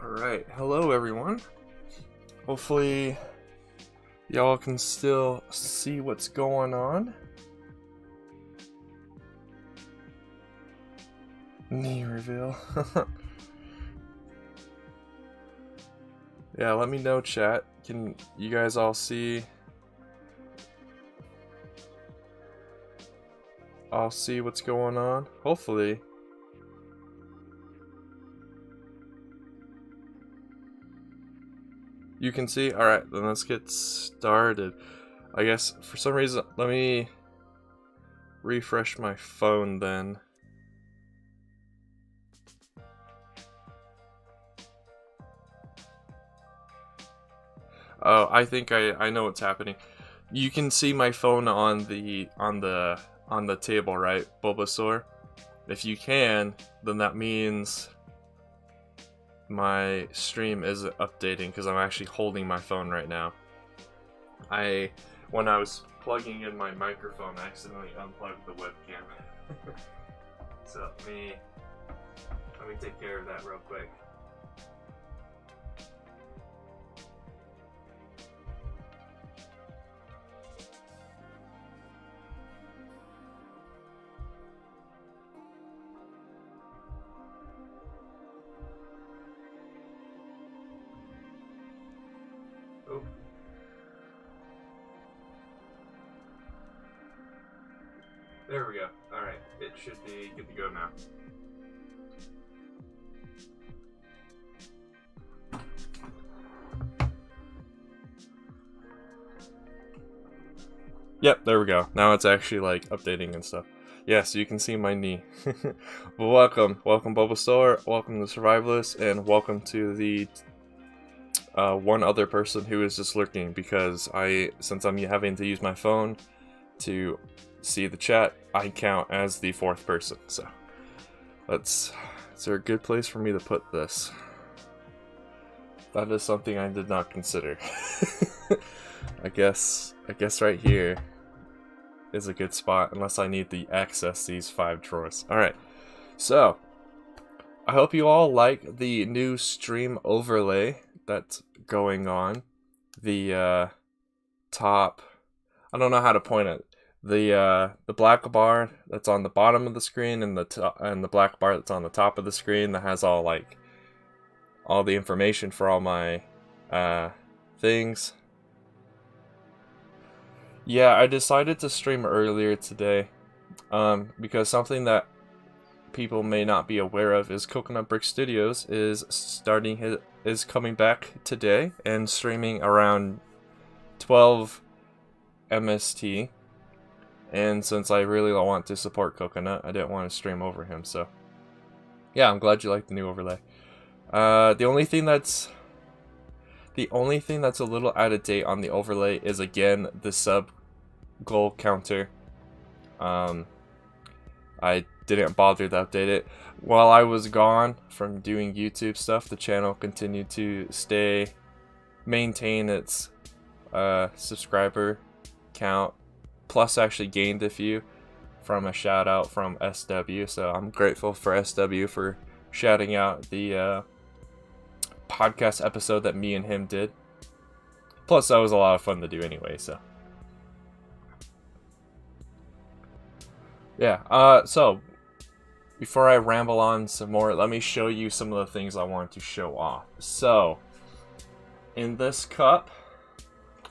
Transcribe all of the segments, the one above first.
Alright, hello everyone. Hopefully y'all can still see what's going on. Knee reveal. Yeah, let me know, chat. Can you guys all see? I'll see what's going on. Hopefully. You can see? Alright, then let's get started. I guess for some reason, let me refresh my phone then. Oh, I think I know what's happening. You can see my phone on the table, right, Bulbasaur? If you can, then that means my stream is updating because I'm actually holding my phone right now. When I was plugging in my microphone, I accidentally unplugged the webcam. So let me take care of that real quick. Oh. There we go. Alright, it should be good to go now. Yep, there we go. Now it's actually like updating and stuff. Yeah, so you can see my knee. Well, welcome Bulbasaur, welcome to Survivalist, and welcome to the one other person who is just lurking because since I'm having to use my phone to see the chat, I count as the fourth person. So is there a good place for me to put this? That is something I did not consider. I guess right here is a good spot unless I need to access these 5 drawers. Alright, so I hope you all like the new stream overlay that's going on. The top, I don't know how to point it. The black bar that's on the bottom of the screen and the black bar that's on the top of the screen that has all the information for all my things. Yeah, I decided to stream earlier today because something that people may not be aware of is Coconut Brick Studios is coming back today and streaming around 12 MST. And since I really don't want to support Coconut, I didn't want to stream over him. So yeah, I'm glad you like the new overlay. The only thing that's a little out of date on the overlay is again the sub goal counter. I didn't bother to update it. While I was gone from doing YouTube stuff, the channel continued to maintain its subscriber count, plus actually gained a few from a shout out from SW. So I'm grateful for SW for shouting out the podcast episode that me and him did. Plus that was a lot of fun to do anyway, so yeah. So before I ramble on some more, let me show you some of the things I wanted to show off. So in this cup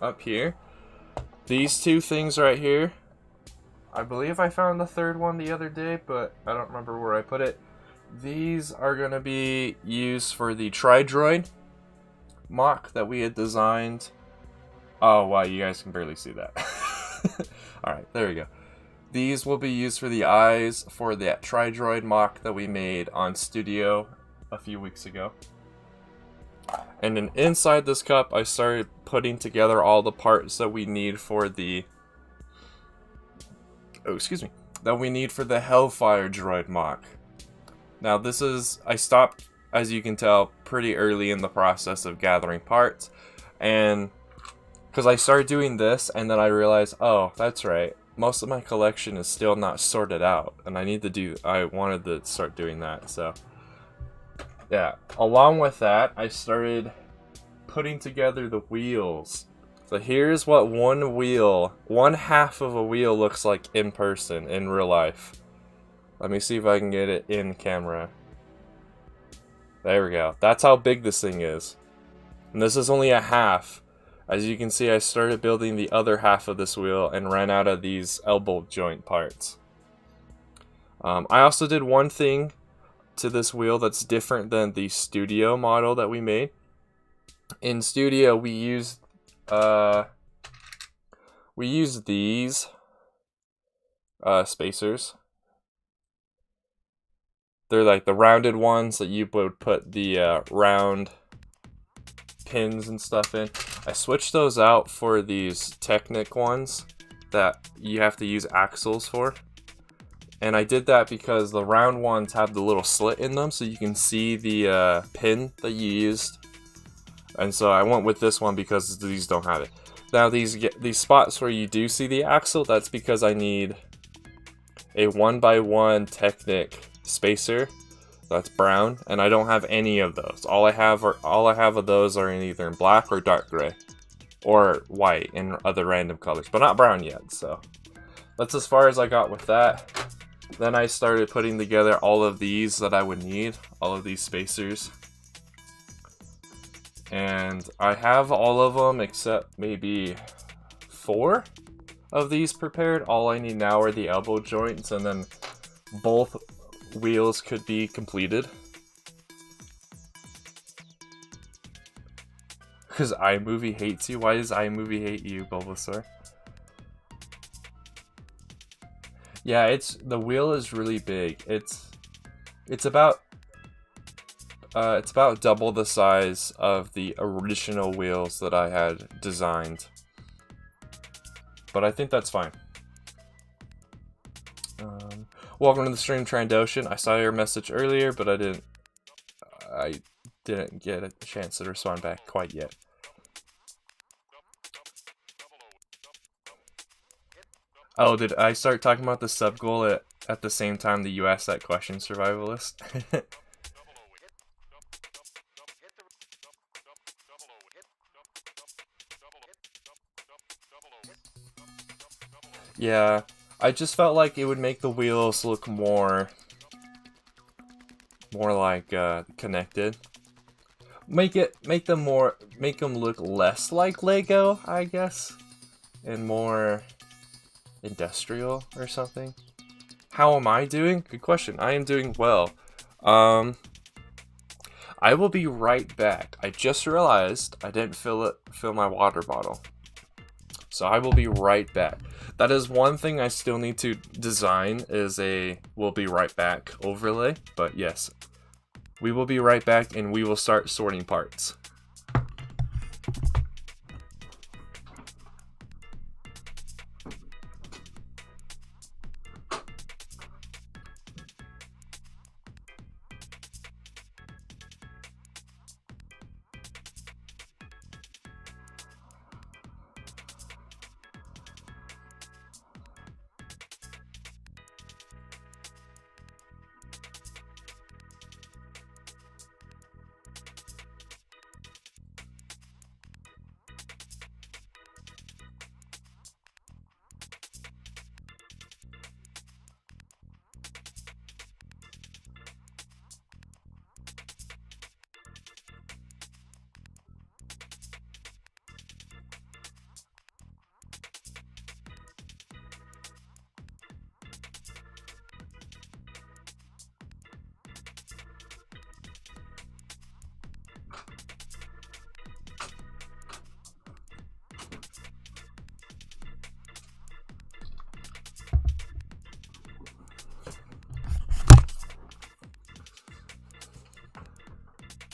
up here, these 2 things right here, I believe I found the third one the other day, but I don't remember where I put it. These are going to be used for the Tri-Droid mock that we had designed. Oh wow, you guys can barely see that. Alright, there we go. These will be used for the eyes for that Tri-Droid mock that we made on Studio a few weeks ago. And then inside this cup, I started putting together all the parts that we need for the Hellfire Droid mock. Now I stopped, as you can tell, pretty early in the process of gathering parts, and because I started doing this and then I realized, oh, that's right, most of my collection is still not sorted out, and I wanted to start doing that. So Yeah, along with that, I started putting together the wheels. So here's what one half of a wheel looks like in person, in real life. Let me see if I can get it in camera. There we go. That's how big this thing is. And this is only a half. As you can see, I started building the other half of this wheel and ran out of these elbow joint parts. I also did one thing to this wheel that's different than the studio model that we made. In studio, we used these spacers. They're like the rounded ones that you would put the round pins and stuff in. I switched those out for these Technic ones that you have to use axles for. And I did that because the round ones have the little slit in them so you can see the pin that you used. And so I went with this one because these don't have it. Now these spots where you do see the axle, that's because I need a 1x1 Technic spacer that's brown, and I don't have any of those. All I have of those are in either in black or dark gray, or white and other random colors, but not brown yet. So that's as far as I got with that. Then I started putting together all of these that I would need, all of these spacers. And I have all of them except maybe 4 of these prepared. All I need now are the elbow joints, and then both wheels could be completed. Because iMovie hates you? Why does iMovie hate you, Bulbasaur? Yeah, the wheel is really big. It's about double the size of the original wheels that I had designed. But I think that's fine. Welcome to the stream, Trandoshan. I saw your message earlier, but I didn't get a chance to respond back quite yet. Oh, did I start talking about the sub goal at the same time that you asked that question, Survivalist? Yeah, I just felt like it would make the wheels look more like connected. Make them look less like Lego, I guess, and more industrial or something. How am I doing? Good question. I am doing well. I will be right back. I just realized I didn't fill my water bottle. So I will be right back. That is one thing I still need to design, is a "we'll be right back" overlay. But yes, we will be right back and we will start sorting parts.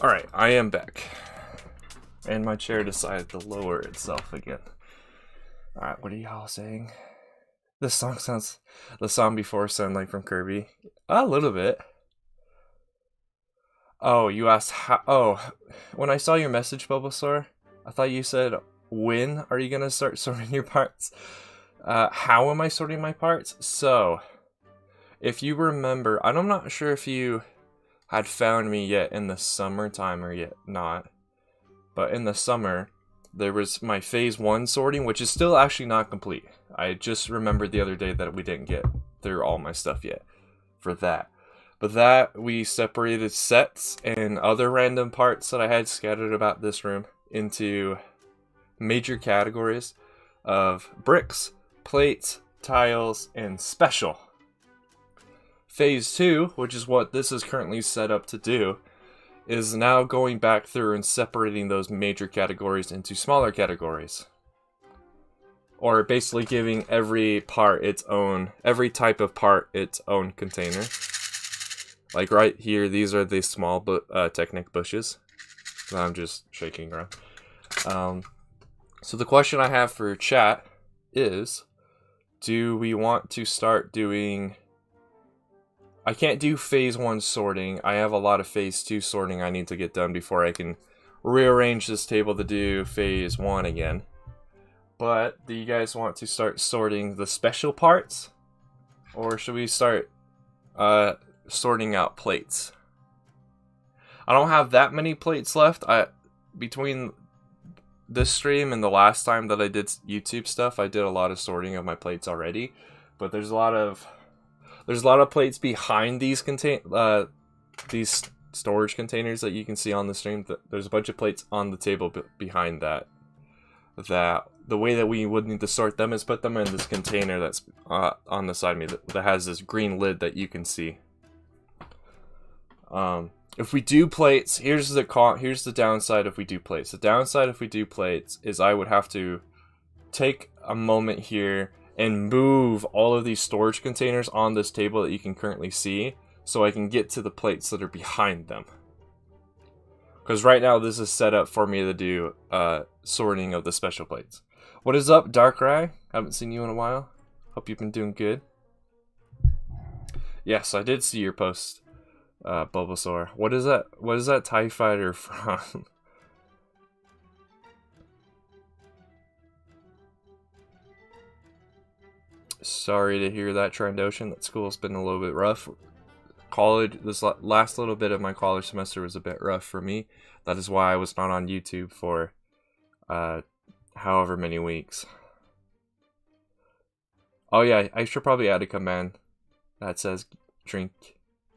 Alright, I am back. And my chair decided to lower itself again. Alright, what are y'all saying? The song before sounded like from Kirby. A little bit. Oh, you asked how. Oh, when I saw your message, Bulbasaur, I thought you said, when are you gonna start sorting your parts? How am I sorting my parts? So, if you remember, I'm not sure if you had found me yet in the summertime, or yet not. But in the summer, there was my phase 1 sorting, which is still actually not complete. I just remembered the other day that we didn't get through all my stuff yet for that. But that, we separated sets and other random parts that I had scattered about this room into major categories of bricks, plates, tiles, and special. Phase 2, which is what this is currently set up to do, is now going back through and separating those major categories into smaller categories. Or basically giving every part its own, every type of part its own container. Like right here, these are the small Technic bushes. I'm just shaking around. So the question I have for chat is, do we want to start doing... I can't do phase 1 sorting. I have a lot of phase 2 sorting I need to get done before I can rearrange this table to do phase 1 again. But do you guys want to start sorting the special parts? Or should we start sorting out plates? I don't have that many plates left. Between this stream and the last time that I did YouTube stuff, I did a lot of sorting of my plates already. But there's a lot of plates behind these these storage containers that you can see on the stream. There's a bunch of plates on the table behind that. The way that we would need to sort them is put them in this container that's on the side of me that has this green lid that you can see. If we do plates, here's the downside if we do plates. The downside if we do plates is I would have to take a moment here and move all of these storage containers on this table that you can currently see so I can get to the plates that are behind them. Because right now this is set up for me to do sorting of the special plates. What is up, Darkrai? Haven't seen you in a while. Hope you've been doing good. Yes, I did see your post, Bulbasaur. What is that? What is that TIE Fighter from? Sorry to hear that, Trandoshan. That school's been a little bit rough. College, this last little bit of my college semester was a bit rough for me. That is why I was not on YouTube for however many weeks. Oh yeah, I should probably add a command that says drink,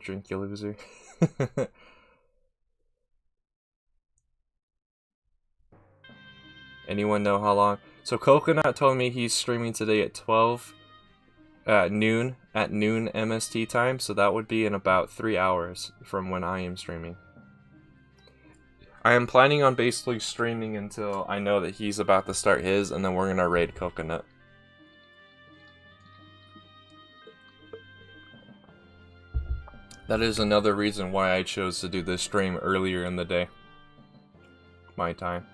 you loser. Anyone know how long? So Coconut told me he's streaming today at noon MST time, so that would be in about 3 hours from when I am streaming. I am planning on basically streaming until I know that he's about to start his, and then we're gonna raid Coconut. That is another reason why I chose to do this stream earlier in the day. My time.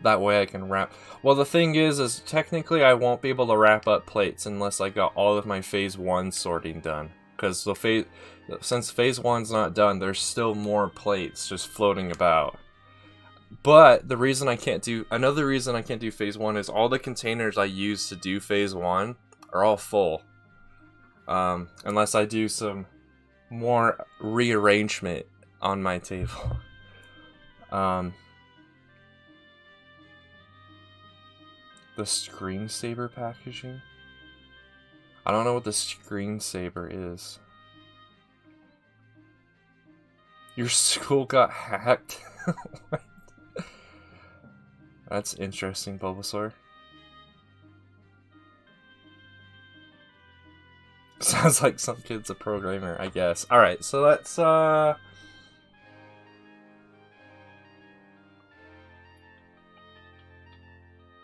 That way I can wrap. Well, the thing is technically I won't be able to wrap up plates unless I got all of my phase 1 sorting done. Because since phase 1's not done, there's still more plates just floating about. But the reason I can't do, another reason I can't do phase 1 is all the containers I use to do phase 1 are all full. Unless I do some more rearrangement on my table. The screensaver packaging? I don't know what the screensaver is. Your school got hacked? That's interesting, Bulbasaur. Sounds like some kid's a programmer, I guess. Alright, so let's, well,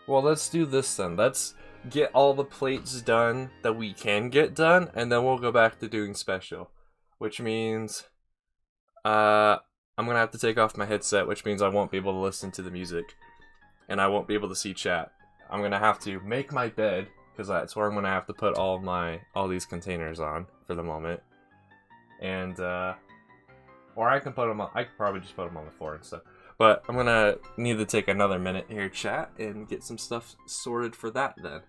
let's do this then. Let's get all the plates done that we can get done, and then we'll go back to doing special. Which means, I'm gonna have to take off my headset, which means I won't be able to listen to the music. And I won't be able to see chat. I'm gonna have to make my bed, because that's where I'm gonna have to put all these containers on for the moment. And, or I can put them on, I could probably just put them on the floor and stuff. But I'm gonna need to take another minute here, chat, and get some stuff sorted for that then.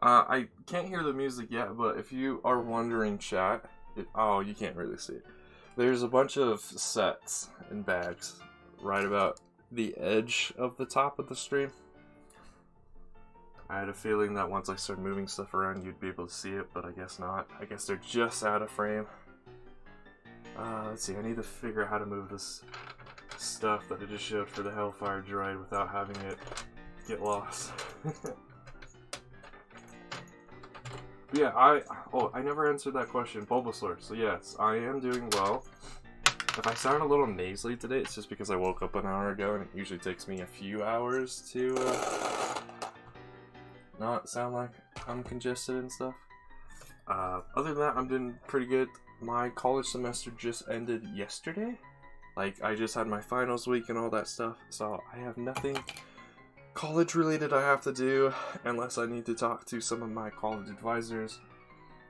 I can't hear the music yet, but if you are wondering, chat, oh, you can't really see it. There's a bunch of sets and bags right about the edge of the top of the stream. I had a feeling that once I started moving stuff around, you'd be able to see it, but I guess not. I guess they're just out of frame. Let's see, I need to figure out how to move this stuff that I just showed for the Hellfire droid without having it get lost. Yeah, I never answered that question, Bulbasaur. So yes, I am doing well. If I sound a little nasally today, it's just because I woke up an hour ago, and it usually takes me a few hours to not sound like I'm congested and stuff. Other than that, I'm doing pretty good. My college semester just ended yesterday. Like, I just had my finals week and all that stuff, so I have nothing college related I have to do unless I need to talk to some of my college advisors.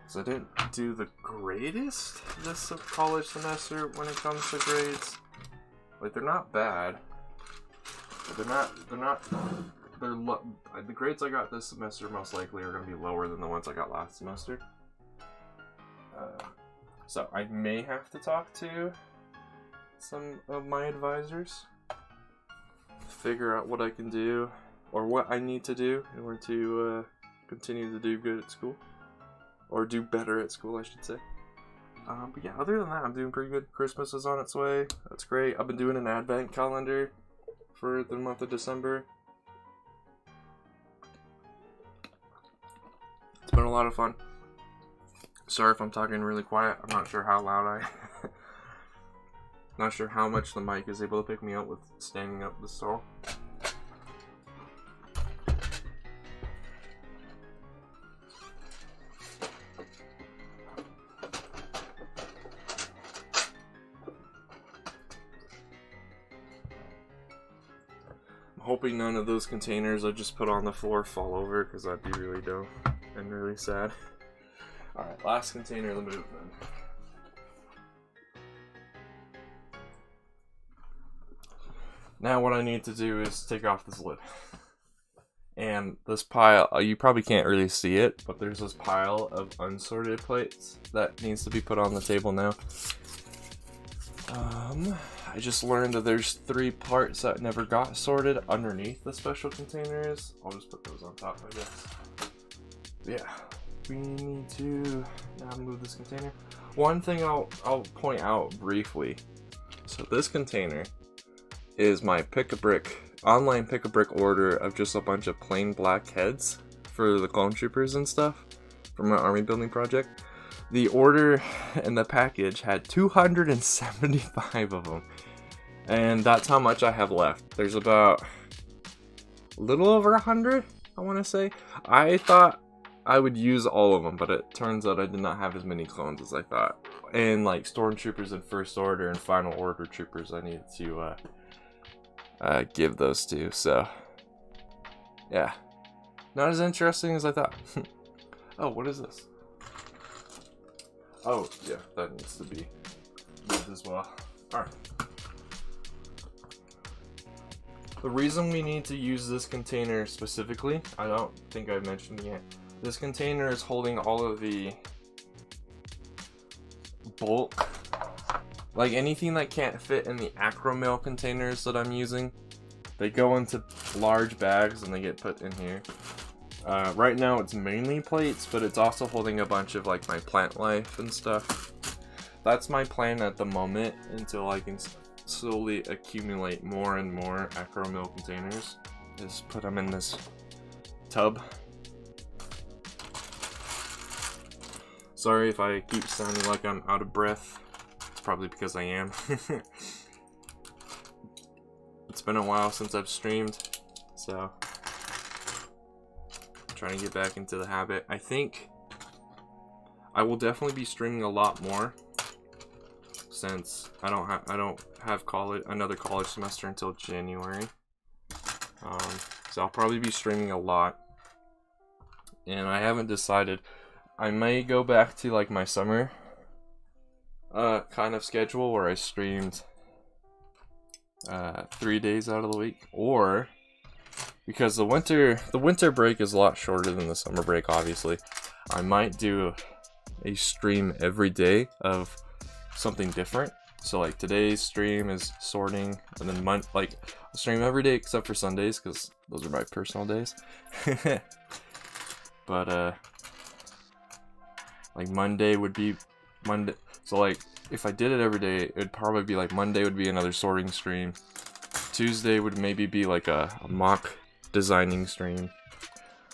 So I didn't do the greatest this college semester when it comes to grades. Like, they're not bad. But the grades I got this semester most likely are going to be lower than the ones I got last semester. So I may have to talk to some of my advisors, figure out what I can do, or what I need to do in order to continue to do good at school. Or do better at school, I should say. But yeah, other than that, I'm doing pretty good. Christmas is on its way. That's great. I've been doing an advent calendar for the month of December. It's been a lot of fun. Sorry if I'm talking really quiet. I'm not sure how loud I... Not sure how much the mic is able to pick me up with standing up this tall. I'm hoping none of those containers I just put on the floor fall over, because that'd be really dumb and really sad. Alright, last container of the move then. Now what I need to do is take off this lid. And this pile, you probably can't really see it, but there's this pile of unsorted plates that needs to be put on the table now. I just learned that there's 3 parts that never got sorted underneath the special containers. I'll just put those on top, I guess. Yeah, we need to now move this container. One thing I'll point out briefly. So this container is my online pick-a-brick order of just a bunch of plain black heads for the clone troopers and stuff from my army building project. The order and the package had 275 of them, and that's how much I have left. There's about a little over 100, I want to say. I thought I would use all of them, but it turns out I did not have as many clones as I thought. And like stormtroopers in first order and final order troopers, I needed to give those to. So yeah, not as interesting as I thought. Oh, what is this? Oh yeah, that needs to be moved as well. Alright. The reason we need to use this container specifically, I don't think I've mentioned it yet. This container is holding all of the bulk, like anything that can't fit in the acromil containers that I'm using. They go into large bags and they get put in here. Right now it's mainly plates, but it's also holding a bunch of like my plant life and stuff. That's my plan at the moment until I can slowly accumulate more and more acromil containers. Just put them in this tub. Sorry if I keep sounding like I'm out of breath. It's probably because I am. It's been a while since I've streamed, so I'm trying to get back into the habit. I think I will definitely be streaming a lot more since I don't have another college semester until January. So I'll probably be streaming a lot, and I haven't decided. I may go back to like my summer kind of schedule where I streamed 3 days out of the week, or because the winter break is a lot shorter than the summer break, obviously. I might do a stream every day of something different. So like today's stream is sorting, and then I'll stream every day except for Sundays because those are my personal days. But like Monday would be Monday. So like if I did it every day, it'd probably be like Monday would be another sorting stream. Tuesday would maybe be like a mock designing stream.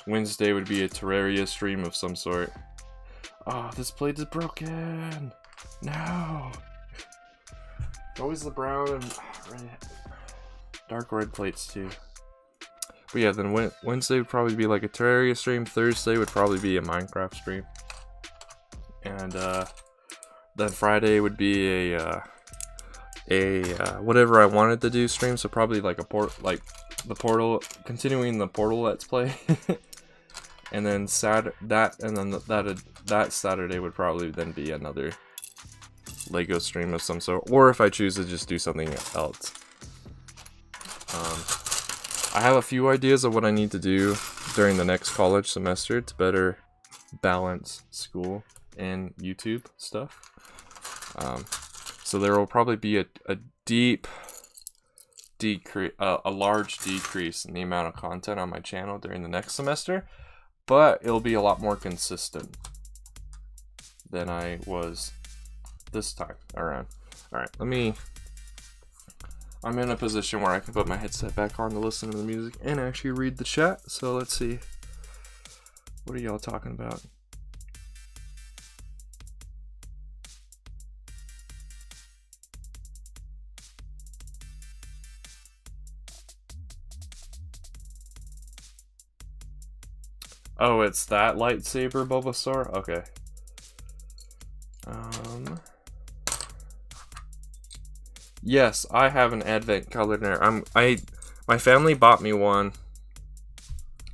Wednesday would be a Terraria stream of some sort. Oh, this plate is broken. No. Always the brown and red. Dark red plates too. But yeah, then Wednesday would probably be like a Terraria stream. Thursday would probably be a Minecraft stream. And then Friday would be a whatever I wanted to do stream. So probably like continuing the Portal Let's Play. And then that Saturday would probably then be another Lego stream of some sort, or if I choose to just do something else. I have a few ideas of what I need to do during the next college semester to better balance school and YouTube stuff. So there will probably be a large decrease in the amount of content on my channel during the next semester, but it'll be a lot more consistent than I was this time around. Alright, I'm in a position where I can put my headset back on to listen to the music and actually read the chat, so let's see. What are y'all talking about? Oh, it's that lightsaber, Bulbasaur? Okay. Yes, I have an advent calendar. My family bought me one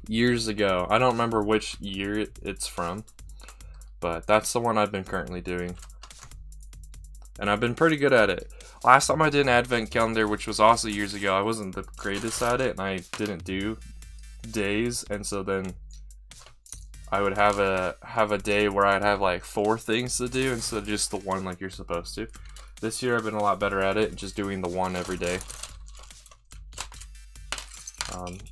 years ago. I don't remember which year it's from, but that's the one I've been currently doing. And I've been pretty good at it. Last time I did an advent calendar, which was also years ago, I wasn't the greatest at it, and I didn't do days, and so then I would have a day where I'd have like 4 things to do instead of just the one like you're supposed to. This year I've been a lot better at it, just doing the one every day.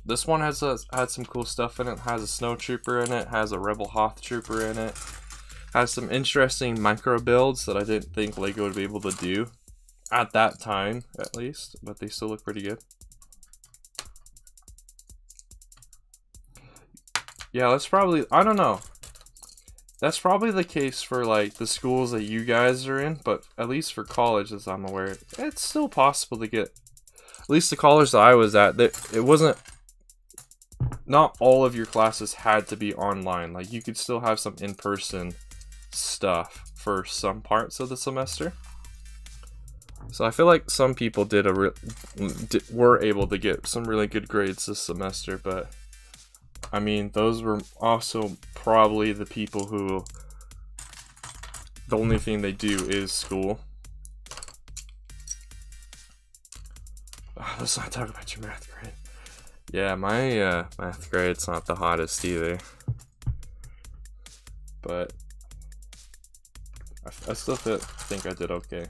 This one had some cool stuff in it. Has a snow trooper in it, has a rebel hoth trooper in it, has some interesting micro builds that I didn't think Lego would be able to do at that time, at least, but they still look pretty good. Yeah, that's probably, I don't know. That's probably the case for like the schools that you guys are in, but at least for college, as I'm aware, it's still possible to get, at least the college that I was at, that it wasn't, not all of your classes had to be online. Like you could still have some in-person stuff for some parts of the semester. So I feel like some people were able to get some really good grades this semester, but I mean, those were also probably the people who the only thing they do is school. Oh, let's not talk about your math grade. Yeah, my math grade's not the hottest either. But I still think I did okay.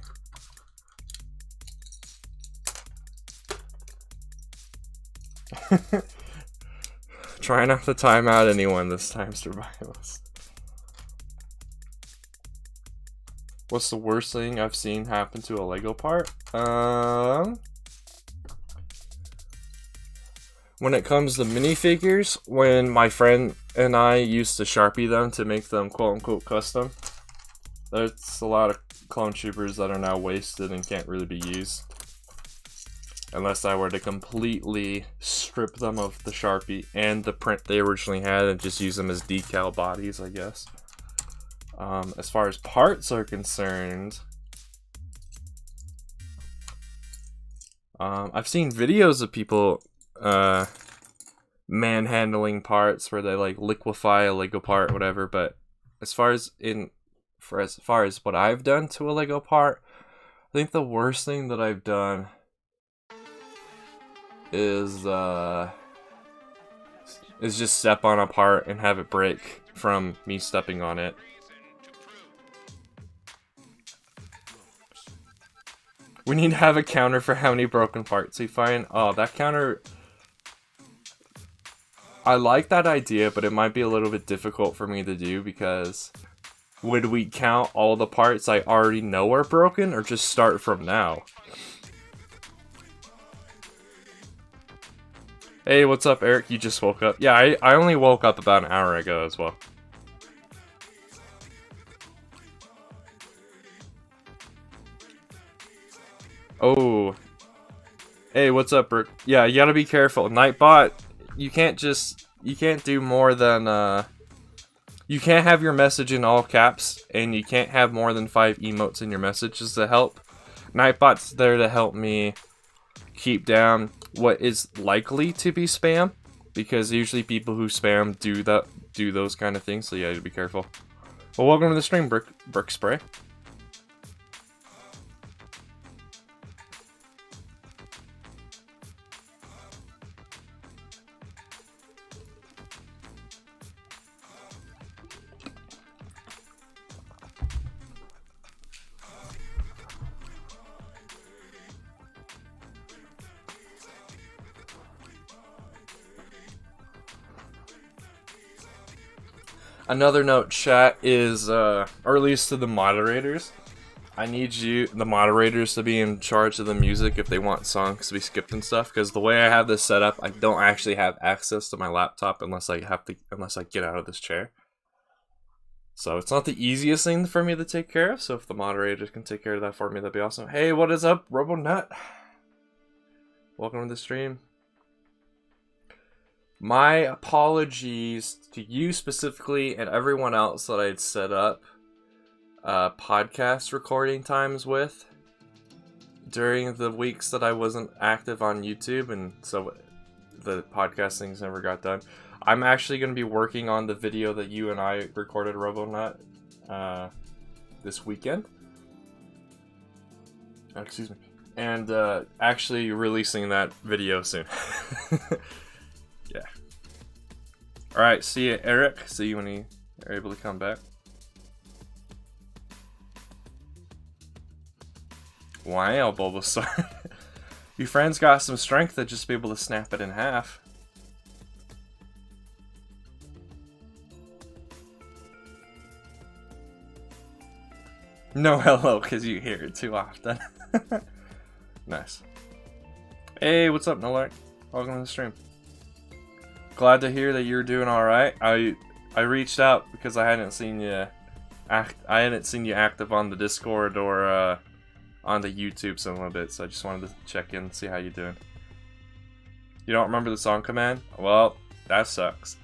Try not to time out anyone this time, survivalist. What's the worst thing I've seen happen to a Lego part? When it comes to minifigures, when my friend and I used to Sharpie them to make them quote-unquote custom, there's a lot of clone troopers that are now wasted and can't really be used. Unless I were to completely strip them of the Sharpie and the print they originally had and just use them as decal bodies, I guess. As far as parts are concerned, I've seen videos of people manhandling parts where they like liquefy a Lego part, whatever. But as far as what I've done to a Lego part, I think the worst thing that I've done is is just step on a part and have it break from me stepping on it. We need to have a counter for how many broken parts we find. Oh, that counter... I like that idea, but it might be a little bit difficult for me to do because... Would we count all the parts I already know are broken, or just start from now? Hey, what's up, Eric? You just woke up? Yeah, I only woke up about an hour ago as well. Oh. Hey, what's up, Brooke? Yeah, you gotta be careful. Nightbot, you can't do more than, you can't have your message in all caps, and you can't have more than 5 emotes in your messages to help. Nightbot's there to help me keep down what is likely to be spam, because usually people who spam do those kind of things, so yeah, you be careful. Well, welcome to the stream, Brick Spray. Another note, chat, is, or at least to the moderators, I need the moderators, to be in charge of the music if they want songs to be skipped and stuff, because the way I have this set up, I don't actually have access to my laptop unless I get out of this chair. So it's not the easiest thing for me to take care of, so if the moderators can take care of that for me, that'd be awesome. Hey, what is up, RoboNut? Welcome to the stream. My apologies to you specifically and everyone else that I'd set up podcast recording times with during the weeks that I wasn't active on YouTube, and so the podcast things never got done. I'm actually going to be working on the video that you and I recorded, RoboNut, this weekend. Excuse me. And actually releasing that video soon. Yeah. Alright, see you, Eric. See you when you are able to come back. Wow, Bulbasaur. Your friend's got some strength to just be able to snap it in half. No hello, because you hear it too often. Nice. Hey, what's up, Nolark? Welcome to the stream. Glad to hear that you're doing all right. I reached out because I hadn't seen you active on the Discord or on the YouTube so a little bit, so I just wanted to check in and see how you're doing. You don't remember the song command? Well, that sucks.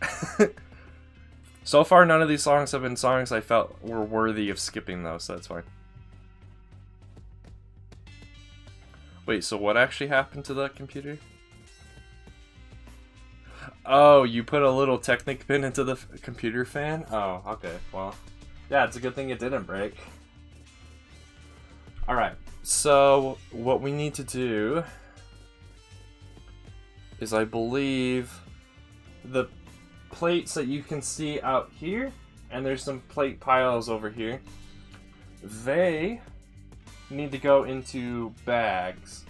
So far, none of these songs have been songs I felt were worthy of skipping, though, so that's fine. Wait, so what actually happened to the computer? Oh, you put a little Technic pin into the computer fan? Oh, okay, well, yeah, it's a good thing it didn't break. Alright, so what we need to do is, I believe, the plates that you can see out here, and there's some plate piles over here, they need to go into bags.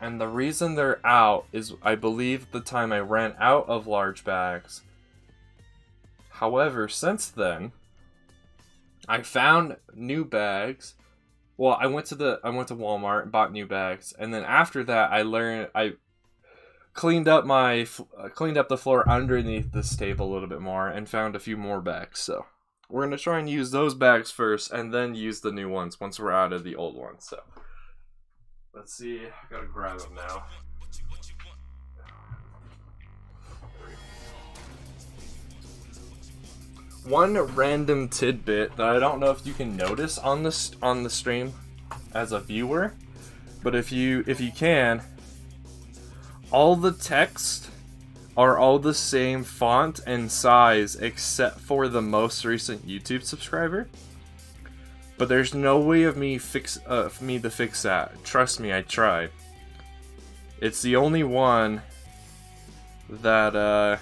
And the reason they're out is, I believe, the time I ran out of large bags. However, since then, I found new bags. Well, I went to Walmart and bought new bags, and then after that, I cleaned up the floor underneath this table a little bit more and found a few more bags. So we're gonna try and use those bags first, and then use the new ones once we're out of the old ones. So let's see. I gotta grab them now. One random tidbit that I don't know if you can notice on the stream as a viewer, but if you can, all the text are all the same font and size except for the most recent YouTube subscriber. But there's no way of me to fix that. Trust me, I tried. It's the only one that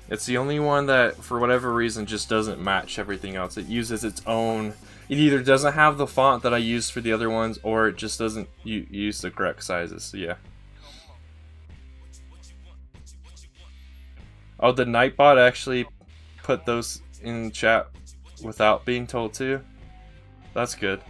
It's the only one that, for whatever reason, just doesn't match everything else. It uses its own... It either doesn't have the font that I used for the other ones, or it just doesn't use the correct sizes, so yeah. Oh, did Nightbot actually put those in chat without being told to? That's good.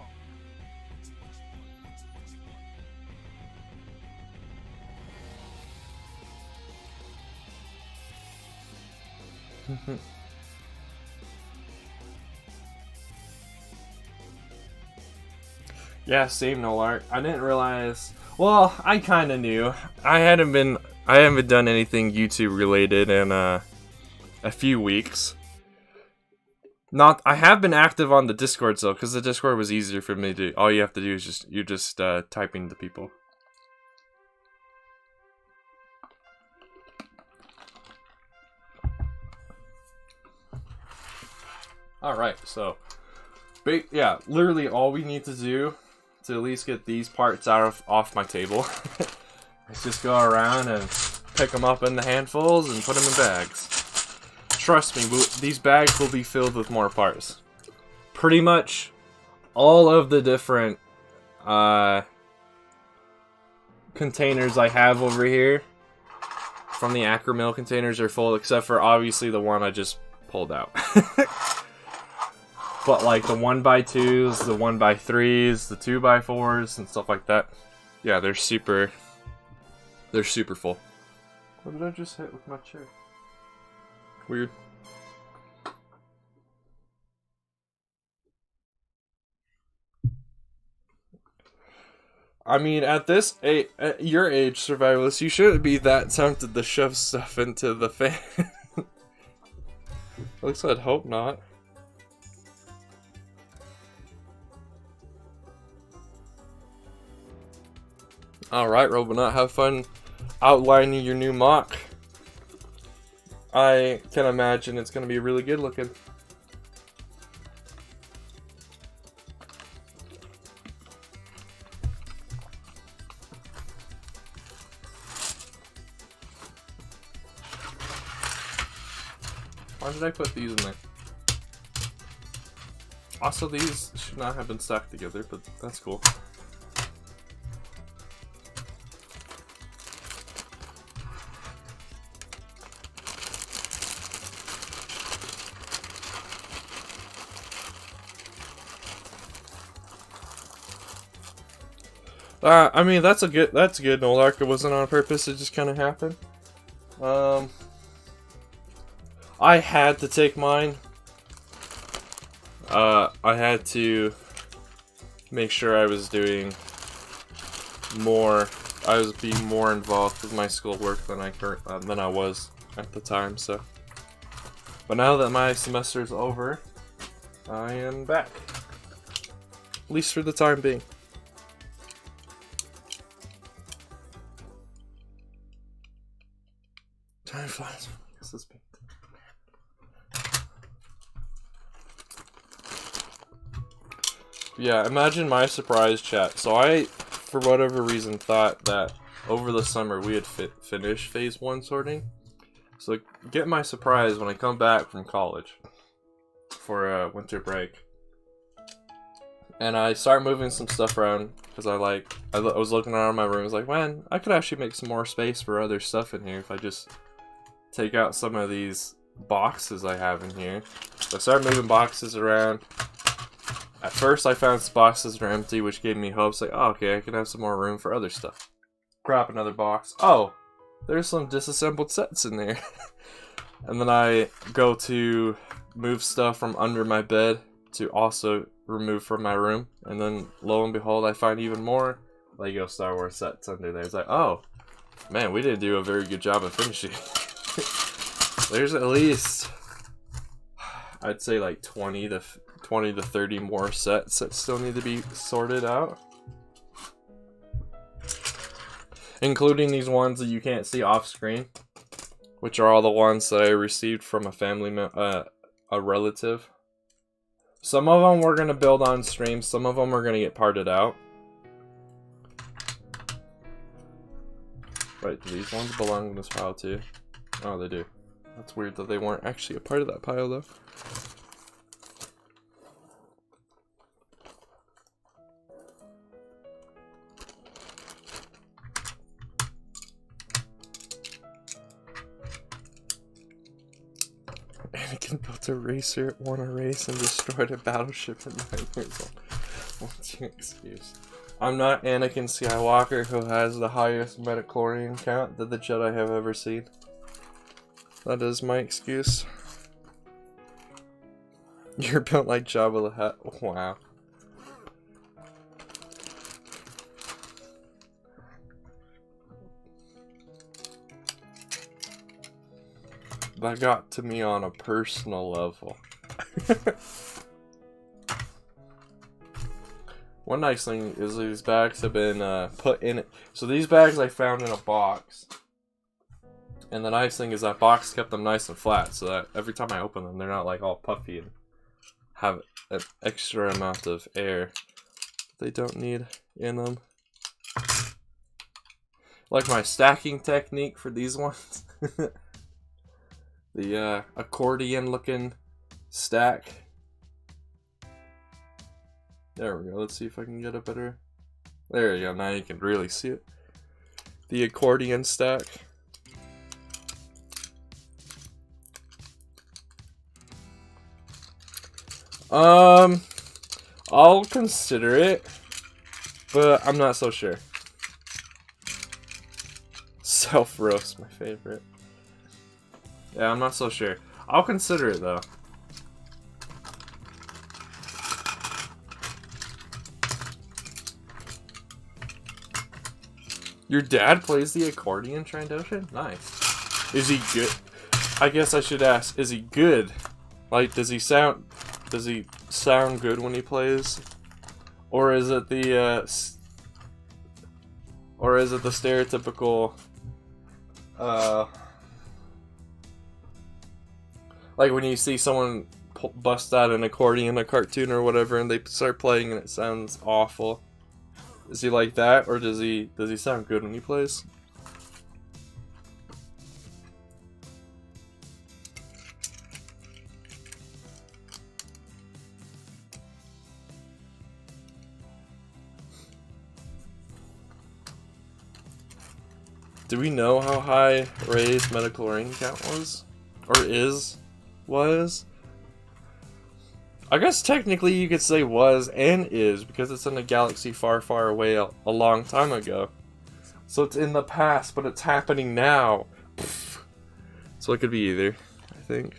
Yeah, same Nolark. I didn't realize. Well, I kind of knew. I haven't done anything YouTube related in a few weeks. I have been active on the Discord though, because the Discord was easier for me to. All you have to do is you're just typing to people. All right, so yeah, literally all we need to do to at least get these parts off my table is just go around and pick them up in the handfuls and put them in bags. Trust me, these bags will be filled with more parts. Pretty much all of the different containers I have over here from the Acromil containers are full, except for obviously the one I just pulled out. But like the 1x2s, the 1x3s, the 2x4s, and stuff like that, yeah, they're super full. What did I just hit with my chair? Weird. I mean, at your age, survivalists, you shouldn't be that tempted to shove stuff into the fan. At least I'd hope not. Alright, Robonaut, have fun outlining your new mock. I can imagine it's going to be really good looking. Why did I put these in there? Also, these should not have been stacked together, but that's cool. I mean, that's good, Nolark. It wasn't on purpose, it just kind of happened. I had to take mine. I had to make sure I was doing more, I was being more involved with my schoolwork than I was at the time, so. But now that my semester is over, I am back. At least for the time being. Time flies. Guess it's paint. Yeah, imagine my surprise chat. So I, for whatever reason, thought that over the summer we had finished phase 1 sorting. So get my surprise when I come back from college for a winter break. And I start moving some stuff around because I was looking around my room. I was like, man, I could actually make some more space for other stuff in here if I just take out some of these boxes I have in here. So I started moving boxes around. At first I found some boxes are empty, which gave me hopes like, oh, okay, I can have some more room for other stuff. Grab another box. Oh, there's some disassembled sets in there. And then I go to move stuff from under my bed to also remove from my room. And then lo and behold, I find even more Lego Star Wars sets under there. It's like, oh, man, we didn't do a very good job of finishing. There's at least, I'd say like 20 to 30 more sets that still need to be sorted out. Including these ones that you can't see off screen, which are all the ones that I received from a family a relative. Some of them we're going to build on stream, some of them are going to get parted out. Wait, do these ones belong in this pile too? Oh, they do. That's weird that they weren't actually a part of that pile, though. Anakin built a racer, won a race, and destroyed a battleship at 9 years old. What's your excuse? I'm not Anakin Skywalker, who has the highest midichlorian count that the Jedi have ever seen. That is my excuse. You're built like Jabba the Hutt. Wow. That got to me on a personal level. One nice thing is these bags have been put in it. So these bags I found in a box. And the nice thing is that box kept them nice and flat, so that every time I open them, they're not like all puffy and have an extra amount of air they don't need in them. Like my stacking technique for these ones. The accordion looking stack. There we go. Let's see if I can get a better. There you go. Now you can really see it. The accordion stack. I'll consider it, but I'm not so sure. Self-roast, my favorite. Yeah, I'm not so sure. I'll consider it, though. Your dad plays the accordion, Trandoshan? Nice. Is he good? I guess I should ask, is he good? Like, does he sound good when he plays? Or is it the stereotypical like when you see someone bust out an accordion in a cartoon or whatever and they start playing and it sounds awful? Is he like that, or does he sound good when he plays? Do we know how high Rey's midichlorian count was? Or was? I guess technically you could say was and is, because it's in a galaxy far, far away a long time ago. So it's in the past, but it's happening now. Pfft. So it could be either, I think.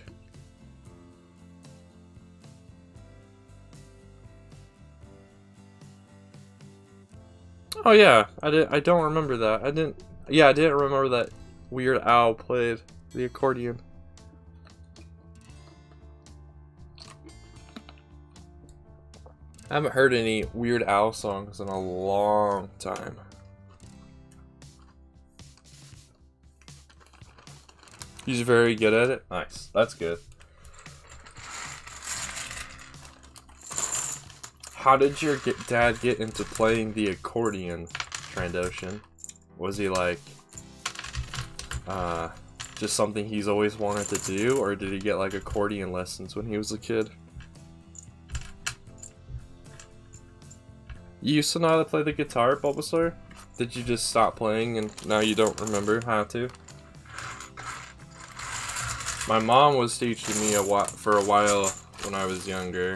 Oh yeah, I don't remember that. Yeah, I didn't remember that Weird Al played the accordion. I haven't heard any Weird Al songs in a long time. He's very good at it. Nice. That's good. How did your dad get into playing the accordion, Trandoshan? Was he like, just something he's always wanted to do, or did he get like accordion lessons when he was a kid? You used to know how to play the guitar, Bulbasaur? Did you just stop playing and now you don't remember how to? My mom was teaching me for a while when I was younger.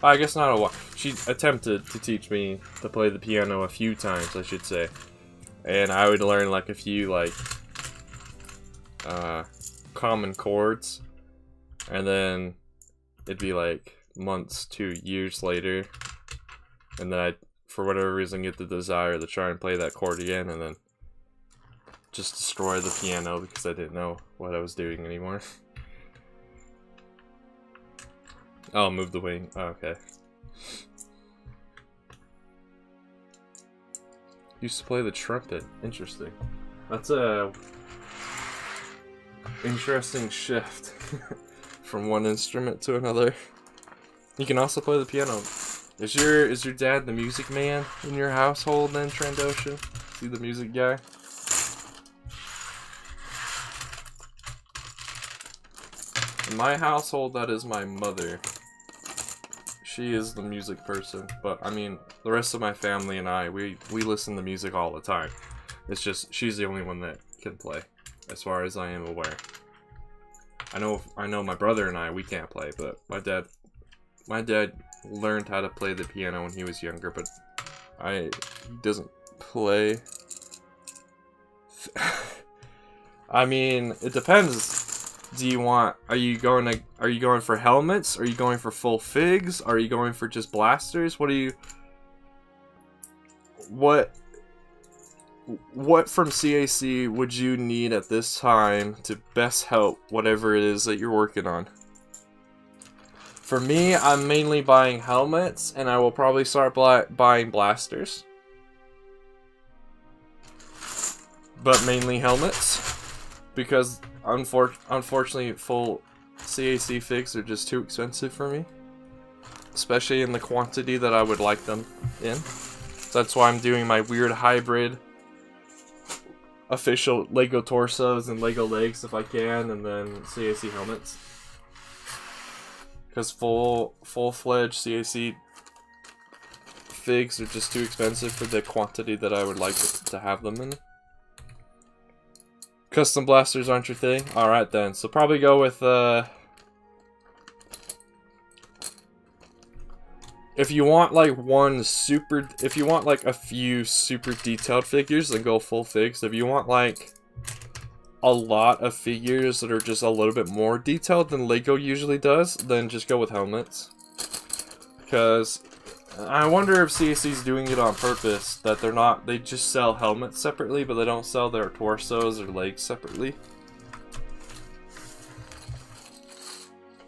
I guess not a while. She attempted to teach me to play the piano a few times, I should say. And I would learn like a few like common chords, and then it'd be like months to years later, and then I'd, for whatever reason, get the desire to try and play that chord again, and then just destroy the piano because I didn't know what I was doing anymore. Oh, move the wing. Oh, okay. Used to play the trumpet. Interesting. That's a interesting shift from one instrument to another. You can also play the piano. Is your dad the music man in your household then, Trandoshan? Is he the music guy? In my household, that is my mother. She is the music person, but I mean, the rest of my family and I, we listen to music all the time. It's just, she's the only one that can play, as far as I am aware. I know my brother and I, we can't play, but my dad learned how to play the piano when he was younger, but he doesn't play. I mean, it depends. Are you going for helmets? Are you going for full figs? Are you going for just blasters? What from CAC would you need at this time to best help whatever it is that you're working on? For me, I'm mainly buying helmets, and I will probably start buying blasters. But mainly helmets, because unfortunately full CAC figs are just too expensive for me. Especially in the quantity that I would like them in. So that's why I'm doing my weird hybrid official Lego torsos and Lego legs if I can, and then CAC helmets. Because full-fledged CAC figs are just too expensive for the quantity that I would like to have them in. Custom blasters aren't your thing? Alright then, so probably go with, if you want like a few super detailed figures, then go full figs. If you want like a lot of figures that are just a little bit more detailed than Lego usually does, then just go with helmets. Because I wonder if CAC is doing it on purpose, that they just sell helmets separately, but they don't sell their torsos or legs separately.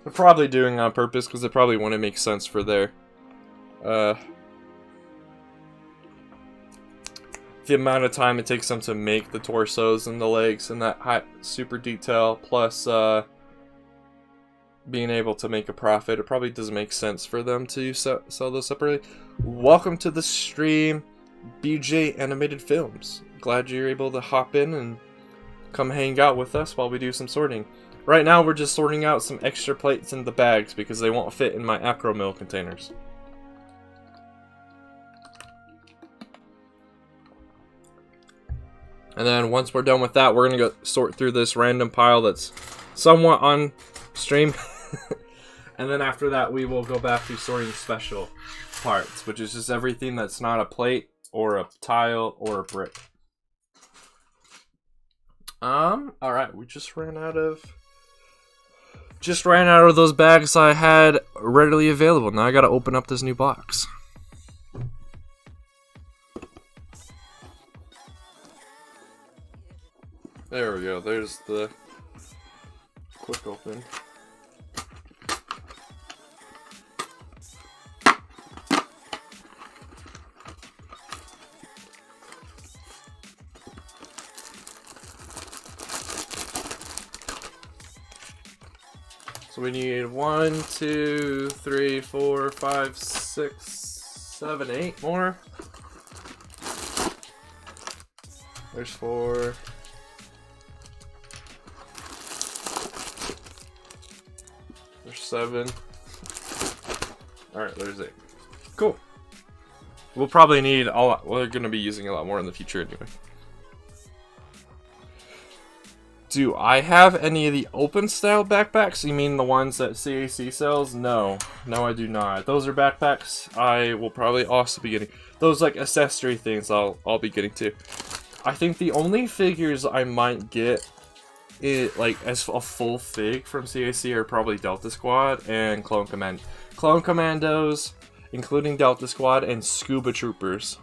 They're probably doing it on purpose because it probably wouldn't make sense for their the amount of time it takes them to make the torsos and the legs and that high super detail, plus being able to make a profit. It probably doesn't make sense for them to sell those separately. Welcome to the stream, BJ Animated Films. Glad you're able to hop in and come hang out with us while we do some sorting. Right now we're just sorting out some extra plates in the bags because they won't fit in my acro mill containers. And then once we're done with that, we're going to go sort through this random pile that's somewhat on stream. And then after that, we will go back to sorting special parts, which is just everything that's not a plate or a tile or a brick. Alright, we just ran out of those bags I had readily available. Now I got to open up this new box. There we go, there's the quick open. So we need 1, 2, 3, 4, 5, 6, 7, 8 more. There's 4. There's 7. Alright, there's 8. Cool. We'll probably need a lot. We're going to be using a lot more in the future anyway. Do I have any of the open style backpacks? You mean the ones that CAC sells? No. No, I do not. Those are backpacks I will probably also be getting. Those like accessory things I'll be getting too. I think the only figures I might get like as a full fig from CAC are probably Delta Squad and Clone Commandos, including Delta Squad and Scuba Troopers.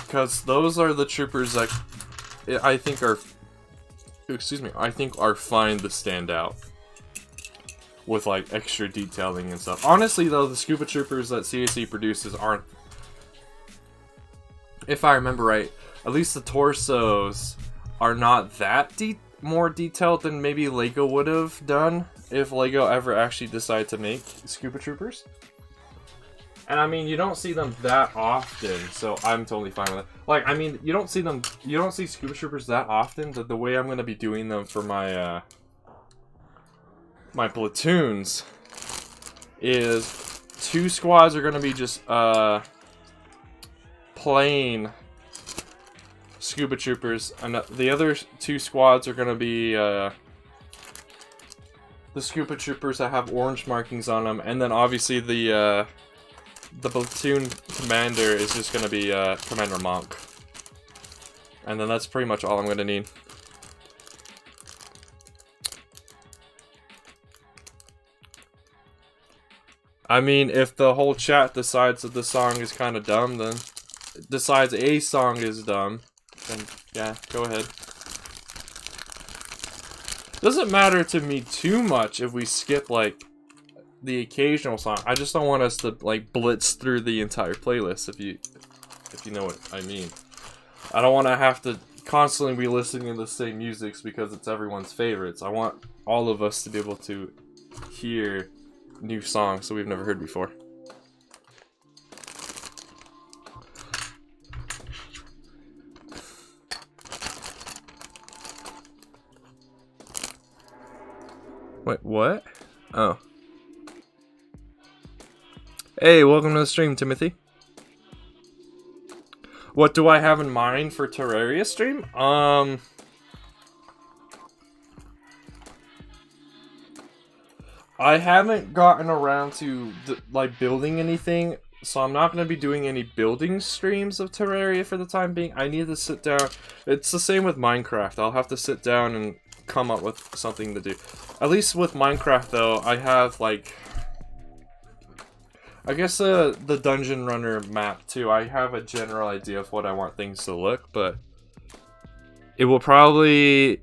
Because those are the troopers that I think are, are fine to stand out with like extra detailing and stuff. Honestly though, the Scuba Troopers that CAC produces aren't, if I remember right, at least the torsos are not that more detailed than maybe Lego would have done if Lego ever actually decided to make Scuba Troopers. And I mean, you don't see them that often, so I'm totally fine with it. Like, I mean, you don't see Scuba Troopers that often, but the way I'm gonna be doing them for my, my platoons is 2 squads are gonna be just, plain Scuba Troopers, and the other 2 squads are gonna be, the Scuba Troopers that have orange markings on them, and then obviously the platoon commander is just gonna be, Commander Monk. And then that's pretty much all I'm gonna need. I mean, if the whole chat decides that the song is kind of dumb, then decides a song is dumb, then yeah, go ahead. Doesn't matter to me too much if we skip, like, the occasional song. I just don't want us to, like, blitz through the entire playlist, if you know what I mean. I don't want to have to constantly be listening to the same musics because it's everyone's favorites. I want all of us to be able to hear new songs that we've never heard before. Wait, what? Oh. Hey, welcome to the stream, Timothy. What do I have in mind for Terraria stream? I haven't gotten around to, like, building anything, so I'm not going to be doing any building streams of Terraria for the time being. I need to sit down. It's the same with Minecraft. I'll have to sit down and come up with something to do. At least with Minecraft, though, I have, like, I guess the Dungeon Runner map, too. I have a general idea of what I want things to look, but it will probably,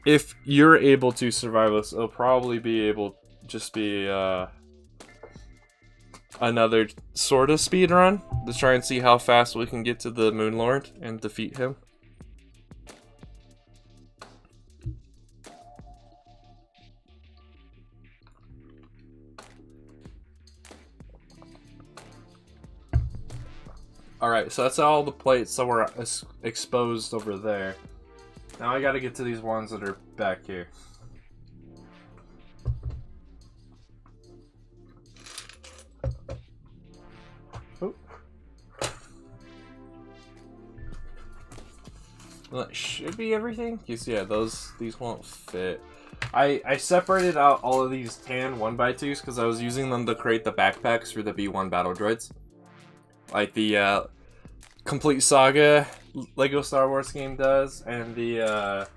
if you're able to survive this, it'll probably be able just be another sort of speed run to try and see how fast we can get to the Moon Lord and defeat him. Alright, so that's all the plates that were exposed over there. Now I gotta get to these ones that are back here. Oop. Well, that should be everything. Because yeah, these won't fit. I separated out all of these tan 1x2s because I was using them to create the backpacks for the B1 battle droids. Like the Complete Saga Lego Star Wars game does, and the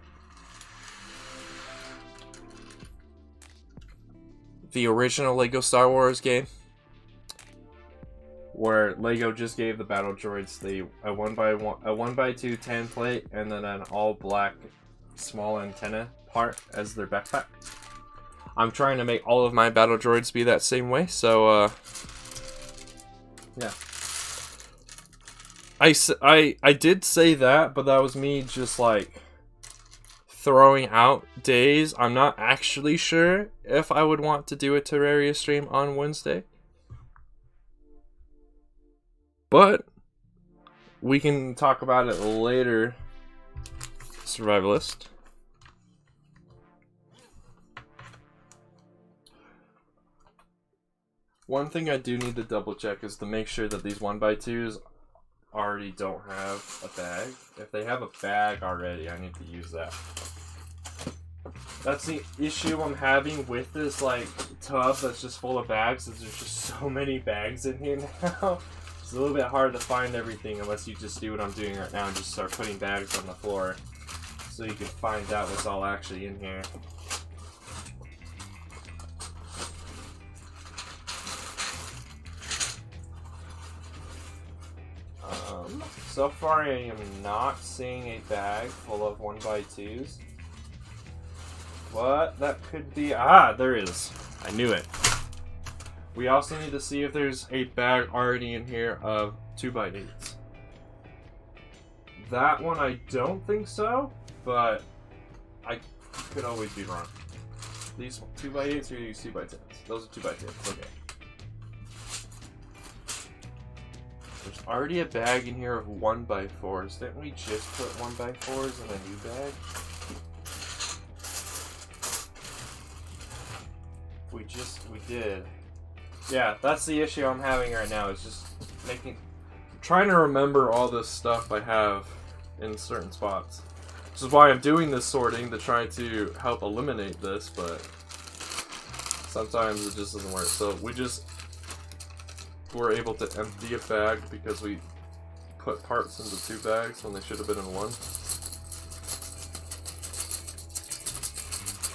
original Lego Star Wars game, where Lego just gave the battle droids a 1x2 tan plate and then an all black small antenna part as their backpack. I'm trying to make all of my battle droids be that same way, so yeah. I did say that, but that was me just like throwing out days. I'm not actually sure if I would want to do a Terraria stream on Wednesday. But we can talk about it later, Survivalist. One thing I do need to double check is to make sure that these 1x2s already don't have a bag. If they have a bag already, I need to use that. That's the issue I'm having with this like tub that's just full of bags, is there's just so many bags in here now. It's a little bit hard to find everything unless you just do what I'm doing right now and just start putting bags on the floor so you can find out what's all actually in here. So far I am not seeing a bag full of 1x2s. But that could be... Ah, there is. I knew it. We also need to see if there's a bag already in here of 2x8s. That one I don't think so, but I could always be wrong. These 2x8s or these 2x10s? Those are 2x10s, okay. already a bag in here of 1x4s. Didn't we just put 1x4s in a new bag? We did. Yeah, that's the issue I'm having right now, is just trying to remember all this stuff I have in certain spots. This is why I'm doing this sorting, to try to help eliminate this, but sometimes it just doesn't work. So we just were able to empty a bag because we put parts into 2 bags when they should have been in 1.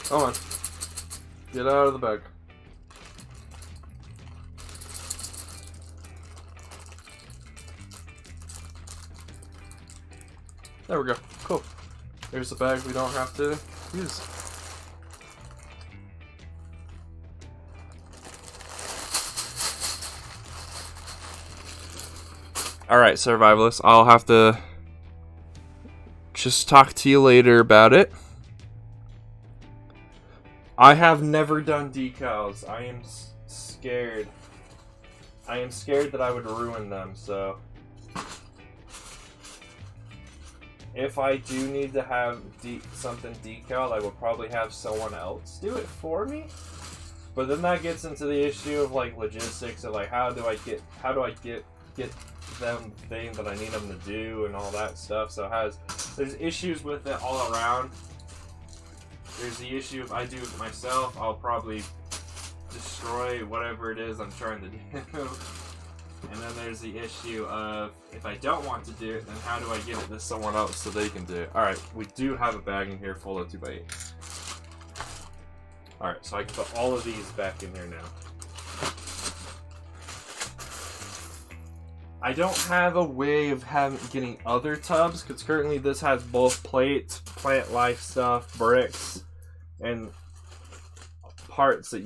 Come on. Get out of the bag. There we go. Cool. There's the bag we don't have to use. Alright, survivalists. I'll have to just talk to you later about it. I have never done decals. I am scared. I am scared that I would ruin them, so if I do need to have something decaled, I will probably have someone else do it for me. But then that gets into the issue of like logistics of like how do I get them the thing that I need them to do and all that stuff. So there's issues with it all around. There's the issue if I do it myself, I'll probably destroy whatever it is I'm trying to do. And then there's the issue of, if I don't want to do it, then how do I give it to someone else so they can do it? Alright, we do have a bag in here full of 2x8. Alright, so I can put all of these back in here now. I don't have a way of getting other tubs, because currently this has both plates, plant life stuff, bricks, and parts that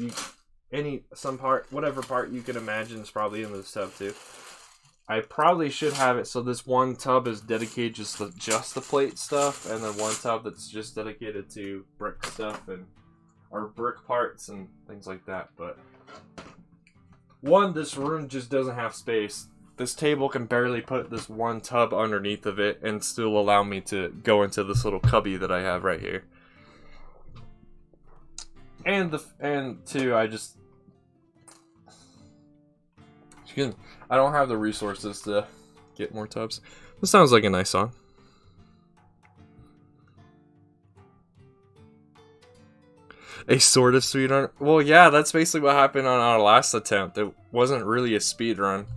whatever part you can imagine is probably in this tub too. I probably should have it so this one tub is dedicated just the plate stuff, and then one tub that's just dedicated to brick stuff or brick parts and things like that. But this room just doesn't have space. This table can barely put this one tub underneath of it and still allow me to go into this little cubby that I have right here. And two, I don't have the resources to get more tubs. This sounds like a nice song. A sort of speedrun? Well, yeah, that's basically what happened on our last attempt. It wasn't really a speedrun.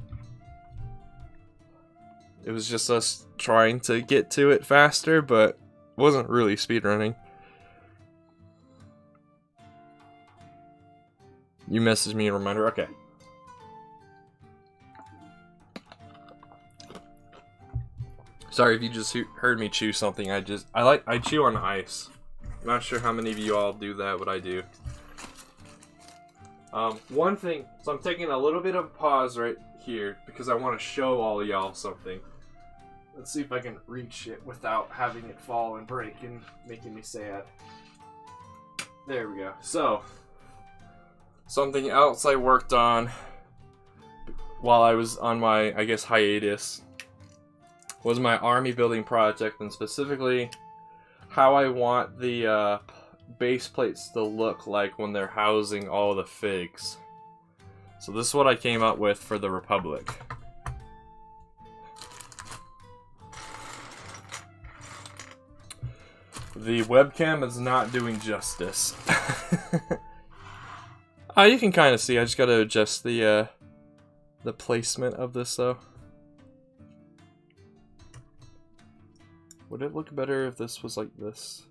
It was just us trying to get to it faster, but it wasn't really speedrunning. You messaged me a reminder? Okay. Sorry if you just heard me chew something. I chew on ice. I'm not sure how many of you all do that, but I do. One thing, so I'm taking a little bit of a pause right here because I want to show all y'all something. Let's see if I can reach it without having it fall and break and making me sad. There we go. So, something else I worked on while I was on my, I guess, hiatus was my army building project, and specifically how I want the base plates to look like when they're housing all the figs. So this is what I came up with for the Republic. The webcam is not doing justice. You can kind of see. I just got to adjust the placement of this though. Would it look better if this was like this?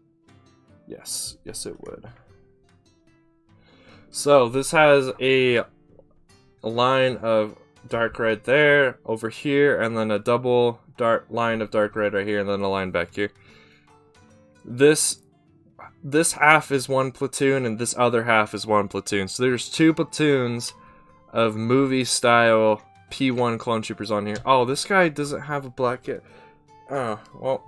Yes, yes it would. So this has a line of dark red there, over here, and then a double line of dark red right here, and then a line back here. This half is one platoon, and this other half is one platoon. So there's 2 platoons of movie-style P1 clone troopers on here. Oh, this guy doesn't have a black kit. Oh, well.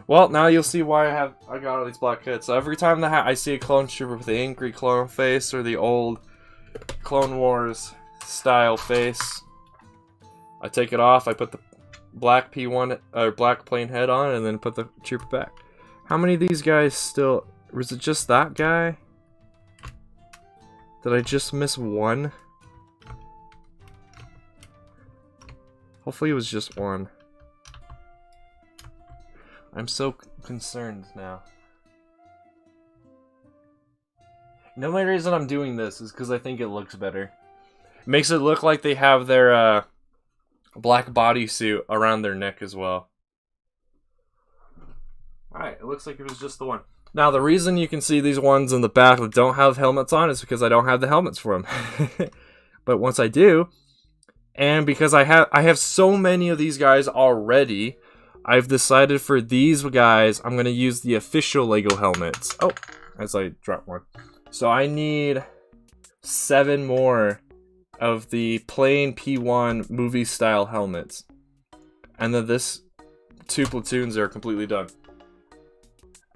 Well, now you'll see why I got all these black kits. So every time I see a clone trooper with the angry clone face or the old Clone Wars style face, I take it off, I put the black P1 or black plain head on, and then put the trooper back. How many of these guys still? Was it just that guy? Did I just miss one? Hopefully it was just one. I'm so concerned now. The only reason I'm doing this is because I think it looks better. It makes it look like they have their black bodysuit around their neck as well. Alright, it looks like it was just the one. Now, the reason you can see these ones in the back that don't have helmets on is because I don't have the helmets for them. But once I do, and because I have so many of these guys already, I've decided for these guys, I'm going to use the official LEGO helmets. Oh, as I drop one. So I need 7 more of the plain P1 movie style helmets. And then this 2 platoons are completely done.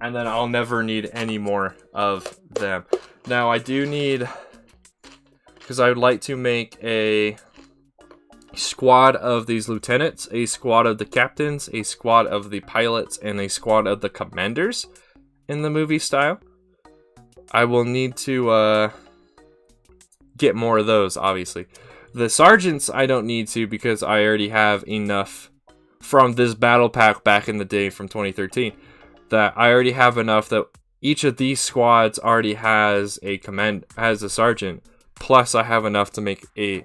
And then I'll never need any more of them. Now I do need, because I would like to make a squad of these lieutenants, a squad of the captains, a squad of the pilots, and a squad of the commanders in the movie style. I will need to get more of those, obviously. The sergeants I don't need to because I already have enough from this battle pack back in the day from 2013. That I already have enough that each of these squads already has a sergeant. Plus I have enough to make a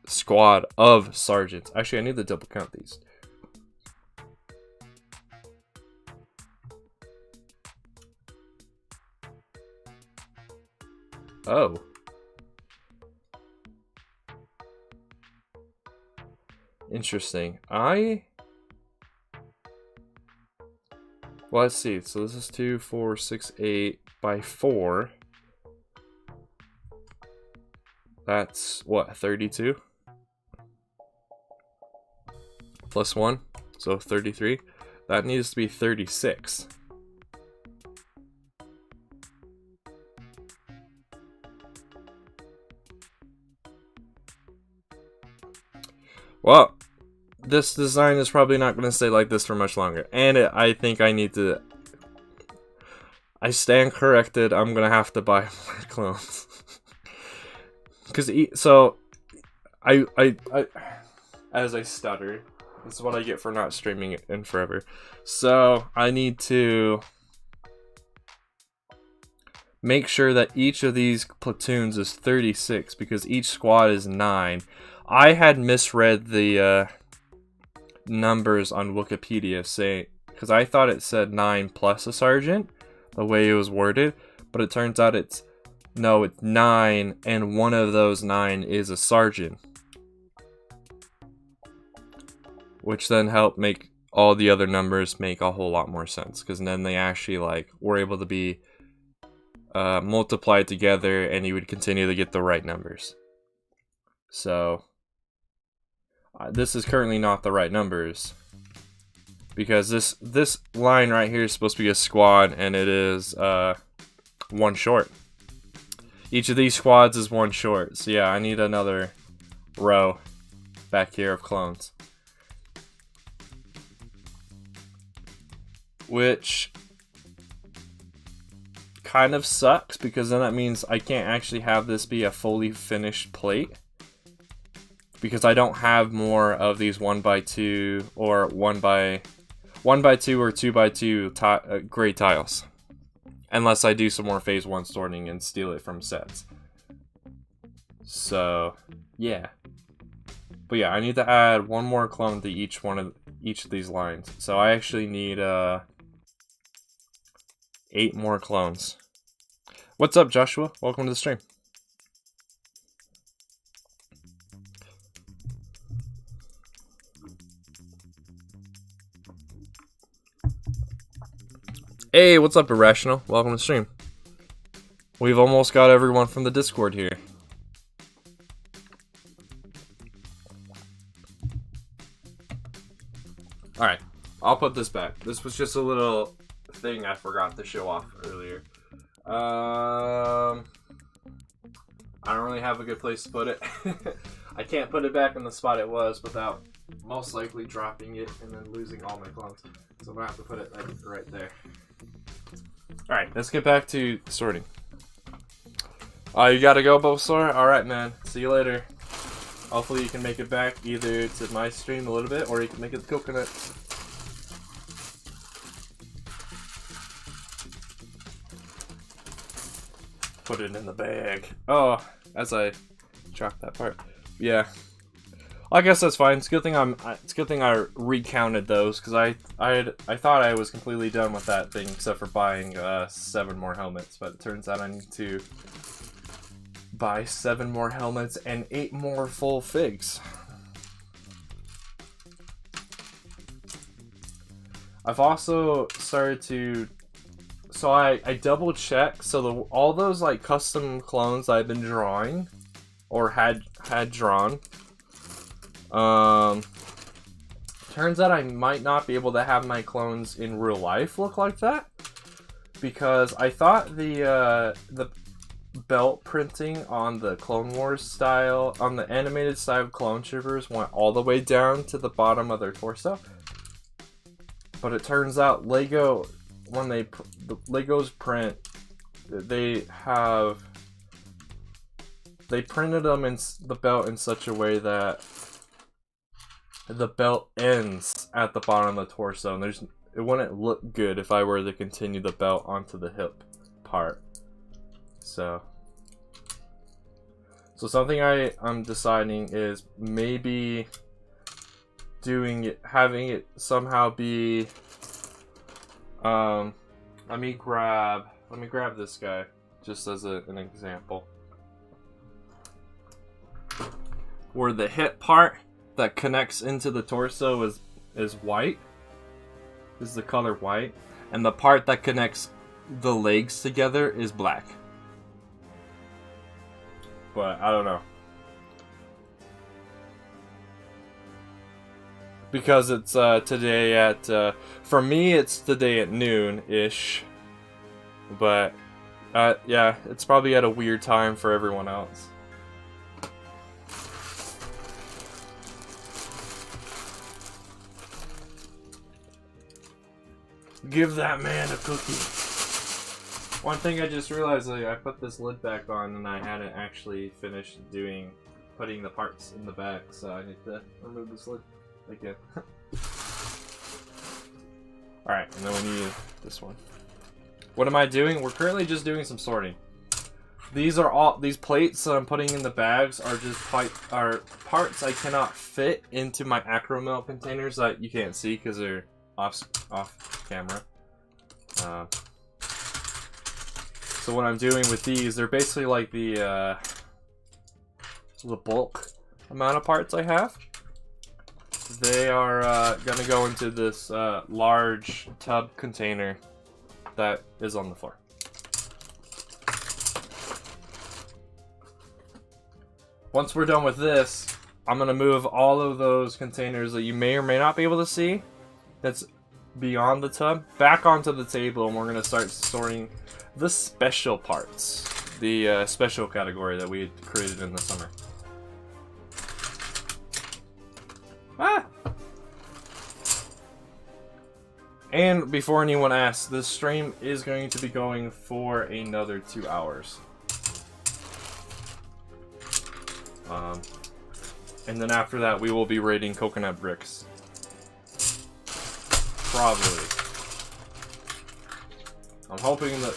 squad of sergeants. Actually, I need to double count these. Oh. Interesting. Well, let's see. So this is 2, 4, 6, 8 by 4. That's what, 32? Plus 1, so 33. That needs to be 36. Well, this design is probably not going to stay like this for much longer. And I think I need to... I stand corrected. I'm going to have to buy more clones. Because, so... As I stutter. This is what I get for not streaming it in forever. So, I need to... make sure that each of these platoons is 36. Because each squad is 9. I had misread the... numbers on Wikipedia saying, because I thought it said 9 plus a sergeant the way it was worded, but it turns out it's 9 and one of those 9 is a sergeant, which then helped make all the other numbers make a whole lot more sense, because then they actually like were able to be multiplied together and you would continue to get the right numbers. So this is currently not the right numbers because this line right here is supposed to be a squad and it is 1 short. Each of these squads is 1 short. So yeah, I need another row back here of clones. Which kind of sucks because then that means I can't actually have this be a fully finished plate. Because I don't have more of these 1x2 or 1x2 or 2x2 gray tiles. Unless I do some more phase 1 sorting and steal it from sets. So, yeah. But yeah, I need to add 1 more clone to each of these lines. So I actually need 8 more clones. What's up, Joshua? Welcome to the stream. Hey, what's up, Irrational? Welcome to the stream. We've almost got everyone from the Discord here. Alright, I'll put this back. This was just a little thing I forgot to show off earlier. I don't really have a good place to put it. I can't put it back in the spot it was without most likely dropping it and then losing all my clones. So I'm gonna have to put it like right there. Alright, let's get back to sorting. You gotta go, Bulbasaur? Alright, man. See you later. Hopefully you can make it back either to my stream a little bit or you can make it the coconut. Put it in the bag. Oh, as I dropped that part. Yeah. I guess that's fine. It's a good thing I recounted those because I thought I was completely done with that thing except for buying 7 more helmets, but it turns out I need to buy 7 more helmets and 8 more full figs. I've also started to, so I double check, so all those like custom clones I've been drawing or had drawn, turns out I might not be able to have my clones in real life look like that because I thought the belt printing on the Clone Wars style, on the animated side of Clone Troopers went all the way down to the bottom of their torso. But it turns out Lego, when the Legos print, they printed them in the belt in such a way that the belt ends at the bottom of the torso, and it wouldn't look good if I were to continue the belt onto the hip part. So something I'm deciding is maybe having it somehow be, let me grab this guy just as an example, where the hip part that connects into the torso is white, is the color white, and the part that connects the legs together is black. But I don't know. Because it's today at, for me it's today at noon-ish. But, yeah, it's probably at a weird time for everyone else. Give that man a cookie. One thing I just realized, like, I put this lid back on and I hadn't actually finished putting the parts in the bag, so I need to remove this lid again. Alright, and then we need this one. What am I doing? We're currently just doing some sorting. These plates that I'm putting in the bags are just parts I cannot fit into my acro milk containers that you can't see because they're off camera. So what I'm doing with these, they're basically like the bulk amount of parts I have. They are gonna go into this large tub container that is on the floor. Once we're done with this, I'm gonna move all of those containers that you may or may not be able to see, that's beyond the tub, back onto the table, and we're gonna start sorting the special parts, the special category that we created in the summer. Ah! And before anyone asks, this stream is going to be going for another 2 hours. And then after that, we will be raiding coconut bricks. Probably. I'm hoping that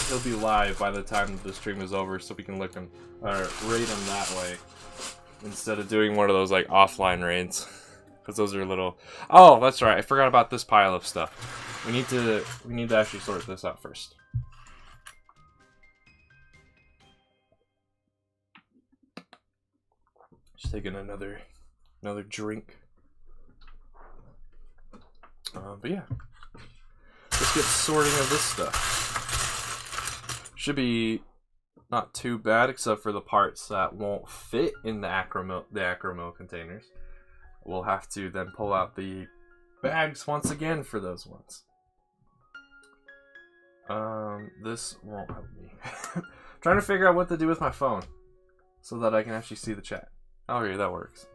he'll be live by the time the stream is over, so we can look him or raid him that way instead of doing one of those like offline raids, because those are a little. Oh, that's right. I forgot about this pile of stuff. We need to actually sort this out first. Just taking another drink. But yeah, let's get sorting of this stuff. Should be not too bad, except for the parts that won't fit in the acro containers. We'll have to then pull out the bags once again for those ones. This won't help me. Trying to figure out what to do with my phone so that I can actually see the chat. Okay, that works.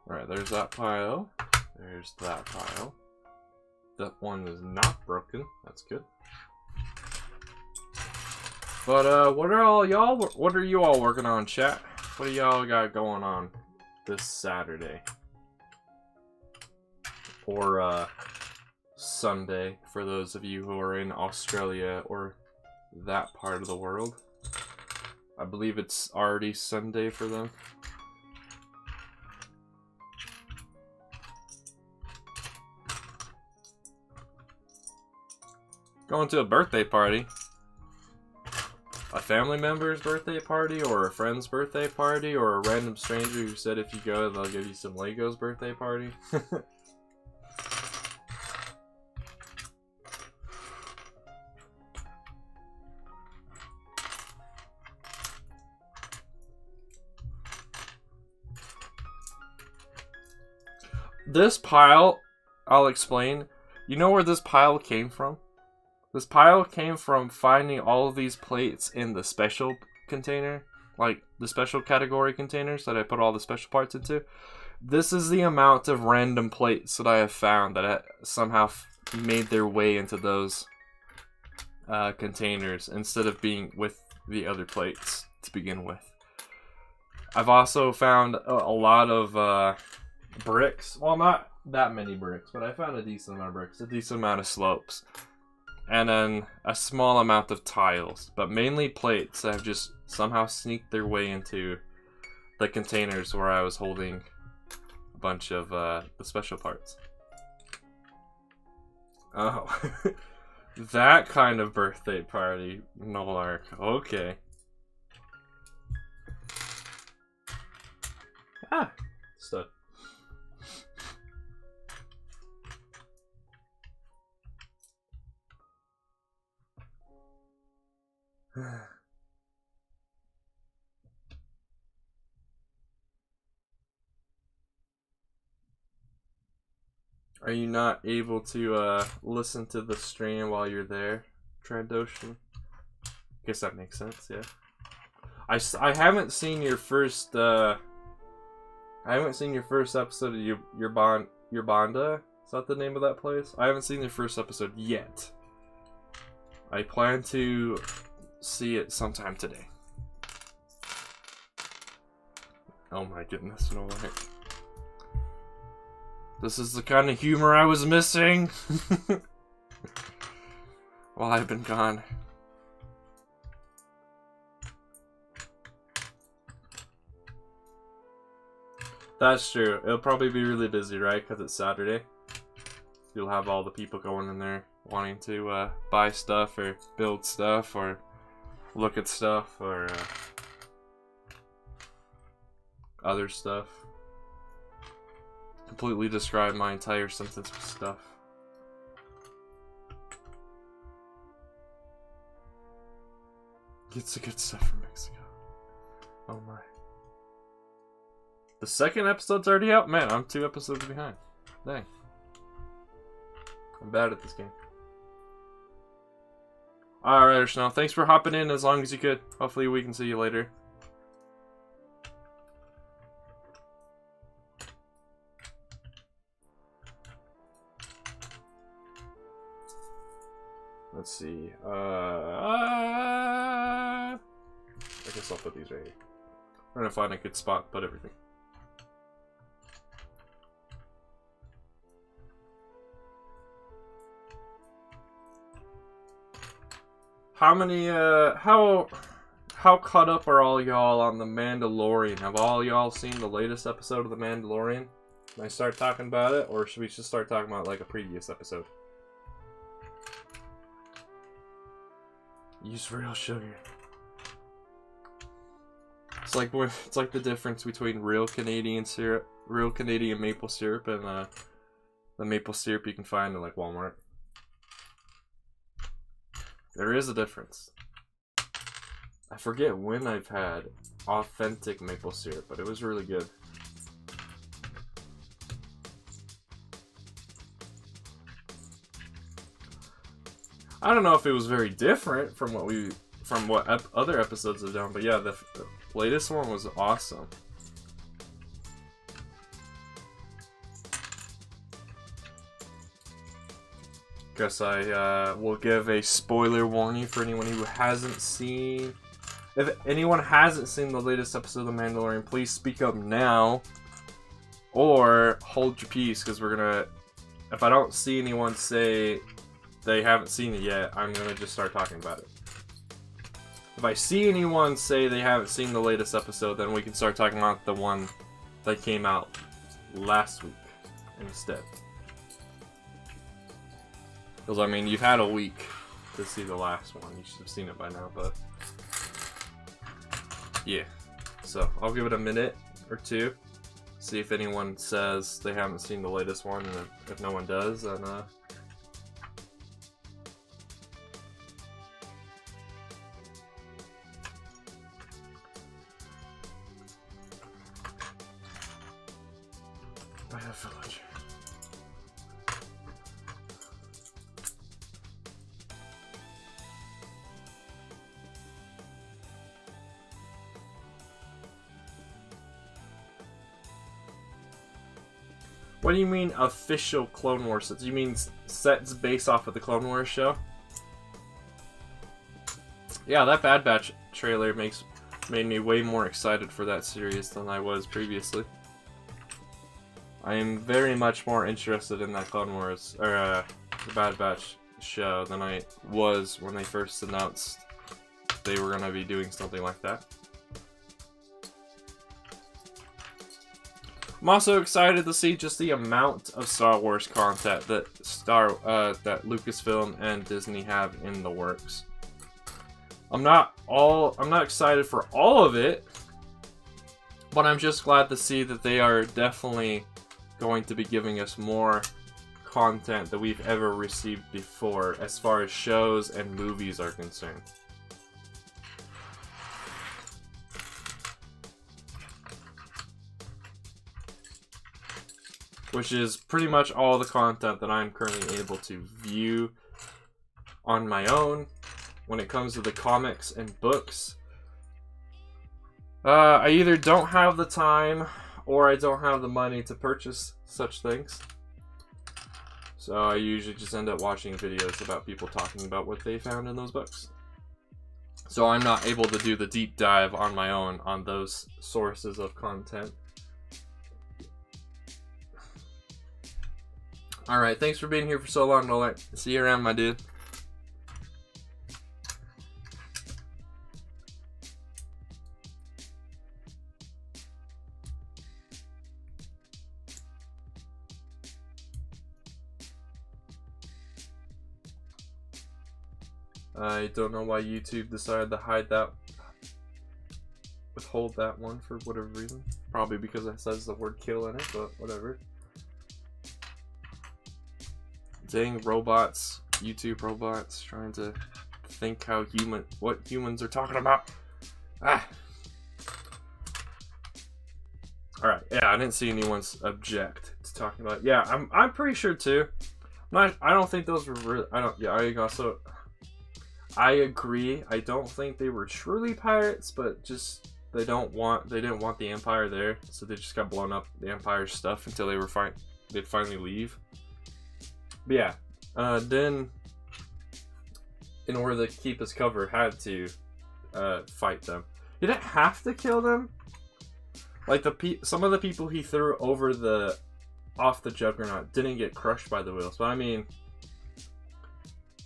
Alright, there's that pile. There's that pile. That one is not broken. That's good. But what are you all working on, chat? What do y'all got going on this Saturday? Or Sunday for those of you who are in Australia or that part of the world. I believe it's already Sunday for them. Going to a birthday party. A family member's birthday party, or a friend's birthday party, or a random stranger who said if you go, they'll give you some Legos birthday party. This pile, I'll explain. You know where this pile came from? This pile came from finding all of these plates in the special container. Like, the special category containers that I put all the special parts into. This is the amount of random plates that I have found that somehow made their way into those containers instead of being with the other plates to begin with. I've also found a lot of bricks. Well, not that many bricks, but I found a decent amount of bricks, a decent amount of slopes. And then a small amount of tiles, but mainly plates that have just somehow sneaked their way into the containers where I was holding a bunch of the special parts. Oh, that kind of birthday party, Nolark. Okay. Ah, stud. Are you not able to listen to the stream while you're there, Trandoshan? Guess that makes sense, yeah. I haven't seen your first episode of your Banda. Is that the name of that place? I haven't seen your first episode yet. I plan to see it sometime today. Oh my goodness, no way. This is the kind of humor I was missing while I've been gone. That's true. It'll probably be really busy, right? Because it's Saturday. You'll have all the people going in there wanting to buy stuff or build stuff or look at stuff or other stuff. Completely describe my entire sentence with stuff. Gets the good stuff from Mexico. Oh my. The second episode's already out? Man, I'm 2 episodes behind. Dang. I'm bad at this game. Alright, Arsenal. Thanks for hopping in as long as you could. Hopefully we can see you later. Let's see. I guess I'll put these right here. I'm gonna find a good spot to put everything. How many, how caught up are all y'all on The Mandalorian? Have all y'all seen the latest episode of The Mandalorian? Can I start talking about it, or should we just start talking about, like, a previous episode? Use real sugar. It's like the difference between real Canadian syrup, real Canadian maple syrup, and the maple syrup you can find in, like, Walmart. There is a difference. I forget when I've had authentic maple syrup, but it was really good. I don't know if it was very different from what we from what other episodes have done. But yeah, the latest one was awesome. Guess I will give a spoiler warning for anyone who hasn't seen. If anyone hasn't seen the latest episode of The Mandalorian, please speak up now. Or hold your peace, because we're gonna... If I don't see anyone say they haven't seen it yet, I'm gonna just start talking about it. If I see anyone say they haven't seen the latest episode, then we can start talking about the one that came out last week instead. Because, I mean, you've had a week to see the last one. You should have seen it by now, but... yeah. So, I'll give it a minute or two. See if anyone says they haven't seen the latest one, and if no one does, then, by a village. What do you mean official Clone Wars sets? You mean sets based off of the Clone Wars show? Yeah, that Bad Batch trailer made me way more excited for that series than I was previously. I am very much more interested in that Clone Wars, or the Bad Batch show than I was when they first announced they were going to be doing something like that. I'm also excited to see just the amount of Star Wars content that that Lucasfilm and Disney have in the works. I'm not excited for all of it, but I'm just glad to see that they are definitely going to be giving us more content that we've ever received before as far as shows and movies are concerned. Which is pretty much all the content that I'm currently able to view on my own when it comes to the comics and books. I either don't have the time or I don't have the money to purchase such things. So I usually just end up watching videos about people talking about what they found in those books. So I'm not able to do the deep dive on my own on those sources of content. Alright, thanks for being here for so long, Nolan. See you around, my dude. I don't know why YouTube decided to withhold that one for whatever reason. Probably because it says the word kill in it, but whatever. Dang robots, YouTube robots, trying to think what humans are talking about. Ah. Alright, yeah, I didn't see anyone's object to talking about it. Yeah, I'm pretty sure too. I don't think those were really, I agree. I don't think they were truly pirates, but just they didn't want the Empire there, so they just got blown up the Empire stuff until they'd finally leave. But yeah, then in order to keep his cover, had to fight them. He didn't have to kill them. Like some of the people he threw off the Juggernaut didn't get crushed by the wheels, but I mean,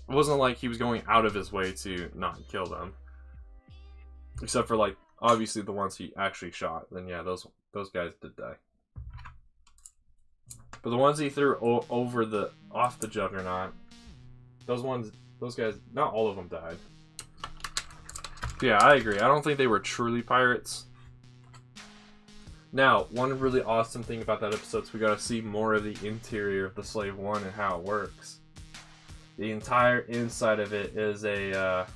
it wasn't like he was going out of his way to not kill them. Except for like obviously the ones he actually shot. Then yeah, those guys did die. But the ones he threw off the Juggernaut, those guys, not all of them died. Yeah, I agree. I don't think they were truly pirates. Now, one really awesome thing about that episode is we got to see more of the interior of the Slave One and how it works. The entire inside of it is it's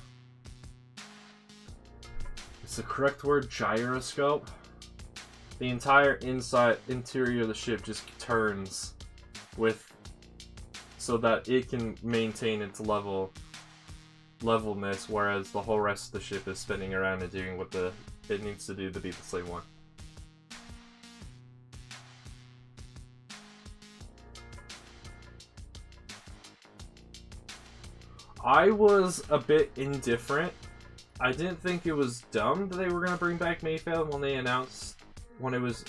the correct word, gyroscope. The entire interior of the ship just turns so that it can maintain its level level miss, whereas the whole rest of the ship is spinning around and doing what it needs to do to beat the same one. I was a bit indifferent. I didn't think it was dumb that they were going to bring back Mayfeld when they announced, when it was,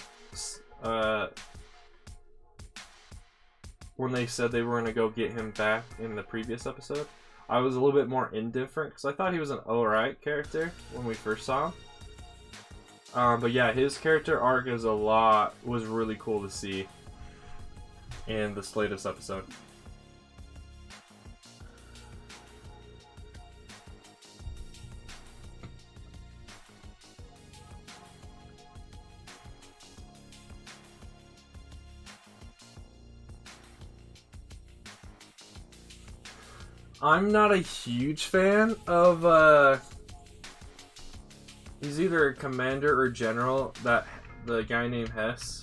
when they said they were going to go get him back in the previous episode. I was a little bit more indifferent because I thought he was an alright character when we first saw him. But yeah, his character arc was really cool to see in this latest episode. I'm not a huge fan of, he's either a commander or general, the guy named Hess.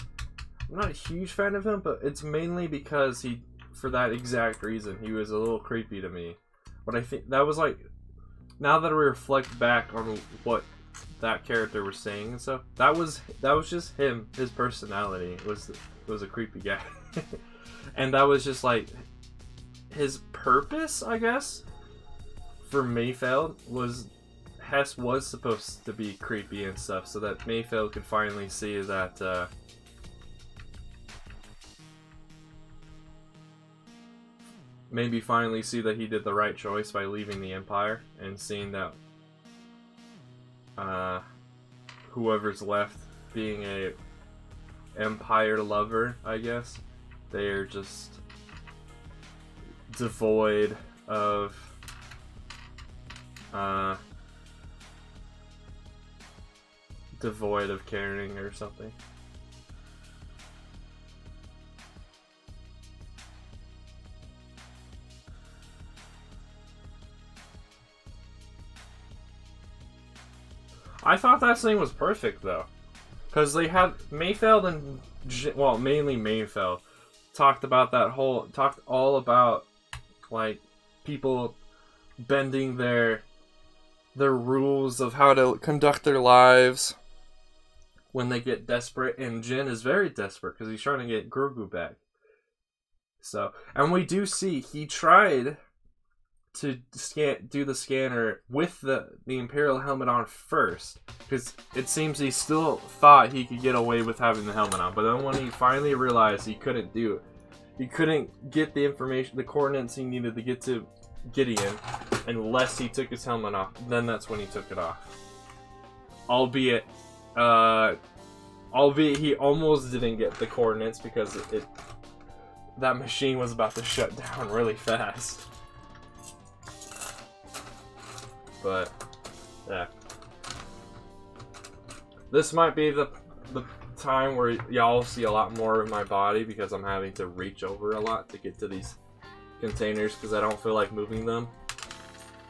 I'm not a huge fan of him, but it's mainly because for that exact reason, he was a little creepy to me. But I think that was like, now that I reflect back on what that character was saying and stuff, that was just him, his personality was a creepy guy. And that was just like, his purpose, I guess, for Mayfeld was Hess was supposed to be creepy and stuff, so that Mayfeld could finally see that maybe finally see that he did the right choice by leaving the Empire and seeing that whoever's left being a Empire lover, I guess, they're just devoid of caring or something. I thought that scene was perfect though, because they had Mayfeld and mainly Mayfeld talked all about like people bending their rules of how to conduct their lives when they get desperate, and Jin is very desperate because he's trying to get Grogu back. So, and we do see he tried to do the scanner with the Imperial helmet on first, because it seems he still thought he could get away with having the helmet on, but then when he finally realized he couldn't do it, he couldn't get the information, the coordinates he needed to get to Gideon unless he took his helmet off. Then that's when he took it off. Albeit he almost didn't get the coordinates because that machine was about to shut down really fast. But yeah, this might be the time where y'all see a lot more of my body because I'm having to reach over a lot to get to these containers because I don't feel like moving them.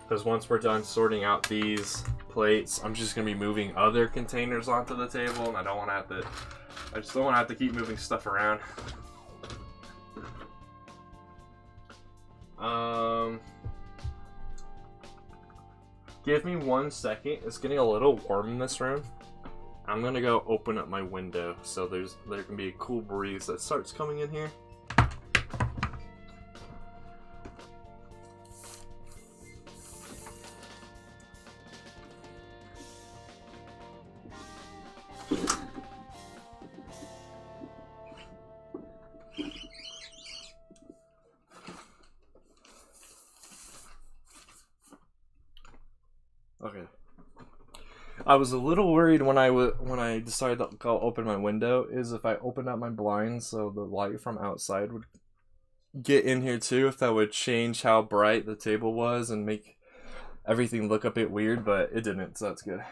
Because once we're done sorting out these plates, I'm just gonna be moving other containers onto the table, and I just don't want to have to keep moving stuff around. Give me 1 second. It's getting a little warm in this room. I'm gonna go open up my window so there can be a cool breeze that starts coming in here. Okay. I was a little worried when I decided to go open my window, is if I opened up my blinds so the light from outside would get in here too, if that would change how bright the table was and make everything look a bit weird, but it didn't, so that's good.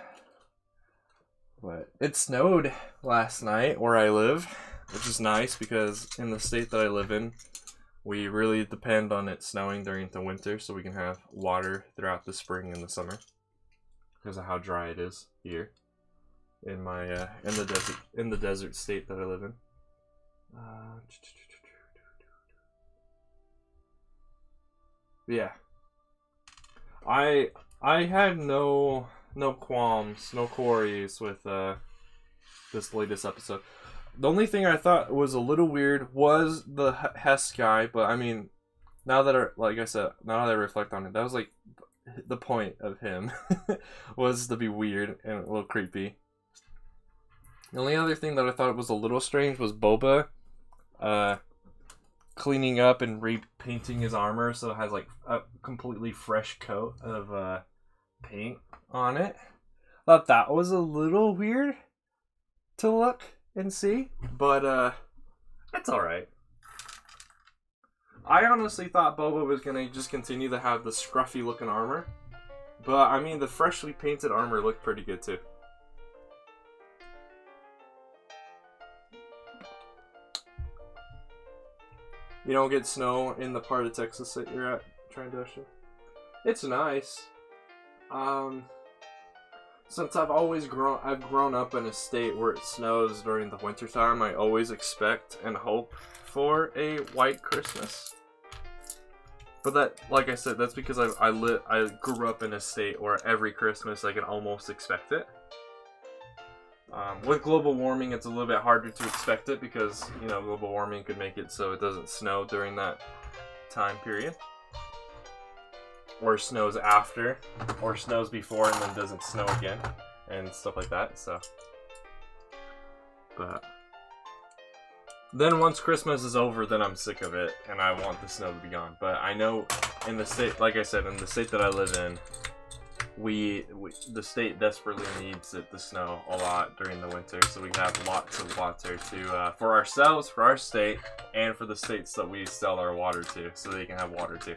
But it snowed last night where I live, which is nice because in the state that I live in, we really depend on it snowing during the winter so we can have water throughout the spring and the summer, because of how dry it is here in my in the desert state that I live in. Yeah. I had no qualms, no queries with this latest episode. The only thing I thought was a little weird was the Hess guy, but I mean, now that like I said, now that I reflect on it, that was like the point of him was to be weird and a little creepy. The only other thing that I thought was a little strange was Boba cleaning up and repainting his armor so it has like a completely fresh coat of paint on it. Thought that was a little weird to look and see, but it's alright. I honestly thought Boba was gonna just continue to have the scruffy looking armor, but I mean the freshly painted armor looked pretty good too. You don't get snow in the part of Texas that you're at, Trandoshan? It's nice. Since I've grown up in a state where it snows during the wintertime, I always expect and hope for a white Christmas. But that, like I said, that's because I grew up in a state where every Christmas I can almost expect it. With global warming, it's a little bit harder to expect it because, you know, global warming could make it so it doesn't snow during that time period. Or snows after, or snows before and then doesn't snow again, and stuff like that, so. But then once Christmas is over, then I'm sick of it, and I want the snow to be gone. But I know in the state, like I said, in the state that I live in, the state desperately needs it to snow a lot during the winter, so we have lots of water to for ourselves, for our state, and for the states that we sell our water to, so they can have water too.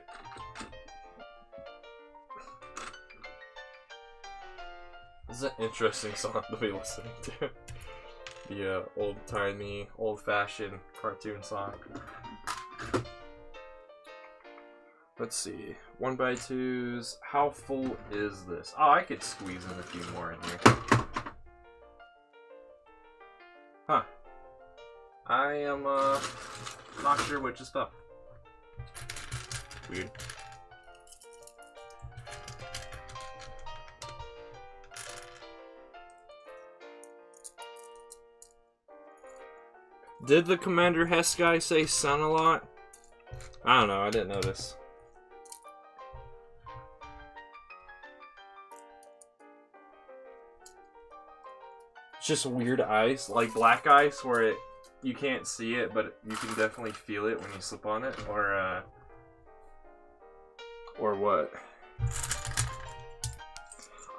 This is an interesting song to be listening to. The old-timey, old-fashioned cartoon song. Let's see. 1x2s. How full is this? Oh, I could squeeze in a few more in here. Huh. I am not sure which is up. Weird. Did the Commander Hess guy say son a lot? I don't know, I didn't notice. It's just weird ice, like black ice where you can't see it, but you can definitely feel it when you slip on it, or what?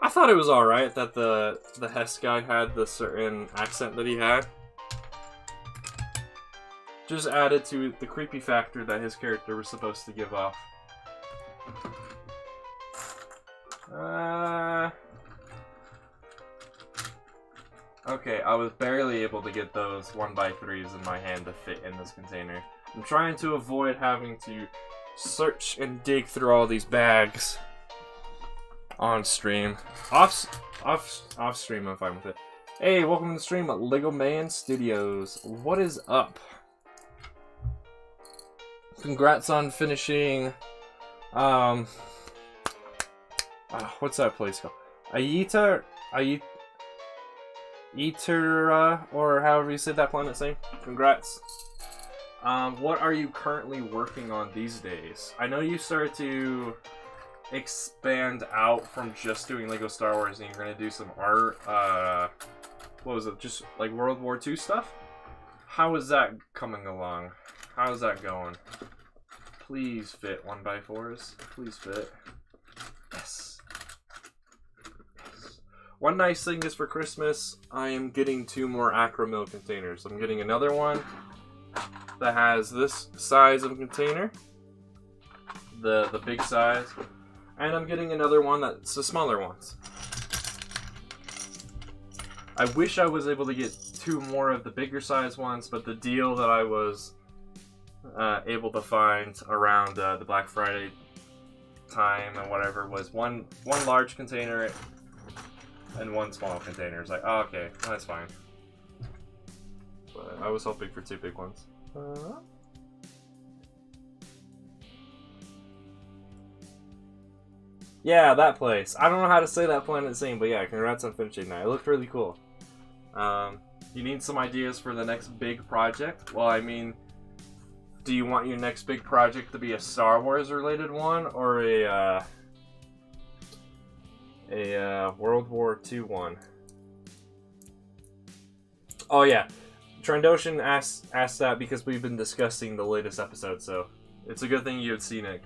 I thought it was alright that the Hess guy had the certain accent that he had. Just added to the creepy factor that his character was supposed to give off. Okay, I was barely able to get those 1x3s in my hand to fit in this container. I'm trying to avoid having to search and dig through all these bags on stream. Off stream, I'm fine with it. Hey, welcome to the stream at Lego Man Studios. What is up? Congrats on finishing, what's that place called? Aita, or however you say that planet's name. Congrats. What are you currently working on these days? I know you started to expand out from just doing Lego Star Wars and you're gonna do some art, what was it, just like World War II stuff? How is that coming along? How's that going? Please fit 1x4s. Please fit. Yes. Yes. One nice thing is for Christmas, I am getting 2 more Acromil containers. I'm getting another one that has this size of container, the big size, and I'm getting another one that's the smaller ones. I wish I was able to get 2 more of the bigger size ones, but the deal that I was able to find around the Black Friday time and whatever was one large container and 1 small container. It's like, oh, okay, that's fine. But I was hoping for 2 big ones. Yeah, that place. I don't know how to say that planet's name, but yeah, congrats on finishing that. It looked really cool. You need some ideas for the next big project? Well, I mean, do you want your next big project to be a Star Wars related one or a World War II one? Oh yeah, Trandoshan asked that because we've been discussing the latest episode, so it's a good thing you had seen it,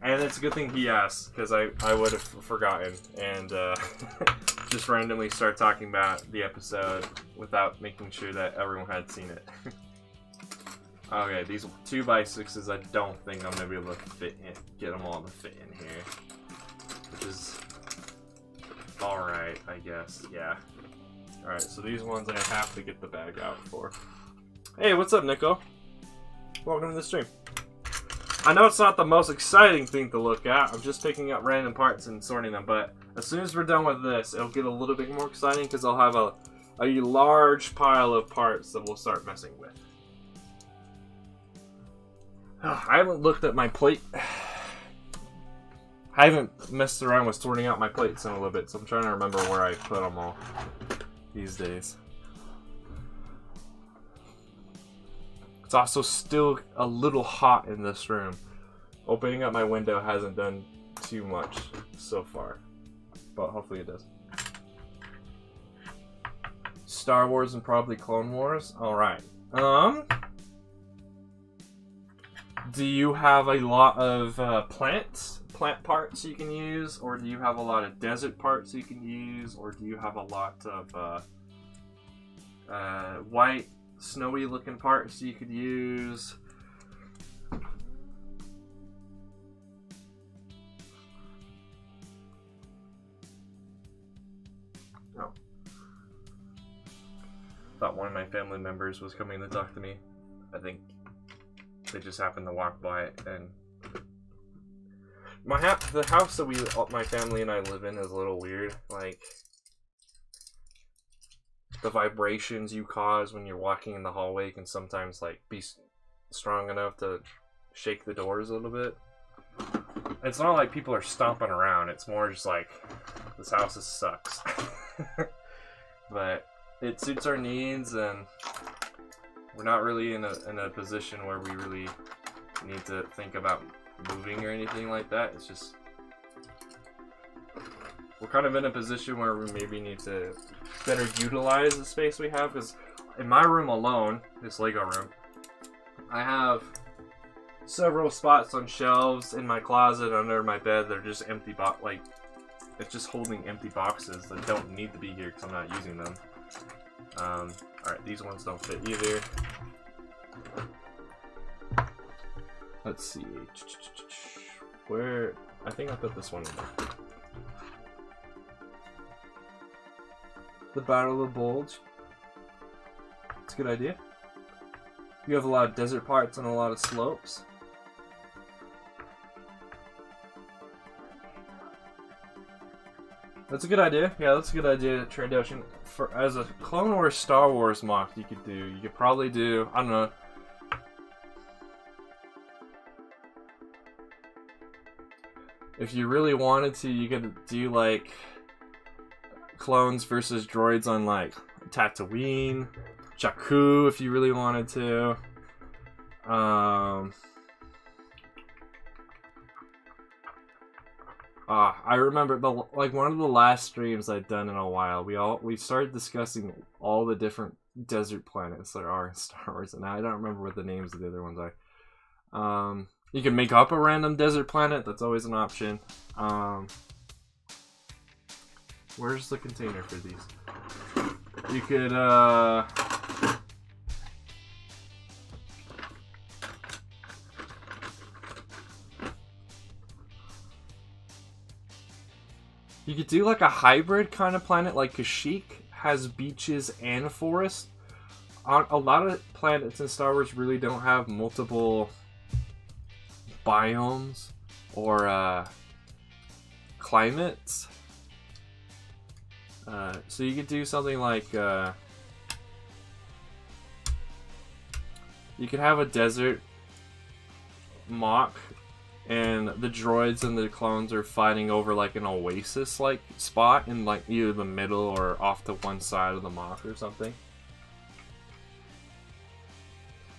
and it's a good thing he asked, because I would have forgotten, and just randomly start talking about the episode without making sure that everyone had seen it. Okay, these 2x6s I don't think I'm going to be able to get them all to fit in here. Which is alright, I guess, yeah. Alright, so these ones I have to get the bag out for. Hey, what's up, Nico? Welcome to the stream. I know it's not the most exciting thing to look at, I'm just picking up random parts and sorting them, but as soon as we're done with this, it'll get a little bit more exciting because I'll have a large pile of parts that we'll start messing with. I haven't looked at my plate. I haven't messed around with sorting out my plates in a little bit, so I'm trying to remember where I put them all these days. It's also still a little hot in this room. Opening up my window hasn't done too much so far, but hopefully it does. Star Wars and probably Clone Wars. All right. Do you have a lot of plant parts you can use, or do you have a lot of desert parts you can use, or do you have a lot of white, snowy looking parts you could use? Oh. Thought one of my family members was coming to talk to me. I think they just happened to walk by it, and the house that my family and I live in is a little weird. Like, the vibrations you cause when you're walking in the hallway can sometimes like be strong enough to shake the doors a little bit. It's not like people are stomping around. It's more just like, this house sucks. But it suits our needs, and we're not really in a position where we really need to think about moving or anything like that. It's just, we're kind of in a position where we maybe need to better utilize the space we have, because in my room alone, this Lego room, I have several spots on shelves in my closet under my bed that are just empty it's just holding empty boxes that don't need to be here because I'm not using them. Alright, these ones don't fit either. Let's see. Where? I think I put this one in there. The Battle of the Bulge. It's a good idea. You have a lot of desert parts and a lot of slopes. That's a good idea. Yeah, that's a good idea, Trandoshan. As a Clone Wars Star Wars mock, you could probably do, I don't know. If you really wanted to, you could do like clones versus droids on like Tatooine, Jakku, if you really wanted to. I remember one of the last streams I'd done in a while. We started discussing all the different desert planets there are in Star Wars, and I don't remember what the names of the other ones are. You can make up a random desert planet. That's always an option. Where's the container for these? You could you could do like a hybrid kind of planet, like Kashyyyk has beaches and forest. A lot of planets in Star Wars really don't have multiple biomes or climates. So you could do something like you could have a desert mock and the droids and the clones are fighting over like an oasis like spot in like either the middle or off to one side of the map or something.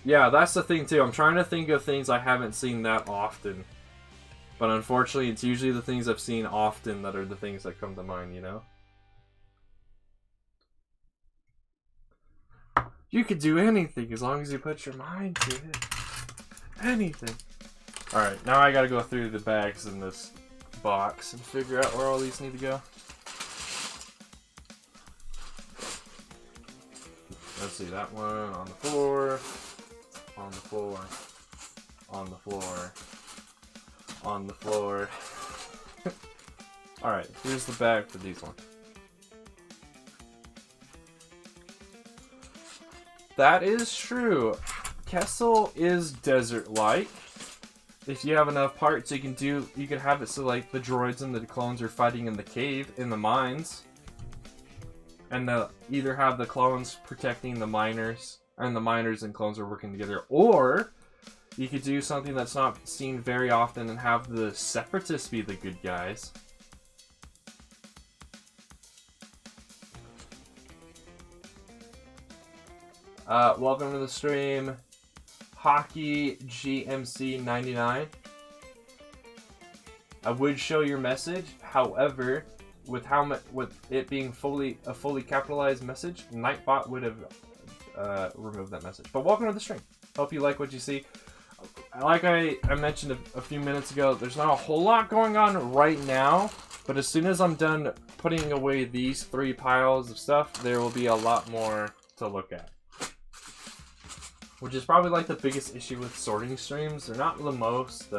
Yeah, that's the thing too. I'm trying to think of things I haven't seen that often. But unfortunately, it's usually the things I've seen often that are the things that come to mind, you know? You could do anything as long as you put your mind to it. Anything. Alright, now I gotta go through the bags in this box and figure out where all these need to go. Let's see, that one on the floor. On the floor. On the floor. On the floor. Alright, here's the bag for these ones. That is true. Kessel is desert-like. If you have enough parts, you can have it so like the droids and the clones are fighting in the cave, in the mines. And they'll either have the clones protecting the miners, and the miners and clones are working together, or you could do something that's not seen very often and have the separatists be the good guys. Welcome to the stream, Hockey GMC 99. I would show your message, however, with it being a fully capitalized message, Nightbot would have removed that message. But welcome to the stream. Hope you like what you see. Like I mentioned a few minutes ago, there's not a whole lot going on right now, but as soon as I'm done putting away these 3 piles of stuff, there will be a lot more to look at. Which is probably like the biggest issue with sorting streams. They're not the most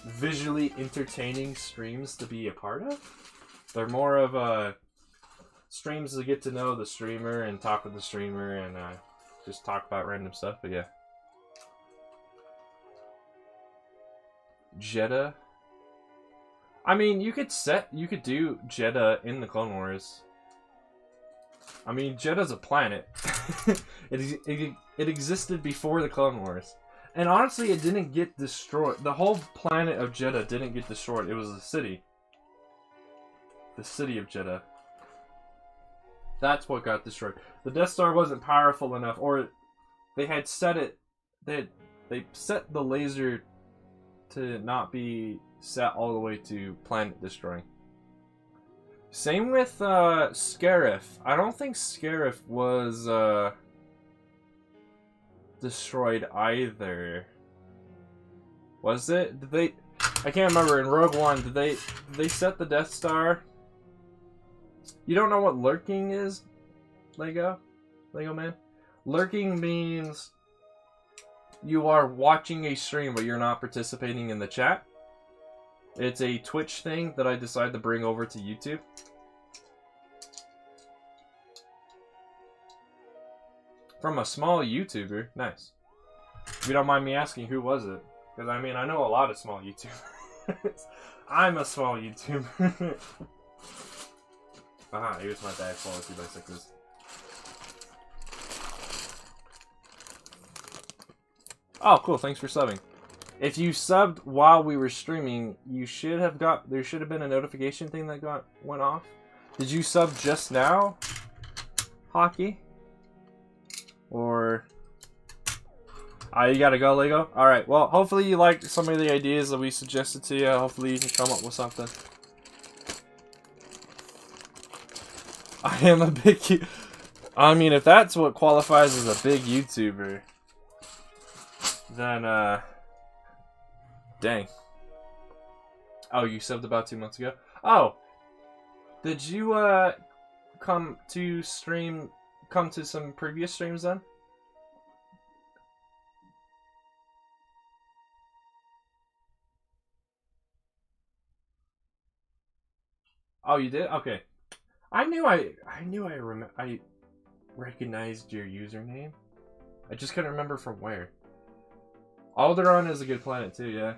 visually entertaining streams to be a part of. They're more of streams to get to know the streamer and talk with the streamer and just talk about random stuff, but yeah. Jeddah. I mean, you could do Jeddah in the Clone Wars. I mean, Jeddah's a planet. it existed before the Clone Wars. And honestly, it didn't get destroyed. The whole planet of Jeddah didn't get destroyed. It was a city. The city of Jeddah. That's what got destroyed. The Death Star wasn't powerful enough, or they had set it. They set the laser to not be set all the way to planet destroying. Same with Scarif. I don't think Scarif was destroyed either. Was it? Did they? I can't remember. In Rogue One, did they set the Death Star? You don't know what lurking is, Lego man? Lurking means you are watching a stream but you're not participating in the chat. It's a Twitch thing that I decided to bring over to YouTube. From a small YouTuber. Nice. If you don't mind me asking, who was it? Because, I mean, I know a lot of small YouTubers. I'm a small YouTuber. Aha, here's my bag full of 2x6s. Oh, cool. Thanks for subbing. If you subbed while we were streaming, you should have there should have been a notification thing that went off. Did you sub just now, Hockey? Or you gotta go, Lego? Alright, well, hopefully you liked some of the ideas that we suggested to you. Hopefully you can come up with something. I am a big... I mean, if that's what qualifies as a big YouTuber, then, dang. Oh, you subbed about 2 months ago? Oh! Did you, come to some previous streams then? Oh, you did? Okay. I recognized your username. I just couldn't remember from where. Alderaan is a good planet too, yeah.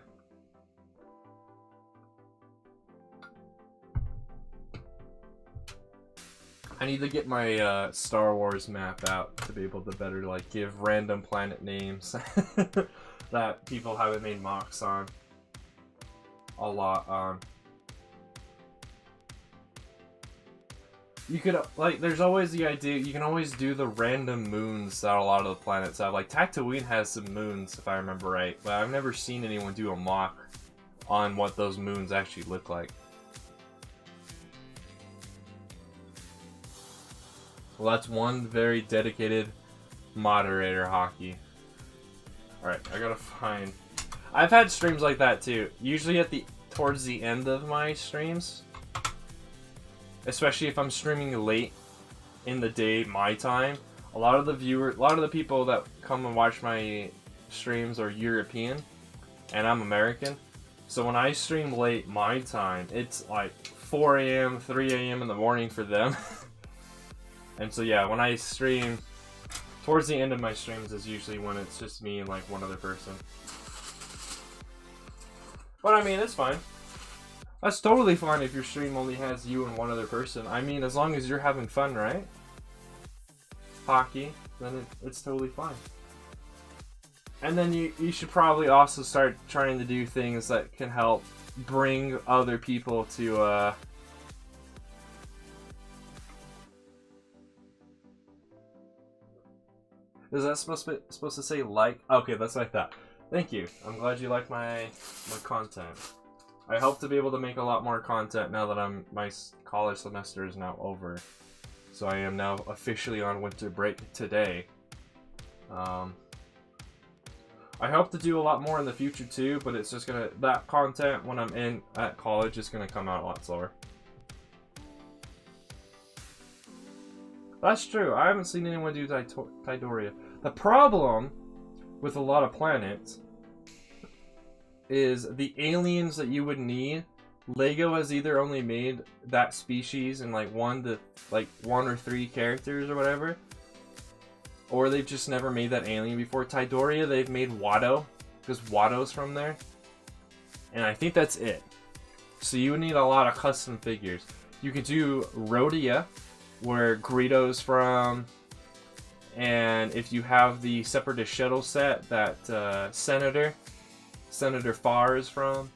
I need to get my Star Wars map out to be able to better like give random planet names. that people haven't made mocks on a lot on. You could, like, there's always the idea, you can always do the random moons that a lot of the planets have. Like, Tatooine has some moons, if I remember right, but I've never seen anyone do a mock on what those moons actually look like. Well, that's one very dedicated moderator, Hockey. Alright, I gotta find... I've had streams like that too. Usually towards the end of my streams. Especially if I'm streaming late in the day, my time. A lot of the people that come and watch my streams are European, and I'm American. So when I stream late my time, it's like 4 a.m., 3 a.m. in the morning for them. And so yeah, when I stream, towards the end of my streams is usually when it's just me and like one other person. But I mean, it's fine. That's totally fine if your stream only has you and one other person. I mean, as long as you're having fun, right? Hockey, then it's totally fine. And then you should probably also start trying to do things that can help bring other people to, Is that supposed to say like? Okay, that's like that. Thank you. I'm glad you like my content. I hope to be able to make a lot more content now that my college semester is now over. So I am now officially on winter break today. I hope to do a lot more in the future too, but it's just that content when I'm at college is gonna come out a lot slower. That's true. I haven't seen anyone do Tidoria. The problem with a lot of planets is the aliens that you would need. Lego has either only made that species in like one or three characters or whatever, or they've just never made that alien before. Tidoria, they've made Watto, because Watto's from there, and I think that's it. So you would need a lot of custom figures. You could do Rhodia, where Greedo's from, and if you have the Separatist shuttle set that Senator Farr is from.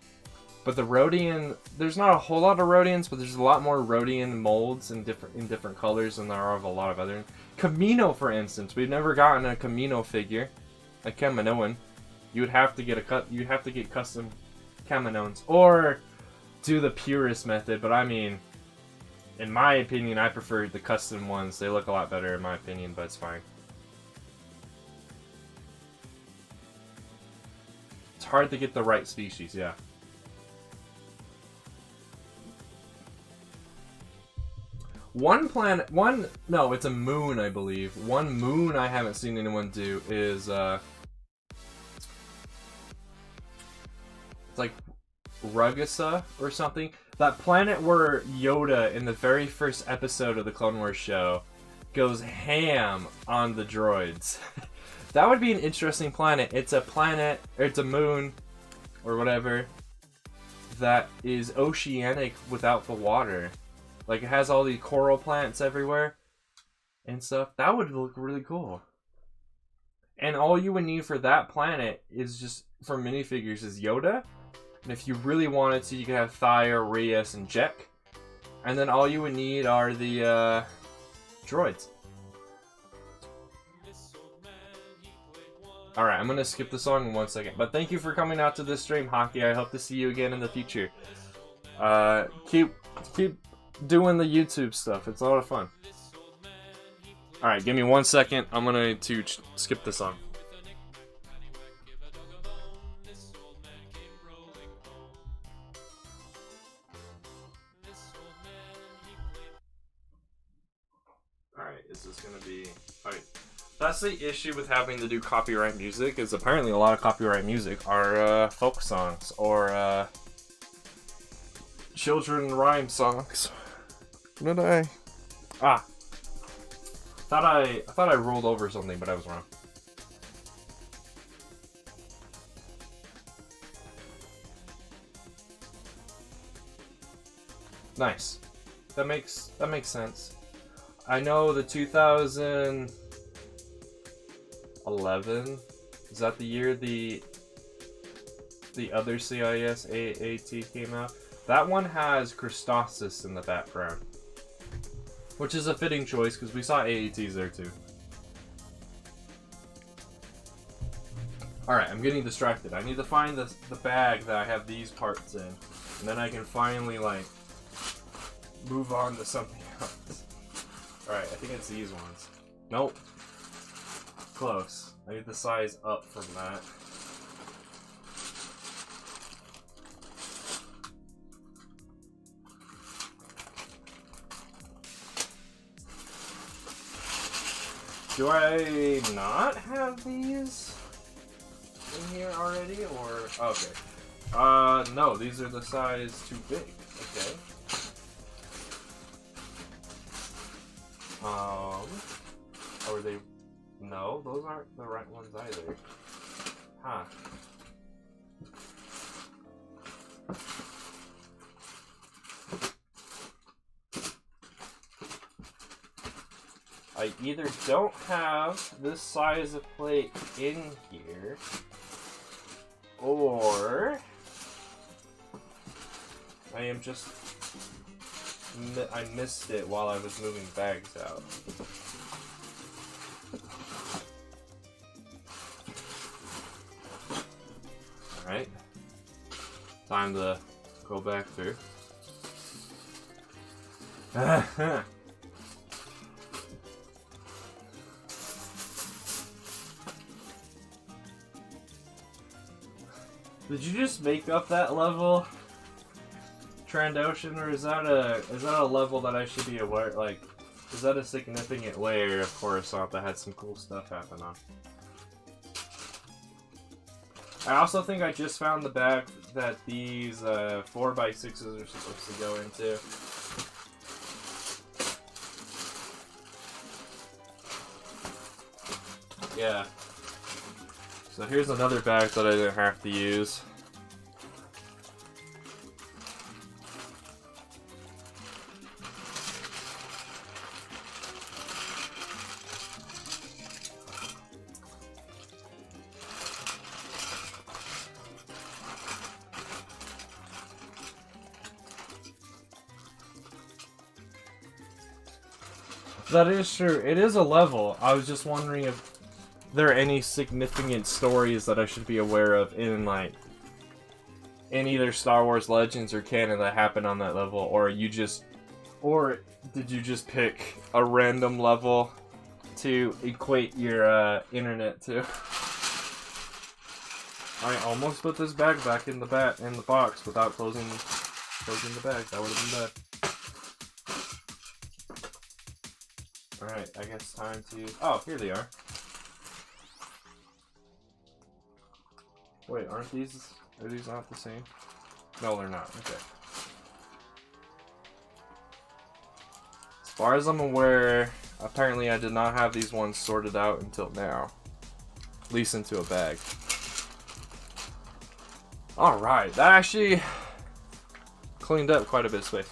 But the Rhodian, there's not a whole lot of Rhodians, but there's a lot more Rhodian molds in different colors than there are of a lot of other. Kamino, for instance, we've never gotten a Kamino figure, a Kaminoan. You'd have to get custom Kaminoans, or do the purist method. But I mean, in my opinion, I prefer the custom ones. They look a lot better in my opinion, but it's fine. It's hard to get the right species, yeah. No, it's a moon, I believe. One moon I haven't seen anyone do is, it's like Rugasa or something. That planet where Yoda, in the very first episode of the Clone Wars show, goes ham on the droids. That would be an interesting planet. It's a planet, or it's a moon, or whatever, that is oceanic without the water. Like, it has all these coral plants everywhere and stuff. That would look really cool. And all you would need for that planet is just, for minifigures, is Yoda. And if you really wanted to, you could have Thyer, Reyes, and Jek. And then all you would need are the droids. Alright, I'm going to skip the song in 1 second. But thank you for coming out to this stream, Hockey. I hope to see you again in the future. Keep doing the YouTube stuff. It's a lot of fun. Alright, give me 1 second. I'm going to skip the song. Alright, is this going to be... Alright. That's the issue with having to do copyright music, is apparently a lot of copyright music are folk songs or children rhyme songs. What did I? I thought I rolled over something, but I was wrong. Nice. That makes sense. I know the 2011, is that the year the the other CIS AAT came out. That one has Christosis in the background, which is a fitting choice because we saw AATs there too. Alright, I'm getting distracted. I need to find the bag that I have these parts in, and then I can finally, like, move on to something else. Alright, I think it's these ones. Nope. Close. I need the size up from that. Do I not have these in here already, or okay? No, these are the size too big. Okay. Or they? No, those aren't the right ones either. Huh. I either don't have this size of plate in here, or I am just... I missed it while I was moving bags out. Alright. Time to go back through. Did you just make up that level, Trandoshan, or is that a level that I should be aware? Like, is that a significant layer of Coruscant that had some cool stuff happen on? I also think I just found the bag that these 4x6s are supposed to go into. Yeah. So here's another bag that I didn't have to use. That is true. It is a level. I was just wondering if there are any significant stories that I should be aware of in, like, in either Star Wars Legends or canon that happened on that level, or did you just pick a random level to equate your internet to? I almost put this bag back in the box without closing the bag. That would have been bad. Alright, I guess time to... Oh, here they are. Wait, are these not the same? No, they're not. Okay. As far as I'm aware, apparently I did not have these ones sorted out until now. At least into a bag. Alright, that actually cleaned up quite a bit of space.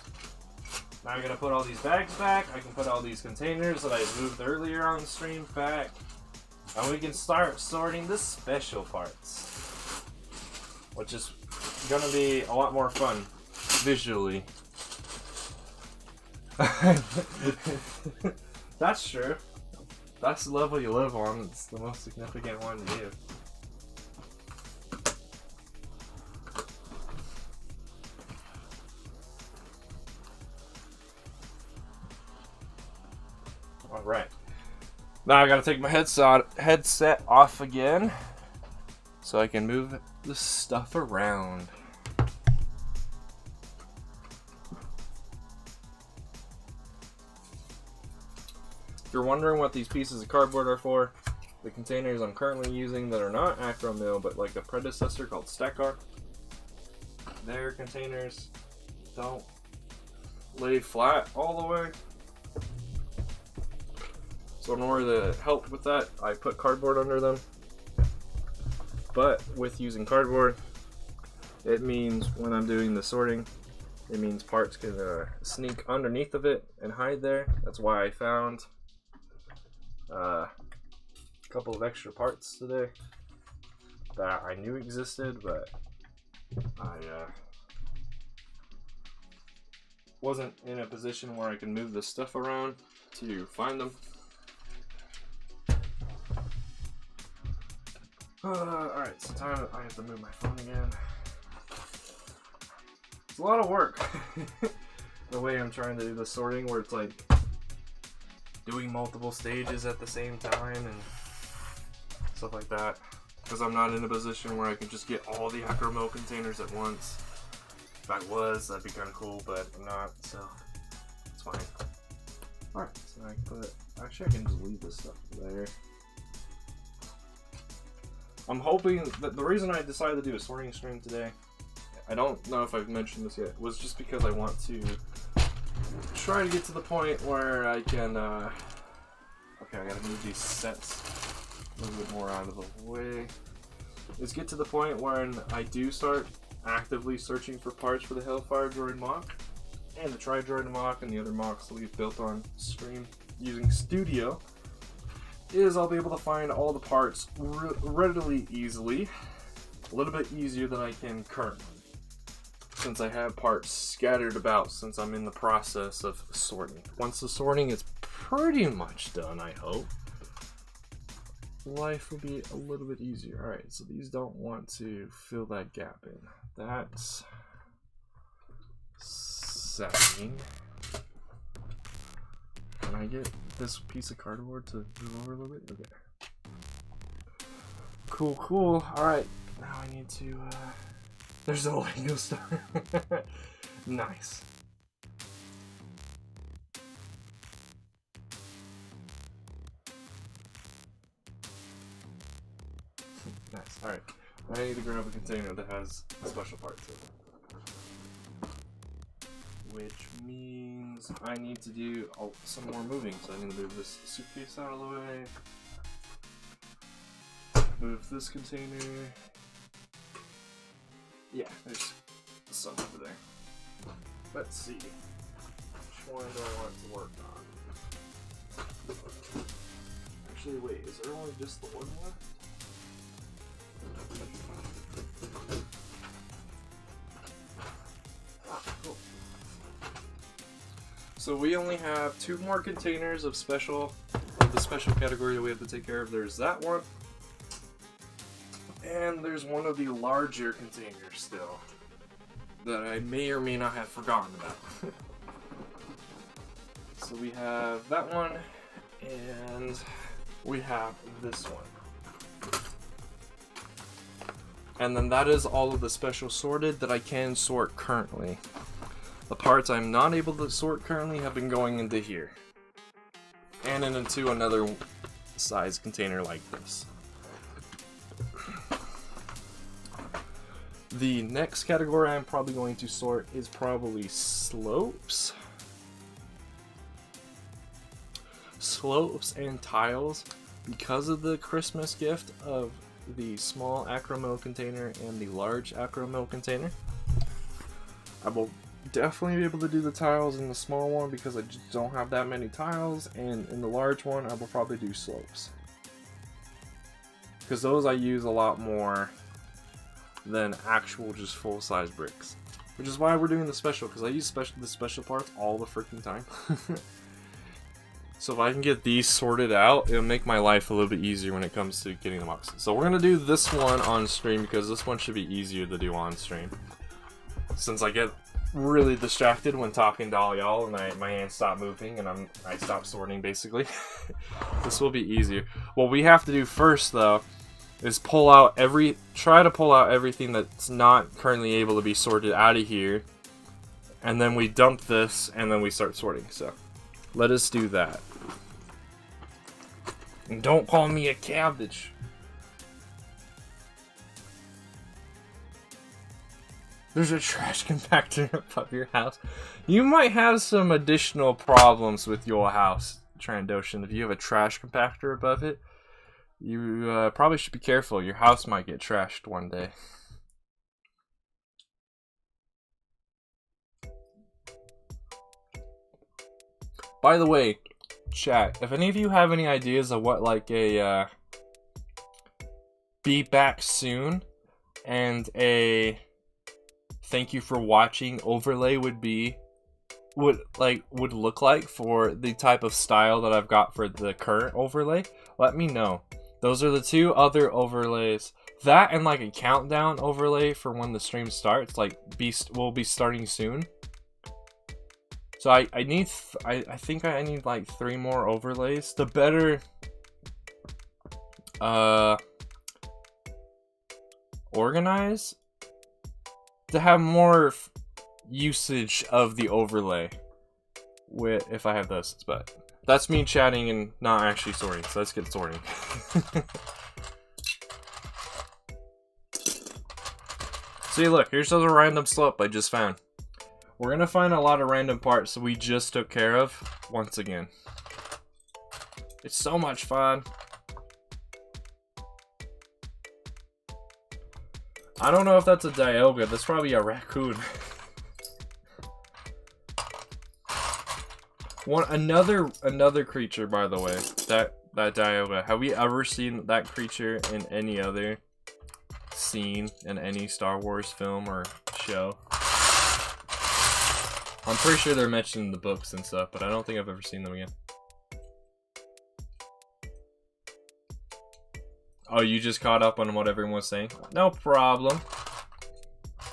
Now I'm gonna put all these bags back. I can put all these containers that I moved earlier on the stream back. And we can start sorting the special parts, which is gonna be a lot more fun visually. That's true. That's the level you live on. It's the most significant one to you. Alright. Now I gotta take my headset off again so I can move the stuff around. If you're wondering what these pieces of cardboard are for, the containers I'm currently using that are not Acromill but like a predecessor called Stackar, their containers don't lay flat all the way. So in order to help with that, I put cardboard under them. But with using cardboard, it means when I'm doing the sorting, it means parts can sneak underneath of it and hide there. That's why I found a couple of extra parts today that I knew existed, but I wasn't in a position where I can move this stuff around to find them. Alright, so time I have to move my phone again. It's a lot of work. The way I'm trying to do the sorting, where it's like doing multiple stages at the same time and stuff like that. Because I'm not in a position where I can just get all the acro milk containers at once. If I was, that'd be kind of cool, but I'm not, so it's fine. Alright, so I can put, actually I can just leave this stuff there. I'm hoping that the reason I decided to do a sorting stream today, I don't know if I've mentioned this yet, was just because I want to try to get to the point where I can, okay, I gotta move these sets a little bit more out of the way. Is get to the point where I do start actively searching for parts for the Hellfire Droid mock, and the Tri-Droid mock, and the other mocks that we've built on stream using Studio, is I'll be able to find all the parts readily easily, a little bit easier than I can currently, since I have parts scattered about since I'm in the process of sorting. Once the sorting is pretty much done, I hope, life will be a little bit easier. Alright, so these don't want to fill that gap in. That's 7. Can I get this piece of cardboard to move over a little bit? Okay. Cool, cool. Alright, now I need to, there's the Lego star. Nice. Nice. Alright. I need to grab a container that has special parts in it. Which means I need to do some more moving. So I need to move this suitcase out of the way. Move this container. Yeah, there's some over there. Let's see. Which one do I want to work on? Actually, wait, is there only just the one left? Ah, cool. So we only have 2 more containers of the special category that we have to take care of. There's that one. And there's one of the larger containers still that I may or may not have forgotten about. So we have that one, and we have this one. And then that is all of the special sorted that I can sort currently. The parts I'm not able to sort currently have been going into here. And into another size container like this. The next category I'm probably going to sort is probably slopes. Slopes and tiles, because of the Christmas gift of the small acro milk container and the large acro milk container. I will definitely be able to do the tiles in the small one because I just don't have that many tiles, and in the large one I will probably do slopes. Because those I use a lot more than actual just full-size bricks. Which is why we're doing the special, because I use the special parts all the freaking time. So if I can get these sorted out, it'll make my life a little bit easier when it comes to getting the boxes. So we're going to do this one on stream because this one should be easier to do on stream. Since I get really distracted when talking to all y'all and my hands stop moving and I stop sorting basically. This will be easier. What we have to do first though is try to pull out everything that's not currently able to be sorted out of here. And then we dump this and then we start sorting. So let us do that. And don't call me a cabbage. There's a trash compactor above your house. You might have some additional problems with your house, Trandoshan. If you have a trash compactor above it, you probably should be careful. Your house might get trashed one day. By the way, chat, if any of you have any ideas of what like a be back soon and a thank you for watching overlay would look like for the type of style that I've got for the current overlay, let me know. Those are the two other overlays. That and like a countdown overlay for when the stream starts, like will be starting soon. So I think I need like 3 more overlays. The better organize to have more usage of the overlay with if I have this, but that's me chatting and not actually sorting, so let's get sorting. See, look, here's another random slope I just found. We're gonna find a lot of random parts that we just took care of once again. It's so much fun. I don't know if that's a Dialga, that's probably a raccoon. Another creature, by the way, that Dialga. Have we ever seen that creature in any other scene in any Star Wars film or show? I'm pretty sure they're mentioned in the books and stuff, but I don't think I've ever seen them again. Oh, you just caught up on what everyone was saying? No problem.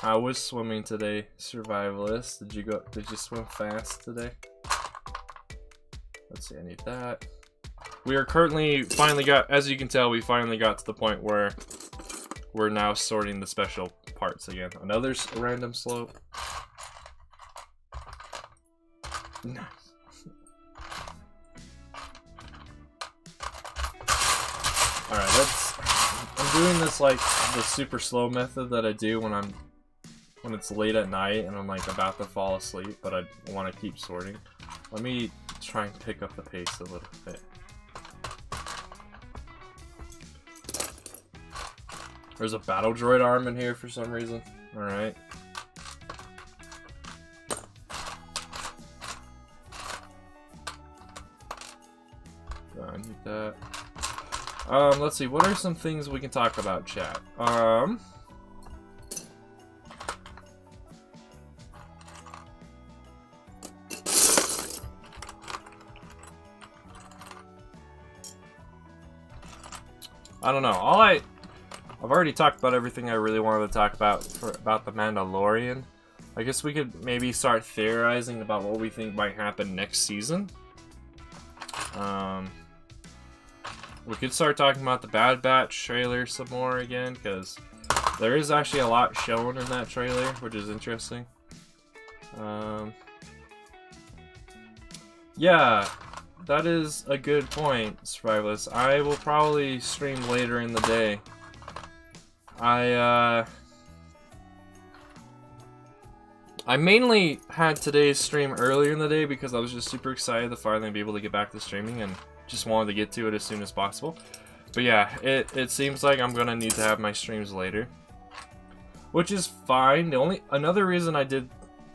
I was swimming today, survivalist. Did you swim fast today? Let's see, I need that. We are currently as you can tell, we finally got to the point where we're now sorting the special parts again. Another random slope. Nice. Alright, I'm doing this like the super slow method that I do when it's late at night and I'm like about to fall asleep, but I want to keep sorting. Let me try and pick up the pace a little bit. There's a battle droid arm in here for some reason. Alright. I need that. Let's see, what are some things we can talk about, chat? I don't know. I've already talked about everything I really wanted to talk about about the Mandalorian. I guess we could maybe start theorizing about what we think might happen next season. We could start talking about the Bad Batch trailer some more again, because there is actually a lot shown in that trailer, which is interesting. Yeah, that is a good point, Survivalist. I will probably stream later in the day. I mainly had today's stream earlier in the day because I was just super excited to finally be able to get back to streaming and just wanted to get to it as soon as possible. But yeah, it seems like I'm gonna need to have my streams later, which is fine. Another reason I did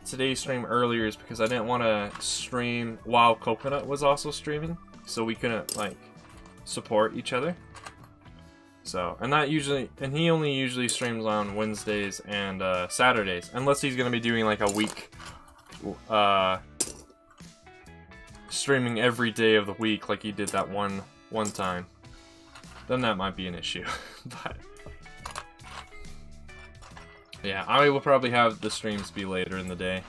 today's stream earlier is because I didn't want to stream while Coconut was also streaming, so we couldn't like support each other. So, and he only usually streams on Wednesdays and Saturdays, unless he's gonna be doing like a week streaming every day of the week like he did that one time. Then that might be an issue. But yeah, I will probably have the streams be later in the day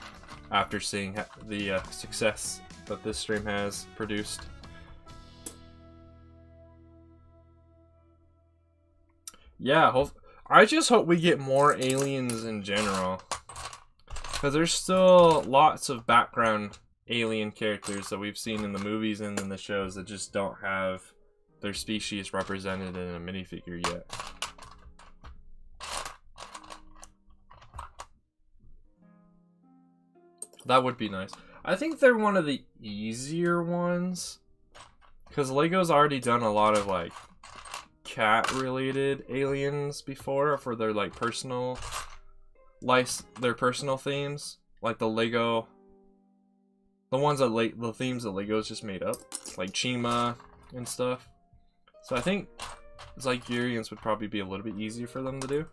after seeing the success that this stream has produced. Yeah, I just hope we get more aliens in general, because there's still lots of background alien characters that we've seen in the movies and in the shows that just don't have their species represented in a minifigure yet. That would be nice. I think they're one of the easier ones, because LEGO's already done a lot of like cat-related aliens before for their like personal themes, like the Lego. The ones that the themes that Lego's just made up, like Chima and stuff. So I think Zygerians would probably be a little bit easier for them to do.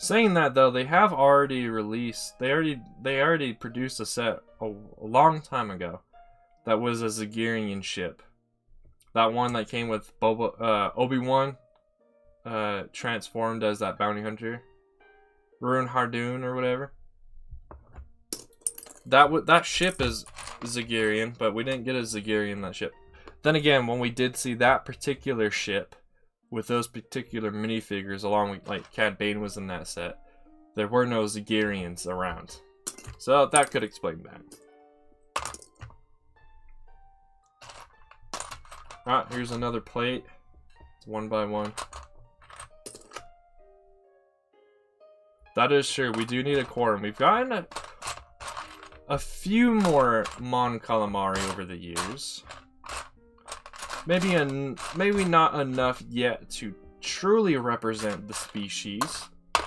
Saying that though, they have already released. They already produced a set a long time ago. That was a Zagirian ship. That one that came with Obi-Wan transformed as that bounty hunter, Ruin Hardoon or whatever. That ship is Zagirian, but we didn't get a Zagirian in that ship. Then again, when we did see that particular ship with those particular minifigures, along with like Cad Bane was in that set, there were no Zagirians around, so that could explain that. Ah, here's another plate. It's 1 by 1. That is true. We do need a quorum. We've gotten a few more Mon Calamari over the years. Maybe not enough yet to truly represent the species,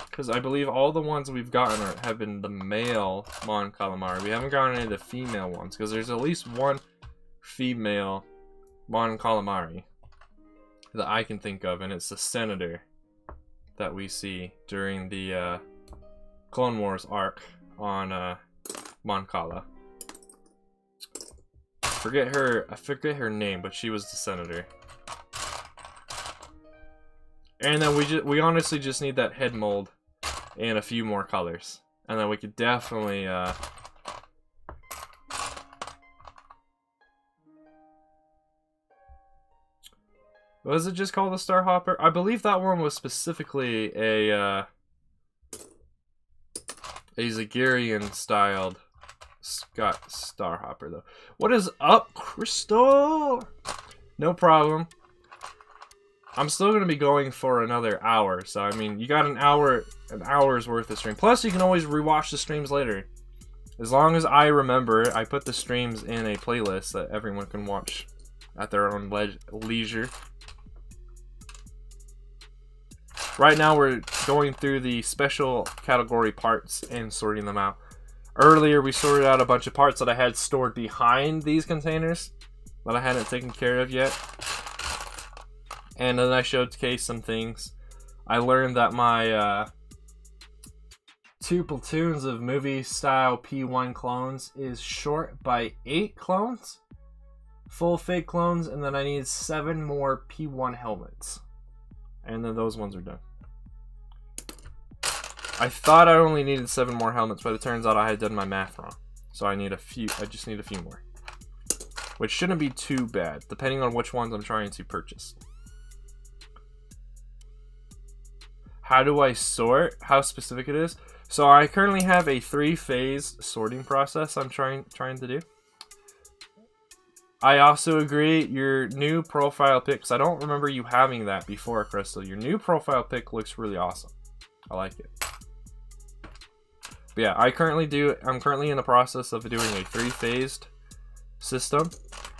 because I believe all the ones we've gotten have been the male Mon Calamari. We haven't gotten any of the female ones, because there's at least one female Mon Calamari that I can think of, and it's the senator that we see during the Clone Wars arc on Mon Cala. I forget her name, but she was the senator. And then we honestly just need that head mold and a few more colors, and then we could definitely was it just called the Starhopper? I believe that one was specifically a Zagirian styled Starhopper though. What is up, Crystal? No problem. I'm still gonna be going for another hour, so I mean, you got an hour's worth of stream. Plus, you can always rewatch the streams later. As long as I remember, I put the streams in a playlist that everyone can watch at their own leisure. Right now we're going through the special category parts and sorting them out. Earlier we sorted out a bunch of parts that I had stored behind these containers that I hadn't taken care of yet. And then I showcased some things. I learned that my 2 platoons of movie style P1 clones is short by 8 clones. Full fake clones, and then I need 7 more P1 helmets. And then those ones are done. I thought I only needed 7 more helmets, but it turns out I had done my math wrong. So I just need a few more. Which shouldn't be too bad, depending on which ones I'm trying to purchase. How do I sort? How specific it is? So I currently have a 3-phase sorting process I'm trying to do. I also agree, your new profile pic, because I don't remember you having that before, Crystal. Your new profile pic looks really awesome. I like it. But yeah, I'm currently in the process of doing a 3-phased system.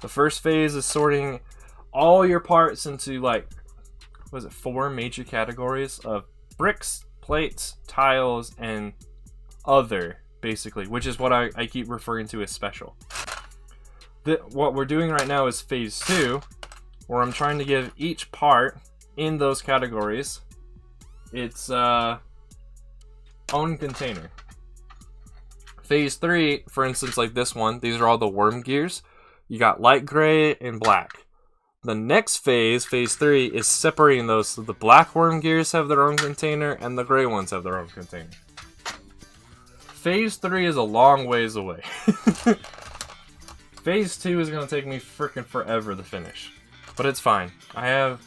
The first phase is sorting all your parts into, like, what is it, 4 major categories of bricks, plates, tiles, and other, basically, which is what I keep referring to as special. What we're doing right now is phase 2, where I'm trying to give each part in those categories its own container. Phase 3, for instance, like this one, these are all the worm gears. You got light gray and black. The next phase, phase 3, is separating those so the black worm gears have their own container and the gray ones have their own container. Phase 3 is a long ways away. Phase 2 is going to take me freaking forever to finish. But it's fine. I have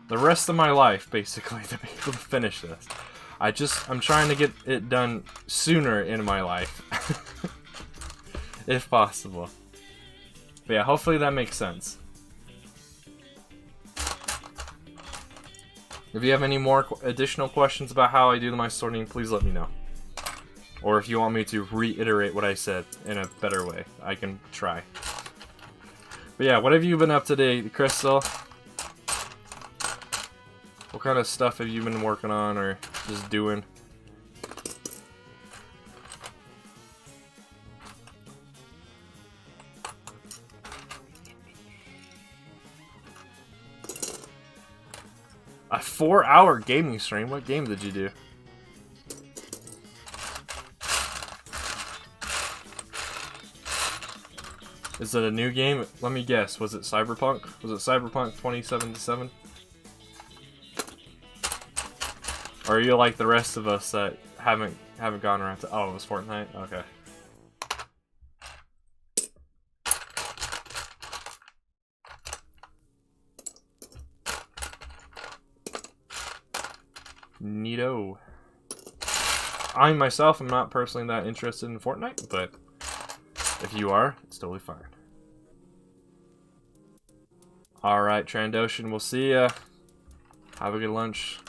the rest of my life, basically, to be able to finish this. I'm trying to get it done sooner in my life. If possible. But yeah, hopefully that makes sense. If you have any more additional questions about how I do my sorting, please let me know. Or if you want me to reiterate what I said in a better way, I can try. But yeah, what have you been up to today, Crystal? What kind of stuff have you been working on or just doing? A 4-hour gaming stream? What game did you do? Is it a new game? Let me guess. Was it Cyberpunk? Was it Cyberpunk 2077? Or are you like the rest of us that haven't gone around to? Oh, it was Fortnite. Okay. Neato. I myself am not personally that interested in Fortnite, but if you are, it's totally fine. Alright, Trandoshan, we'll see ya. Have a good lunch.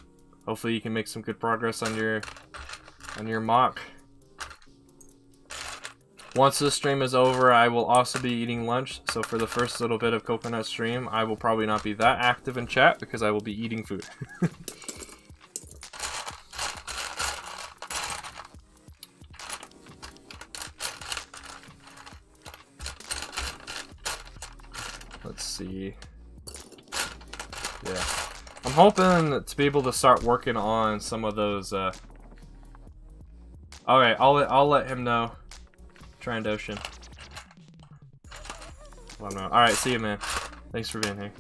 Hopefully you can make some good progress on your mock. Once this stream is over, I will also be eating lunch, so for the first little bit of Coconut stream, I will probably not be that active in chat because I will be eating food. Let's see. Yeah. I'm hoping to be able to start working on some of those, Alright, I'll let him know. Trandoshan. Alright, see you, man. Thanks for being here.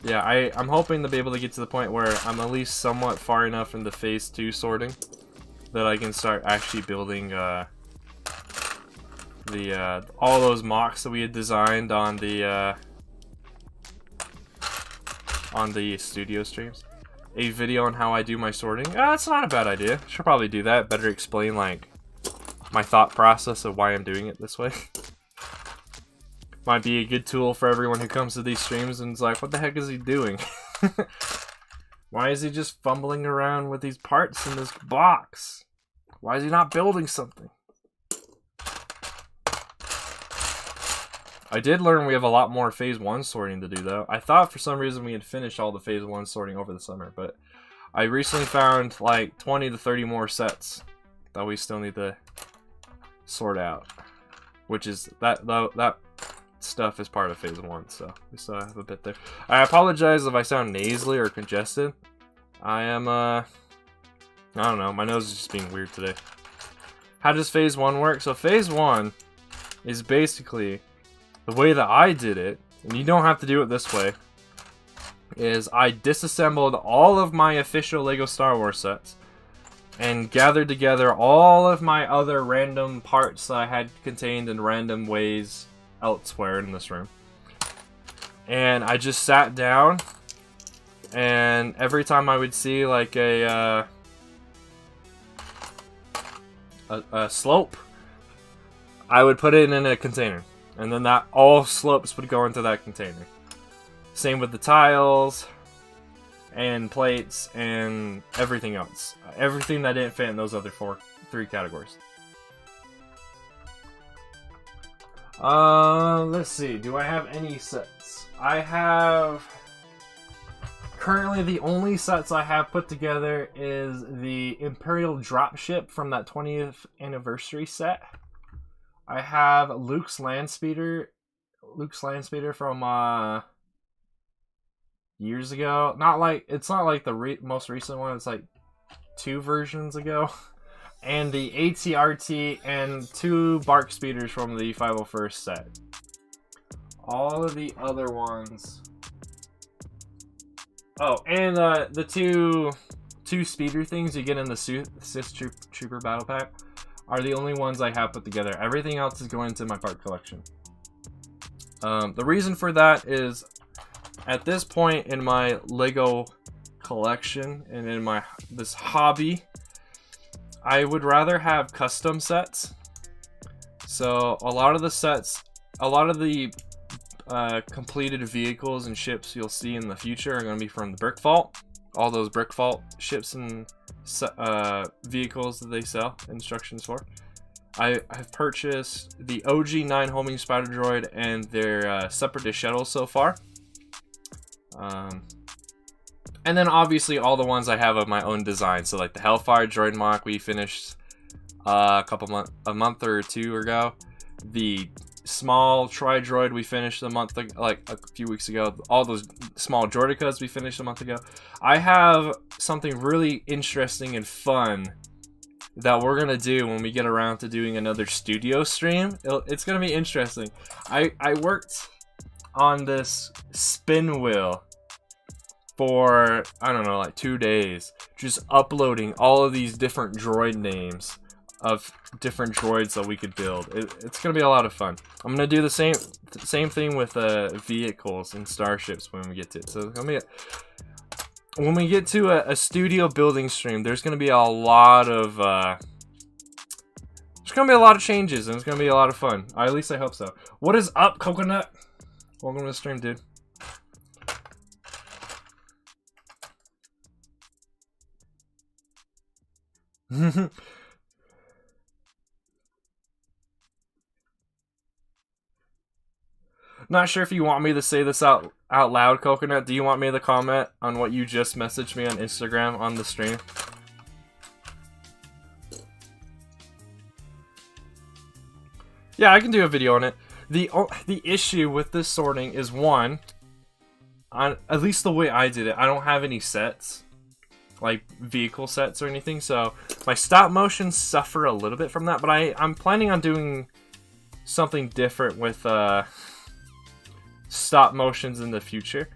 Yeah, I'm hoping to be able to get to the point where I'm at least somewhat far enough into phase 2 sorting that I can start actually building, all those mocks that we had designed on the studio streams. A video on how I do my sorting. That's not a bad idea. Should probably do that. Better explain like my thought process of why I'm doing it this way. Might be a good tool for everyone who comes to these streams and is like, what the heck is he doing? Why is he just fumbling around with these parts in this box? Why is he not building something? I did learn we have a lot more phase 1 sorting to do though. I thought for some reason we had finished all the phase 1 sorting over the summer, but I recently found like 20 to 30 more sets that we still need to sort out. Which is, that stuff is part of phase 1, so we still have a bit there. I apologize if I sound nasally or congested. I am, I don't know, my nose is just being weird today. How does phase 1 work? So phase 1 is basically, the way that I did it, and you don't have to do it this way, is I disassembled all of my official LEGO Star Wars sets and gathered together all of my other random parts that I had contained in random ways elsewhere in this room. And I just sat down, and every time I would see like a slope, I would put it in a container. And then that all slopes would go into that container. Same with the tiles and plates and everything else. Everything that didn't fit in those other three categories. Let's see. Do I have any sets? I have... Currently, the only sets I have put together is the Imperial Dropship from that 20th anniversary set. I have Luke's Landspeeder from years ago. It's not like the most recent one. It's like 2 versions ago. And the ATRT and 2 Bark Speeders from the 501st set. All of the other ones. Oh, and the two speeder things you get in the Sith Trooper Battle Pack are the only ones I have put together. Everything else is going into my part collection. The reason for that is, at this point in my LEGO collection and in this hobby, I would rather have custom sets. So a lot of the completed vehicles and ships you'll see in the future are going to be from the Brick Vault. All those Brick Vault ships and vehicles that they sell instructions for. I have purchased the OG 9 homing spider droid and their separatist shuttles so far. And then obviously all the ones I have of my own design. So like the Hellfire droid mock we finished a month or 2 ago. The small tri-droid we finished like a few weeks ago. All those small droidicas we finished a month ago. I have something really interesting and fun that we're gonna do when we get around to doing another studio stream. It's gonna be interesting. I worked on this spin wheel for, I don't know, like 2 days, just uploading all of these different droid names of different droids that we could build. It's gonna be a lot of fun. I'm gonna do the same thing with vehicles and starships when we get to it. So it's gonna be when we get to a studio building stream, there's gonna be a lot of changes, and it's gonna be a lot of fun. At least I hope so. What is up, Coconut? Welcome to the stream, dude. Not sure if you want me to say this out loud, Coconut. Do you want me to comment on what you just messaged me on Instagram on the stream? Yeah, I can do a video on it. The issue with this sorting is, one, at least the way I did it, I don't have any sets, like vehicle sets or anything, so my stop motions suffer a little bit from that, but I'm planning on doing something different with stop motions in the future.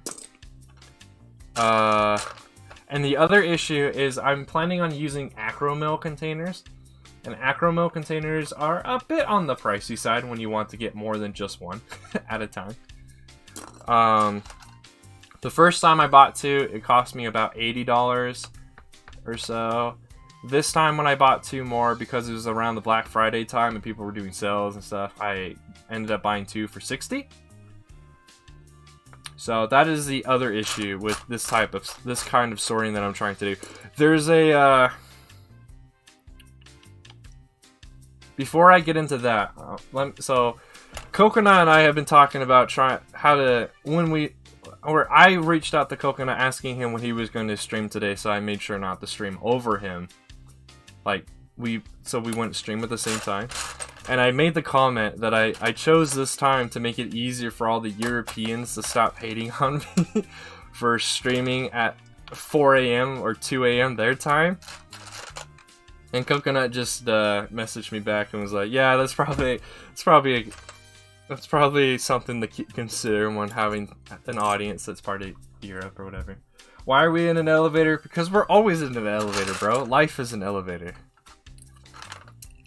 And the other issue is I'm planning on using acromill containers. And acromill containers are a bit on the pricey side when you want to get more than just one at a time. The first time I bought 2, it cost me about $80 or so. This time when I bought 2 more, because it was around the Black Friday time and people were doing sales and stuff, I ended up buying 2 for $60. So that is the other issue with this kind of sorting that I'm trying to do. There's a before I get into that, so Coconut and I have been talking about I reached out to Coconut asking him when he was going to stream today, so I made sure not to stream over him. So we wouldn't stream at the same time. And I made the comment that I chose this time to make it easier for all the Europeans to stop hating on me for streaming at 4 AM or 2 AM their time. And Coconut just messaged me back and was like, "Yeah, that's probably something to consider when having an audience that's part of Europe or whatever." Why are we in an elevator? Because we're always in an elevator, bro. Life is an elevator.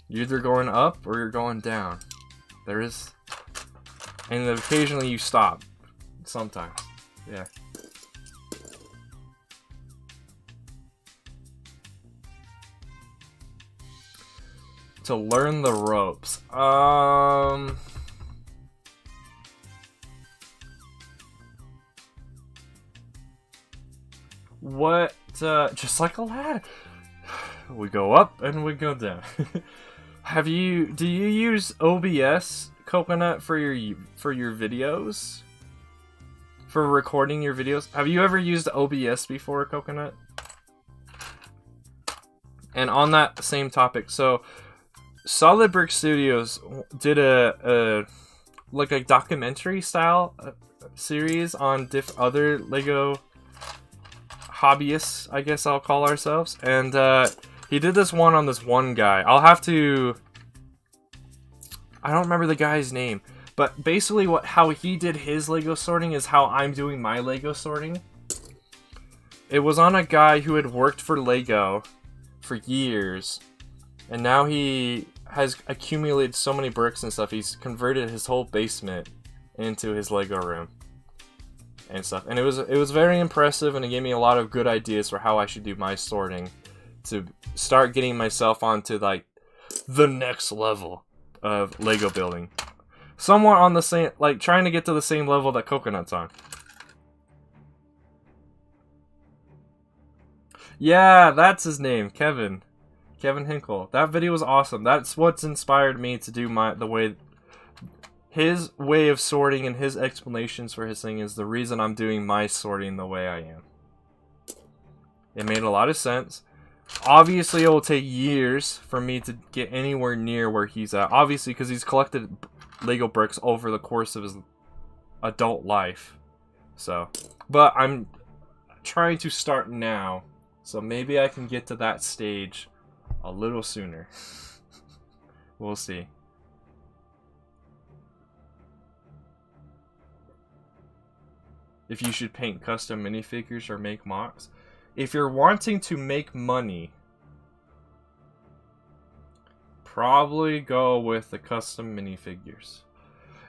You're either going up or you're going down. And occasionally you stop. Sometimes. Yeah. To learn the ropes. Just like a ladder. We go up and we go down. Do you use OBS, Coconut, for your videos? For recording your videos? Have you ever used OBS before, Coconut? And on that same topic, so Solid Brick Studios did a documentary style series on other Lego hobbyists, I guess I'll call ourselves, and he did this one on this one guy. I don't remember the guy's name, but basically how he did his Lego sorting is how I'm doing my Lego sorting. It was on a guy who had worked for Lego for years, and now he has accumulated so many bricks and stuff, he's converted his whole basement into his Lego room and stuff. And it was very impressive, and it gave me a lot of good ideas for how I should do my sorting to start getting myself onto like the next level of Lego building. Somewhat on the same, like trying to get to the same level that Coconut's on. Yeah, that's his name, Kevin Hinkle. That video was awesome. That's what's inspired me to do his way of sorting, and his explanations for his thing is the reason I'm doing my sorting the way I am. It made a lot of sense. Obviously, it will take years for me to get anywhere near where he's at. Obviously, because he's collected Lego bricks over the course of his adult life. So, but I'm trying to start now. So maybe I can get to that stage a little sooner. We'll see. If you should paint custom minifigures or make mocks. If you're wanting to make money, probably go with the custom minifigures.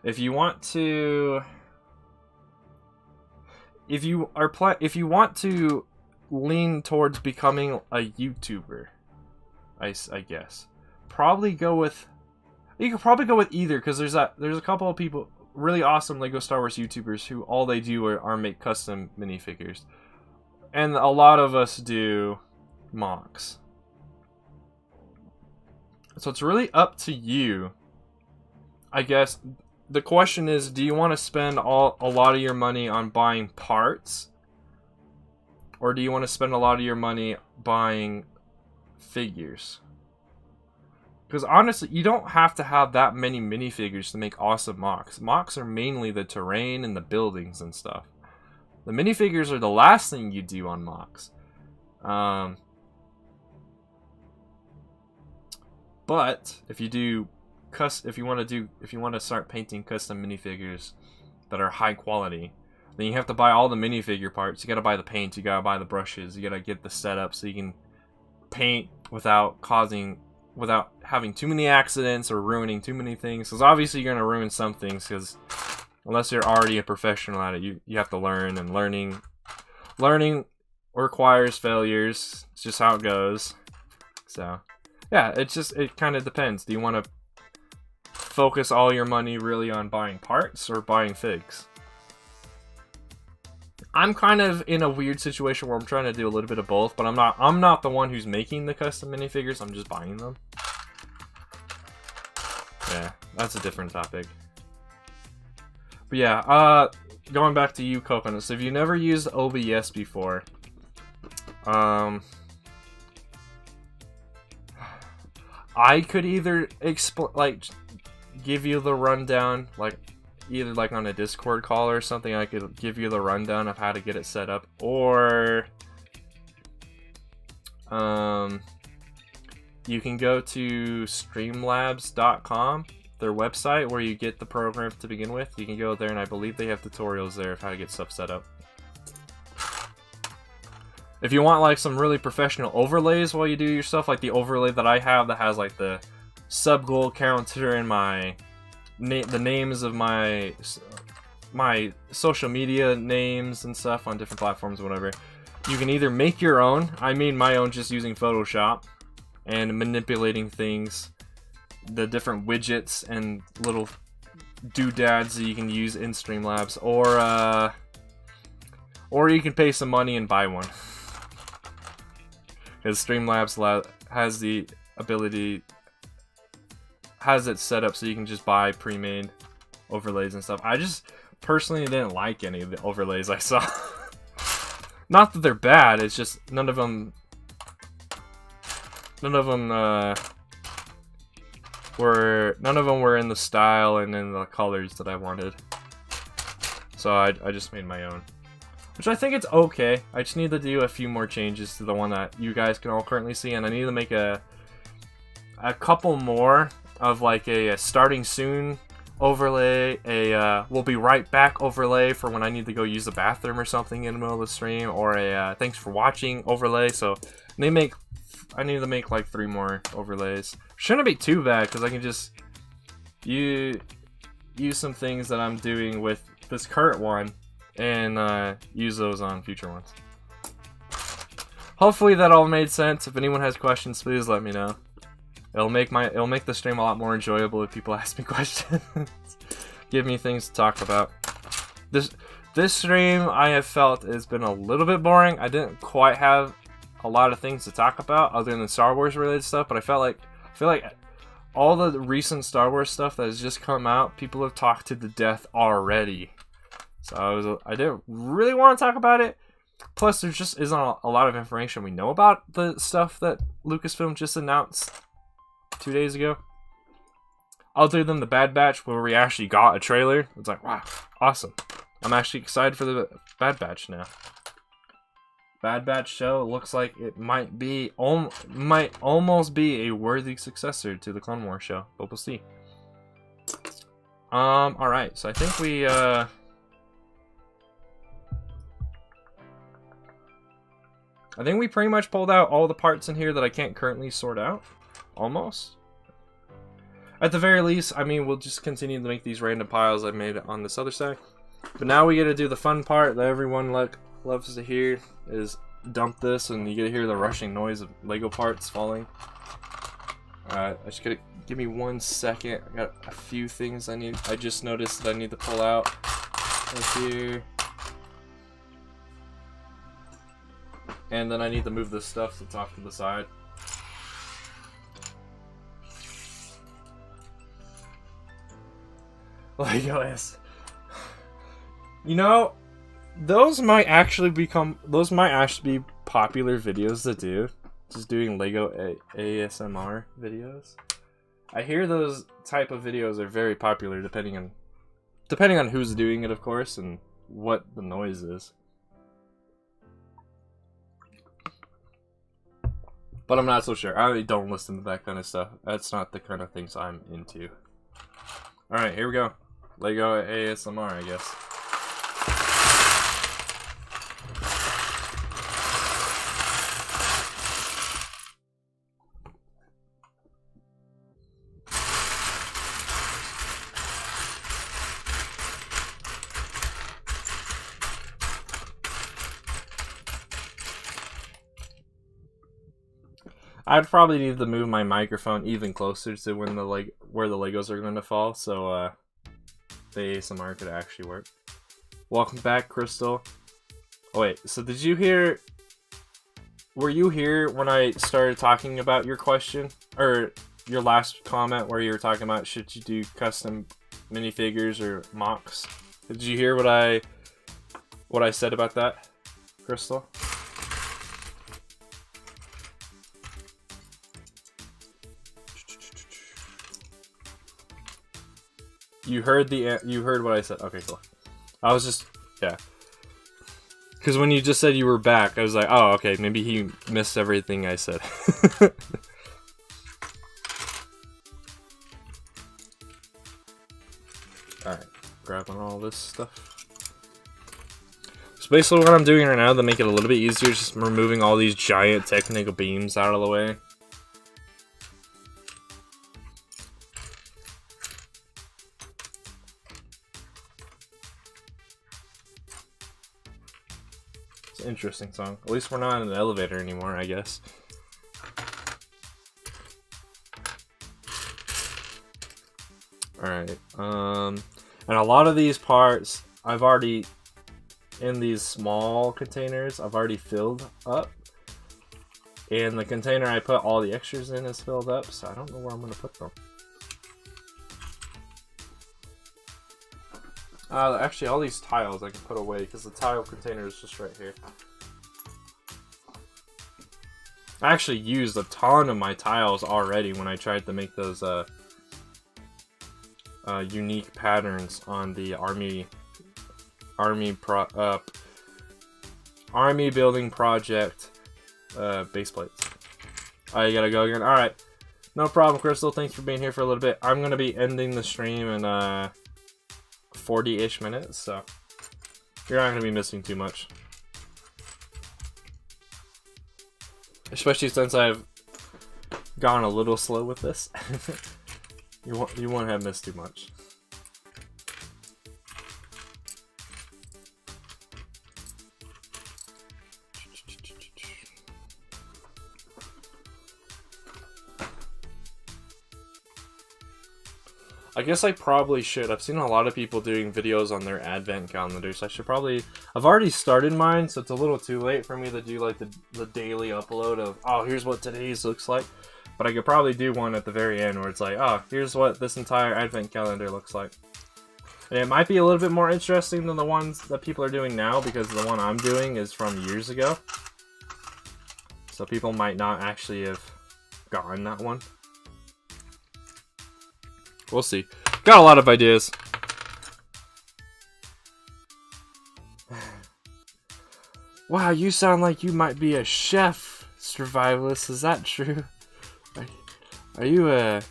If you want to, if you want to lean towards becoming a YouTuber, I guess, probably go with. You could probably go with either, because there's a couple of people, really awesome Lego Star Wars YouTubers who all they do are make custom minifigures, and a lot of us do mocks. So it's really up to you. I guess the question is, do you want to spend a lot of your money on buying parts, or do you want to spend a lot of your money buying figures? Because honestly, you don't have to have that many minifigures to make awesome mocks. Mocks are mainly the terrain and the buildings and stuff. The minifigures are the last thing you do on mocks. But if you want to start painting custom minifigures that are high quality, then you have to buy all the minifigure parts. You gotta buy the paint, you gotta buy the brushes, you gotta get the setup so you can paint without having too many accidents or ruining too many things. Because obviously you're gonna ruin some things, because unless you're already a professional at it, you have to learn, and learning requires failures. It's just how it goes. So yeah, it kind of depends. Do you want to focus all your money really on buying parts or buying figs? I'm kind of in a weird situation where I'm trying to do a little bit of both, but I'm not the one who's making the custom minifigures. I'm just buying them. Yeah, that's a different topic. But yeah, going back to you, Coconut. So if you never used OBS before, I could either give you the rundown, either on a Discord call or something. I could give you the rundown of how to get it set up, or you can go to streamlabs.com, their website, where you get the program to begin with. You can go there, and I believe they have tutorials there of how to get stuff set up. If you want some really professional overlays while you do your stuff, like the overlay that I have that has the sub-goal counter and the names of my social media names and stuff on different platforms, whatever. You can either make your own. I made my own just using Photoshop and manipulating things, the different widgets and little doodads that you can use in Streamlabs, or you can pay some money and buy one. Because Streamlabs has the ability, has it set up so you can just buy pre-made overlays and stuff. I just personally didn't like any of the overlays I saw. Not that they're bad, it's just none of them were in the style and in the colors that I wanted. So I just made my own, which I think it's okay. I just need to do a few more changes to the one that you guys can all currently see, and I need to make a couple more of a starting soon overlay, a we'll be right back overlay for when I need to go use the bathroom or something in the middle of the stream, or a thanks for watching overlay. So I need to make 3 more overlays. Shouldn't be too bad, because I can just use some things that I'm doing with this current one and use those on future ones. Hopefully that all made sense. If anyone has questions, please let me know. It'll make the stream a lot more enjoyable if people ask me questions. Give me things to talk about. This stream I have felt has been a little bit boring. I didn't quite have a lot of things to talk about other than Star Wars related stuff, but I feel like all the recent Star Wars stuff that has just come out, people have talked to death already. So I didn't really want to talk about it. Plus, there just isn't a lot of information we know about the stuff that Lucasfilm just announced 2 days ago. Other than the Bad Batch, where we actually got a trailer. It's like, wow, awesome. I'm actually excited for the Bad Batch now. Bad Batch show looks like it might almost be a worthy successor to the Clone Wars show, but we'll see. Alright, so I think we, I think we pretty much pulled out all the parts in here that I can't currently sort out. Almost. At the very least, I mean, we'll just continue to make these random piles I made on this other side. But now we get to do the fun part that everyone loves to hear, is dump this and you get to hear the rushing noise of Lego parts falling. Alright, I just gotta give me 1 second. I got a few things I just noticed that I need to pull out right here. And then I need to move this stuff that's off to the side. Legos. You know, those might actually be popular videos to do. Just doing Lego ASMR videos. I hear those type of videos are very popular depending on who's doing it, of course, and what the noise is. But I'm not so sure. I don't listen to that kind of stuff. That's not the kind of things I'm into. Alright, here we go. Lego ASMR, I guess. I'd probably need to move my microphone even closer to where the Legos are going to fall, so the ASMR could actually work. Welcome back, Crystal. Oh wait, so did you hear? Were you here when I started talking about your question, or your last comment where you were talking about should you do custom minifigures or mocks? Did you hear what I said about that, Crystal? You heard what I said. Okay, cool. I was just, yeah. Because when you just said you were back, I was like, oh, okay, maybe he missed everything I said. Alright, grabbing all this stuff. So basically what I'm doing right now to make it a little bit easier is just removing all these giant technical beams out of the way. Interesting song. At least we're not in an elevator anymore, I guess. Alright, and a lot of these parts I've already, in these small containers, I've already filled up. And the container I put all the extras in is filled up, so I don't know where I'm going to put them. Actually, all these tiles I can put away because the tile container is just right here. I actually used a ton of my tiles already when I tried to make those unique patterns on the army building project base plates. I gotta go again. All right, no problem, Crystal. Thanks for being here for a little bit. I'm gonna be ending the stream in 40-ish minutes, so you're not going to be missing too much. Especially since I've gone a little slow with this. You won't have missed too much. I guess I probably should. I've seen a lot of people doing videos on their advent calendars. I should probably... I've already started mine, so it's a little too late for me to do like the daily upload of, oh, here's what today's looks like. But I could probably do one at the very end where it's like, oh, here's what this entire advent calendar looks like. And it might be a little bit more interesting than the ones that people are doing now, because the one I'm doing is from years ago. So people might not actually have gotten that one. We'll see. Got a lot of ideas. Wow, you sound like you might be a chef, survivalist. Is that true? Are you a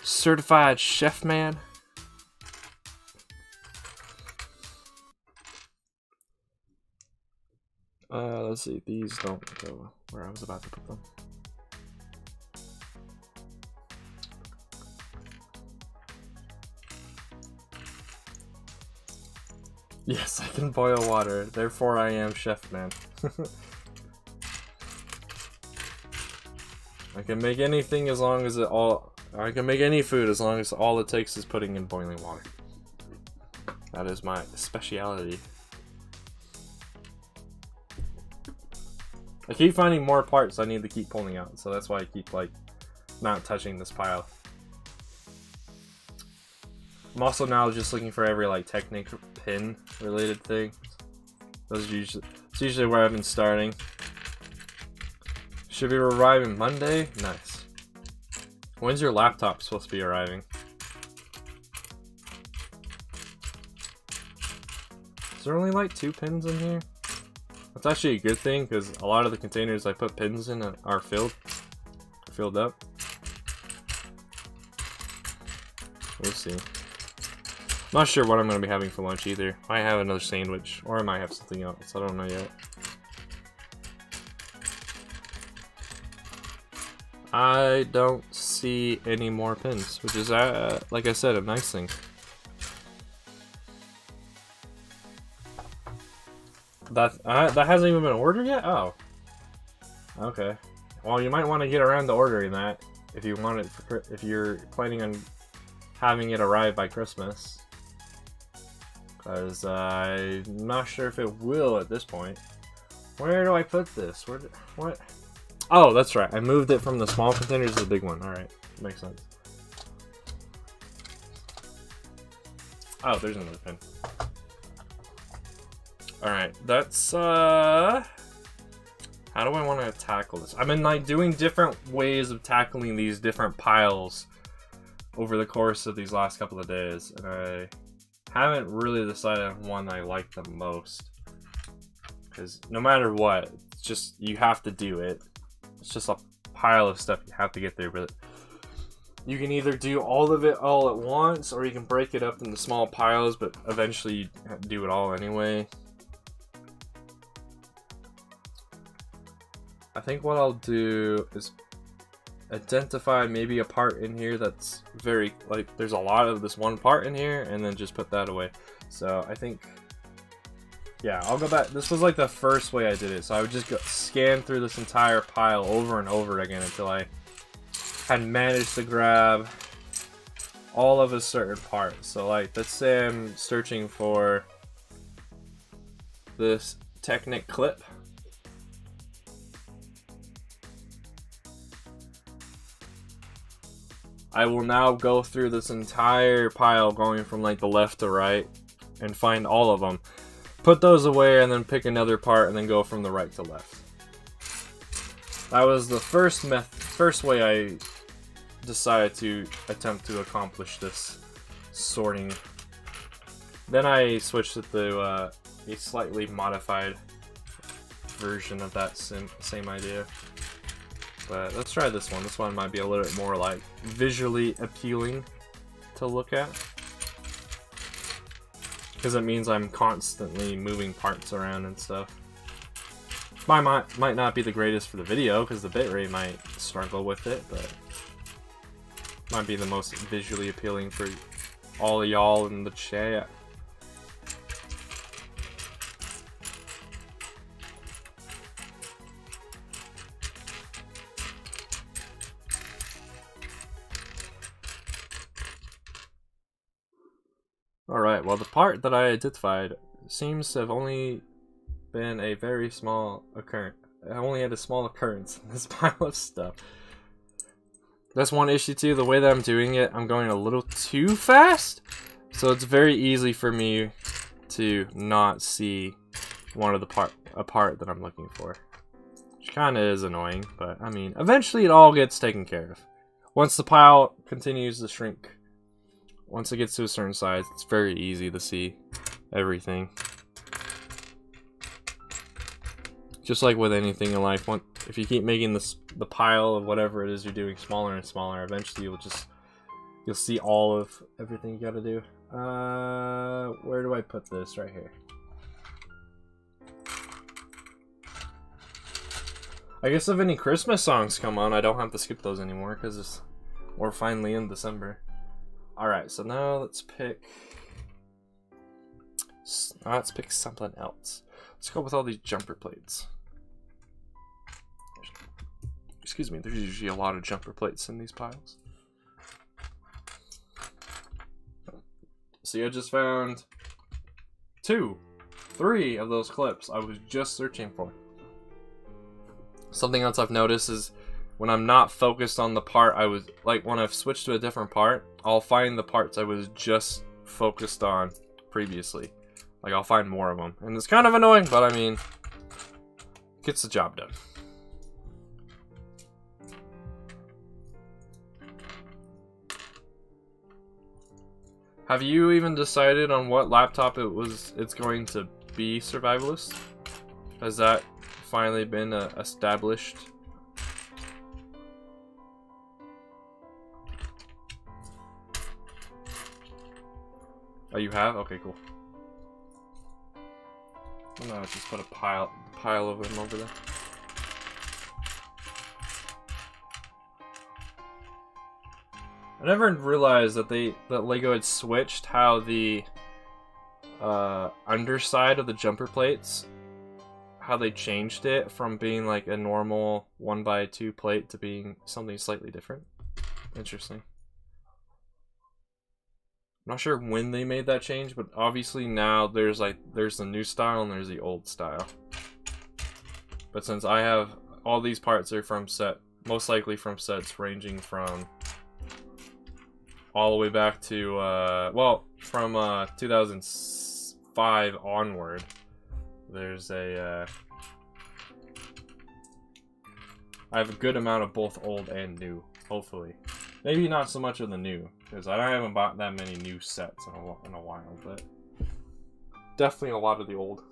certified chef man? Let's see. These don't go where I was about to put them. Yes, I can boil water. Therefore, I am chef man. I can make anything as long as I can make any food as long as all it takes is putting in boiling water. That is my speciality. I keep finding more parts I need to keep pulling out, so that's why I keep like not touching this pile. I'm also now just looking for every like Technic pin related thing. It's usually where I've been starting. Should be arriving Monday? Nice. When's your laptop supposed to be arriving? Is there only like 2 pins in here? That's actually a good thing because a lot of the containers I put pins in are filled up. We'll see. Not sure what I'm going to be having for lunch either. Might have another sandwich, or I might have something else. I don't know yet. I don't see any more pins, which is, like I said, a nice thing. That hasn't even been ordered yet? Oh. Okay. Well, you might want to get around to ordering that if you want it if you're planning on having it arrive by Christmas. Because I'm not sure if it will at this point. Where do I put this? What? Oh, that's right. I moved it from the small containers to the big one. Alright. Makes sense. Oh, there's another pin. Alright, that's, how do I want to tackle this? I've been, like, doing different ways of tackling these different piles over the course of these last couple of days, and I haven't really decided on one I like the most. Because no matter what, it's just, you have to do it. It's just a pile of stuff you have to get there, but you can either do all of it all at once, or you can break it up into small piles, but eventually you do it all anyway. I think what I'll do is identify maybe a part in here that's very, like, there's a lot of this one part in here, and then just put that away. So I think, yeah, I'll go back. This was like the first way I did it, so I would just scan through this entire pile over and over again until I had managed to grab all of a certain part. So like, let's say I'm searching for this Technic clip. I will now go through this entire pile going from like the left to right and find all of them. Put those away and then pick another part and then go from the right to left. That was the first way I decided to attempt to accomplish this sorting. Then I switched it to a slightly modified version of that same idea. But let's try this one. This one might be a little bit more like visually appealing to look at. Because it means I'm constantly moving parts around and stuff. Might not be the greatest for the video because the bitrate might struggle with it, but might be the most visually appealing for all of y'all in the chat. Alright, well the part that I identified seems to have only been a very small occurrence. I only had a small occurrence in this pile of stuff. That's one issue too, the way that I'm doing it, I'm going a little too fast. So it's very easy for me to not see a part that I'm looking for. Which kinda is annoying, but I mean, eventually it all gets taken care of. Once the pile continues to shrink, once it gets to a certain size, it's very easy to see everything. just like with anything in life, if you keep making the pile of whatever it is you're doing smaller and smaller, eventually you'll see all of everything you gotta do. Where do I put this? Right here. I guess if any Christmas songs come on, I don't have to skip those anymore because we're finally in December. Alright, so now let's pick something else. Let's go with all these jumper plates. Excuse me, there's usually a lot of jumper plates in these piles. See, I just found 3 of those clips I was just searching for. Something else I've noticed is when I'm not focused on the part I was, like when I've switched to a different part, I'll find the parts I was just focused on previously. Like I'll find more of them. And it's kind of annoying, but I mean, it gets the job done. Have you even decided on what laptop it's going to be survivalist? Has that finally been established? Oh, you have? Okay, cool. No, I just put a pile of them over there. I never realized that Lego had switched how the underside of the jumper plates, how they changed it from being like a normal 1x2 plate to being something slightly different. Interesting. I'm not sure when they made that change, but obviously now there's the new style and there's the old style. But since I have all these parts are from most likely from sets ranging from all the way back to well, from 2005 onward. There's I have a good amount of both old and new, hopefully. Maybe not so much of the new, because I haven't bought that many new sets in a while, but definitely a lot of the old.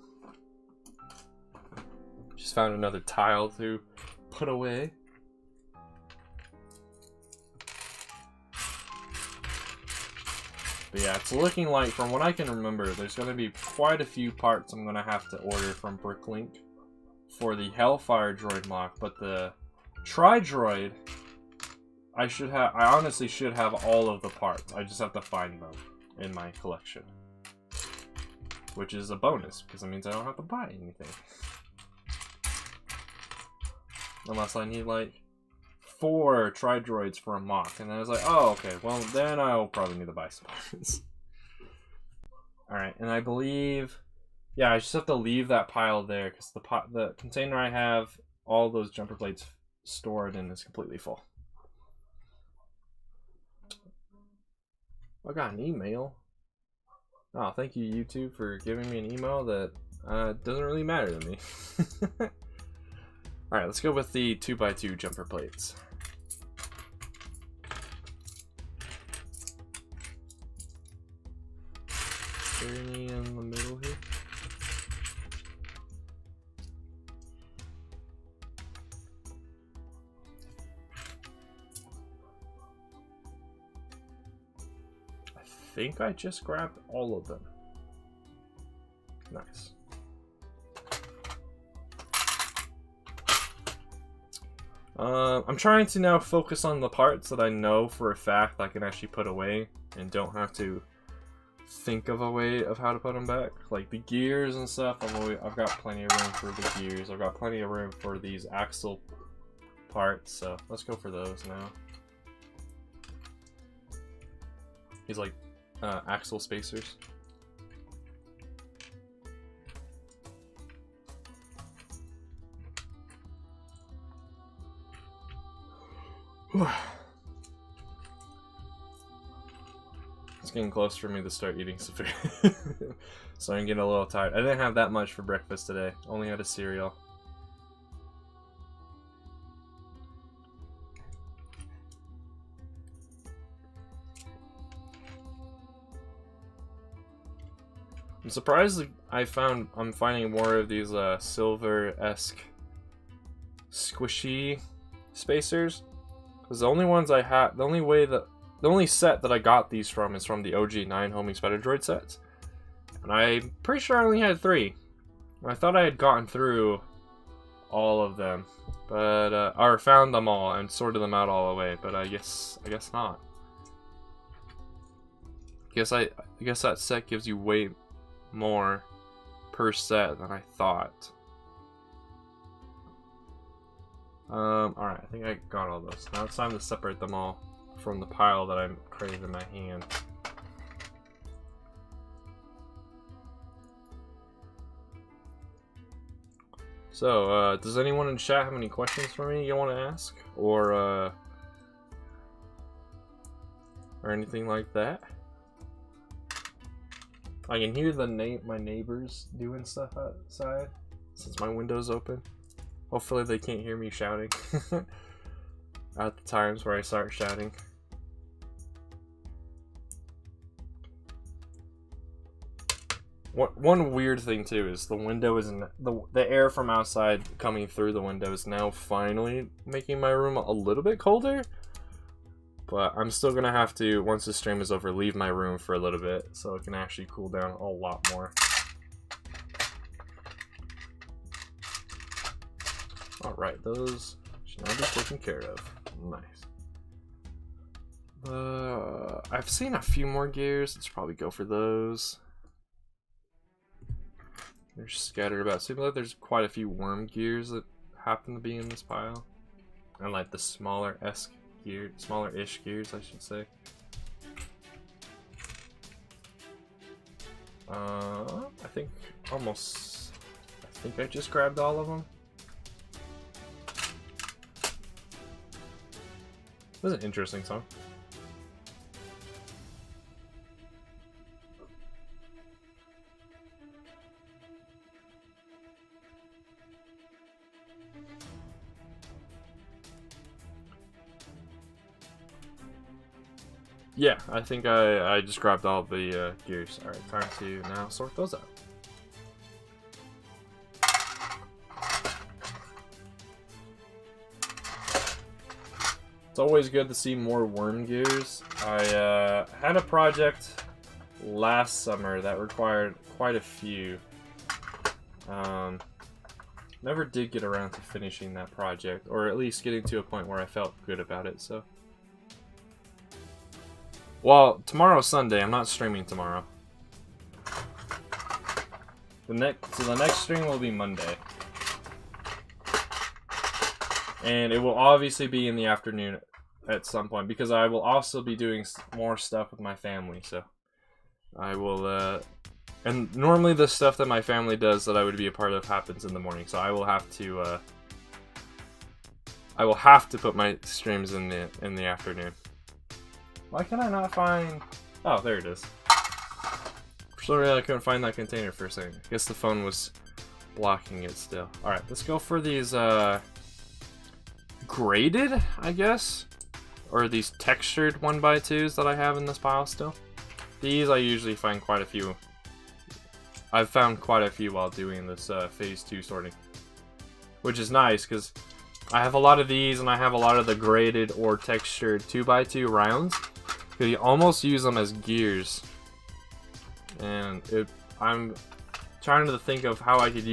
Just found another tile to put away. But yeah, it's looking like, from what I can remember, there's going to be quite a few parts I'm going to have to order from Bricklink for the Hellfire droid mock, but the Tri-Droid, I honestly should have all of the parts. I just have to find them in my collection. Which is a bonus, because it means I don't have to buy anything. Unless I need, like, 4 Tri-Droids for a mock. And I was like, oh, okay, well, then I'll probably need to buy some parts. Alright, and I believe... yeah, I just have to leave that pile there, because the container I have all those jumper plates stored in is completely full. I got an email. Oh, thank you, YouTube, for giving me an email that doesn't really matter to me. Alright, let's go with the 2x2 jumper plates. Is there any in the middle here? I think I just grabbed all of them. Nice. I'm trying to now focus on the parts that I know for a fact I can actually put away and don't have to think of a way of how to put them back. Like the gears and stuff, I've got plenty of room for the gears. I've got plenty of room for these axle parts, so let's go for those now. These like axle spacers. It's getting close for me to start eating some food. So I'm getting a little tired. I didn't have that much for breakfast today. Only had a cereal. I'm surprised I'm finding more of these silver-esque squishy spacers. Because the only ones I had, the only set that I got these from is from the OG 9 Homing Spider Droid sets. And I'm pretty sure I only had 3. I thought I had gotten through all of them, but or found them all and sorted them out all the way. But I guess not. I guess that set gives you way more per set than I thought. Alright, I think I got all those. Now it's time to separate them all from the pile that I'm creating in my hand. So, does anyone in chat have any questions for me you want to ask? Or anything like that? I can hear my neighbors doing stuff outside since my window's open. Hopefully they can't hear me shouting at the times where I start shouting. One weird thing too is the window is the air from outside coming through the window is now finally making my room a little bit colder. But I'm still gonna have to, once the stream is over, leave my room for a little bit so it can actually cool down a lot more. Alright, those should now be taken care of. Nice. I've seen a few more gears. Let's probably go for those. They're scattered about. Seems like there's quite a few worm gears that happen to be in this pile. And like the smaller-ish gears, I should say. I think I just grabbed all of them. This is an interesting song. Yeah, I think I just grabbed all the gears. Alright, time to now sort those out. It's always good to see more worm gears. I had a project last summer that required quite a few. Never did get around to finishing that project, or at least getting to a point where I felt good about it, so. Well, tomorrow's Sunday. I'm not streaming tomorrow. The next stream will be Monday. And it will obviously be in the afternoon at some point, because I will also be doing more stuff with my family, so I will, and normally the stuff that my family does that I would be a part of happens in the morning, so I will have to put my streams in the afternoon. Why can I not find... Oh, there it is. For some reason I couldn't find that container for a second. I guess the phone was blocking it still. Alright, let's go for these, graded, I guess? Or these textured 1x2s that I have in this pile still. These I usually find quite a few. I've found quite a few while doing this phase 2 sorting. Which is nice, because I have a lot of these and I have a lot of the graded or textured 2x2 rounds. You almost use them as gears. And I'm trying to think of how I could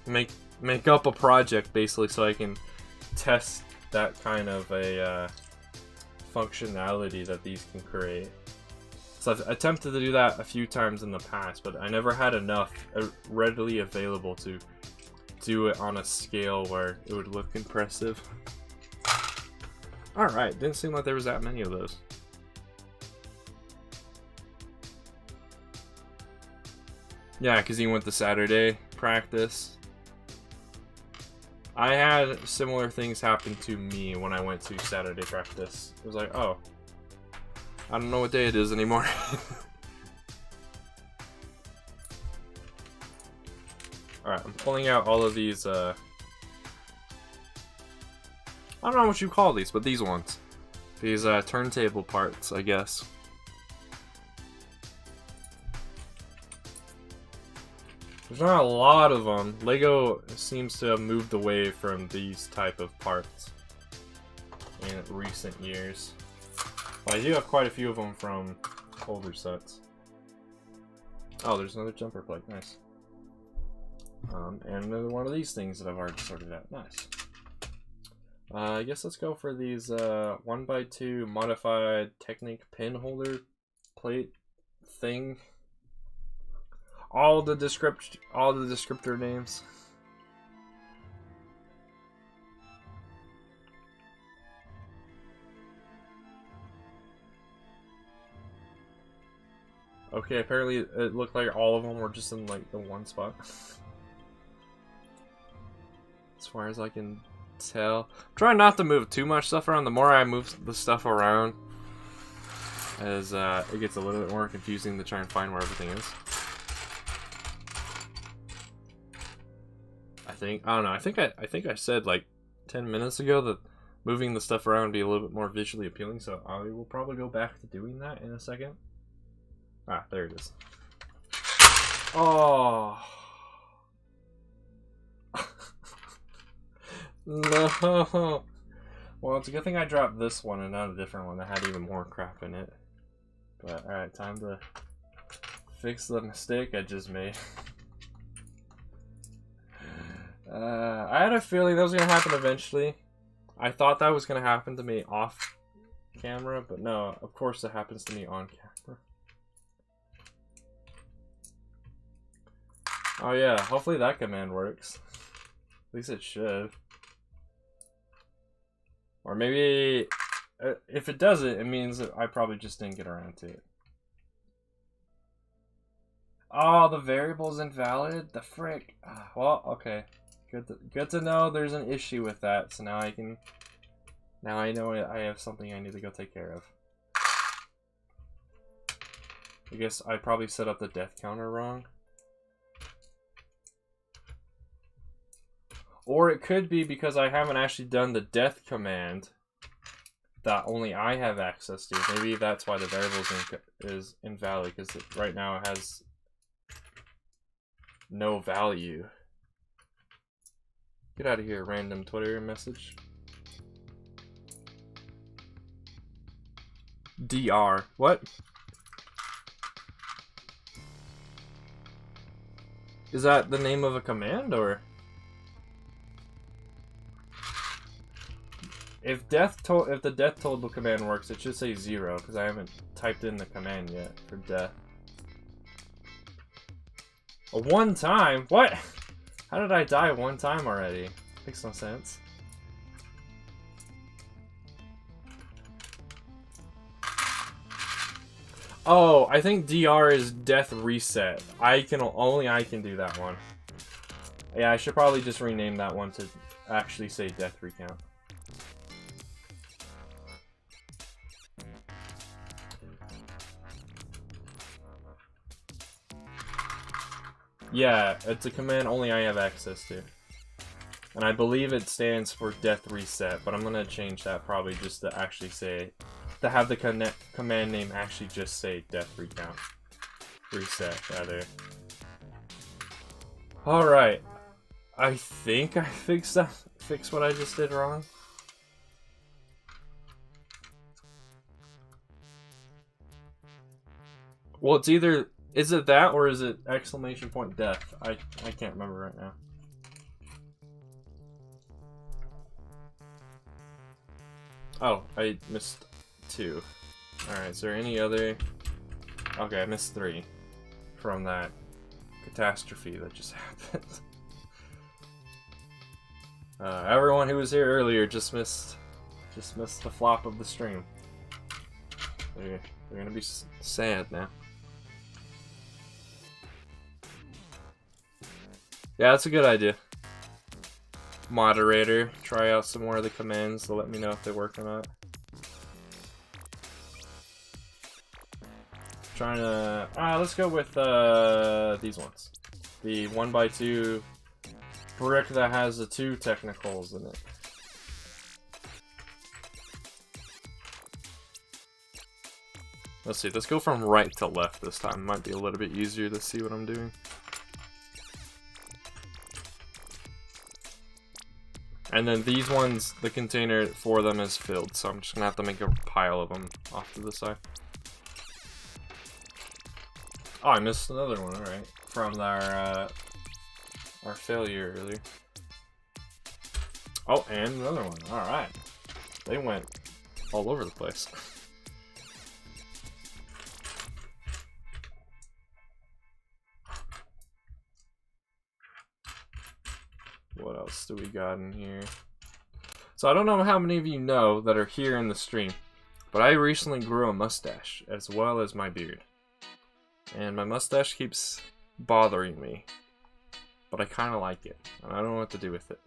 make up a project basically so I can test that kind of a functionality that these can create. So I've attempted to do that a few times in the past, but I never had enough readily available to do it on a scale where it would look impressive. Alright, didn't seem like there was that many of those. Yeah, because he went to Saturday practice. I had similar things happen to me when I went to Saturday practice. It was like, oh, I don't know what day it is anymore. Alright, I'm pulling out all of these, I don't know what you call these, but these ones. These turntable parts, I guess. There's not a lot of them. Lego seems to have moved away from these type of parts in recent years. But I do have quite a few of them from older sets. Oh, there's another jumper plate. Nice. And another one of these things that I've already sorted out. Nice. I guess let's go for these 1x2 modified Technic pin holder plate thing. All the descriptor names. Okay, apparently it looked like all of them were just in like the one spot. As far as I can tell. Try not to move too much stuff around. The more I move the stuff around, as it gets a little bit more confusing to try and find where everything is. I don't know. I think I said like 10 minutes ago that moving the stuff around would be a little bit more visually appealing, so I will probably go back to doing that in a second. Ah, there it is. Oh. No. Well, it's a good thing I dropped this one and not a different one that had even more crap in it. But alright, time to fix the mistake I just made. I had a feeling that was going to happen eventually. I thought that was going to happen to me off camera, but no, of course it happens to me on camera. Oh yeah, hopefully that command works. At least it should. Or maybe, if it doesn't, it means that I probably just didn't get around to it. Oh, the variable's invalid? The frick. Well, okay. Good to know there's an issue with that, so now I know I have something I need to go take care of. I guess I probably set up the death counter wrong. Or it could be because I haven't actually done the death command that only I have access to. Maybe that's why the variable is invalid, because right now it has no value. Get out of here, random Twitter message. DR. What? Is that the name of a command, or? If the death total command works, it should say 0, because I haven't typed in the command yet for death. A one time? What? How did I die one time already? Makes no sense. Oh, I think DR is death reset. Only I can do that one. Yeah, I should probably just rename that one to actually say death recount. Yeah, it's a command only I have access to. And I believe it stands for death reset, but I'm gonna change that probably just to actually say, to have the command name actually just say death recount. Reset, rather. Alright. I think I fixed what I just did wrong. Well, it's either, is it that or is it exclamation point death? I can't remember right now. Oh, I missed 2. Alright, is there any other? Okay, I missed 3 from that catastrophe that just happened. Everyone who was here earlier just missed the flop of the stream. They're gonna be sad now. Yeah, that's a good idea. Moderator, try out some more of the commands to let me know if they work or not. Trying to... let's go with these ones. The 1x2 brick that has the 2 technicals in it. Let's see, let's go from right to left this time. Might be a little bit easier to see what I'm doing. And then these ones, the container for them is filled, so I'm just gonna have to make a pile of them off to the side. Oh, I missed another one, alright. From our failure earlier. Oh, and another one, alright. They went all over the place. What else do we got in here? So I don't know how many of you know that are here in the stream, but I recently grew a mustache as well as my beard. And my mustache keeps bothering me, but I kind of like it, and I don't know what to do with it.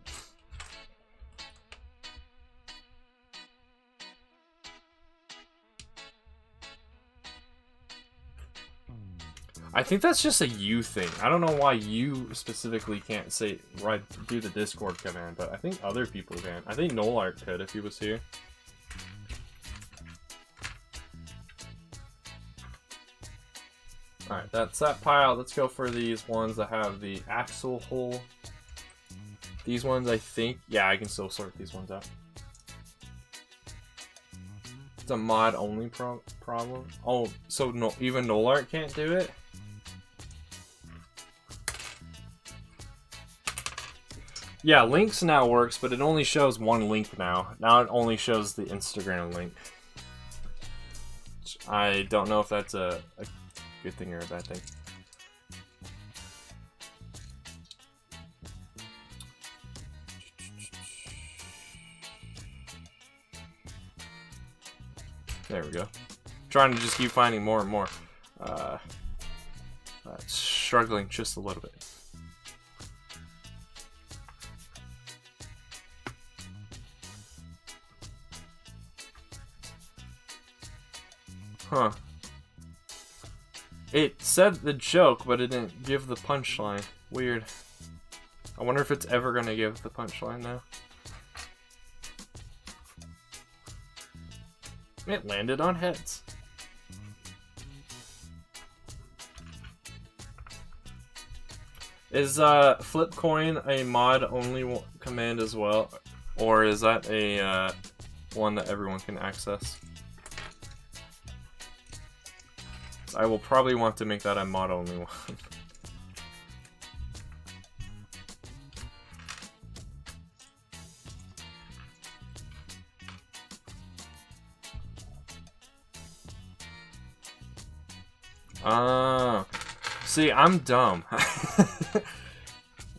I think that's just a you thing. I don't know why you specifically can't say do the Discord command, but I think other people can. I think Nolart could if he was here. Alright, that's that pile. Let's go for these ones that have the axle hole. These ones, I think, yeah, I can still sort these ones out. It's a mod only problem. Oh, so no, even Nolart can't do it? Yeah, links now works, but it only shows one link now. Now it only shows the Instagram link. I don't know if that's a good thing or a bad thing. There we go. Trying to just keep finding more and more. Struggling just a little bit. Huh. It said the joke, but it didn't give the punchline. Weird. I wonder if it's ever gonna give the punchline now. It landed on heads. Is flip coin a mod only command as well, or is that a one that everyone can access? I will probably want to make that a mod only one. See, I'm dumb.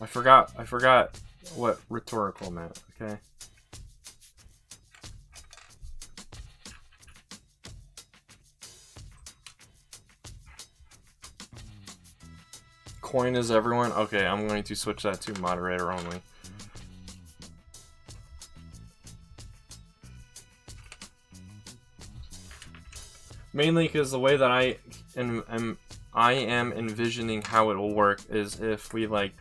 I forgot what rhetorical meant, okay? Coin is everyone? Okay, I'm going to switch that to moderator only. Mainly because the way that I am envisioning how it will work is if we like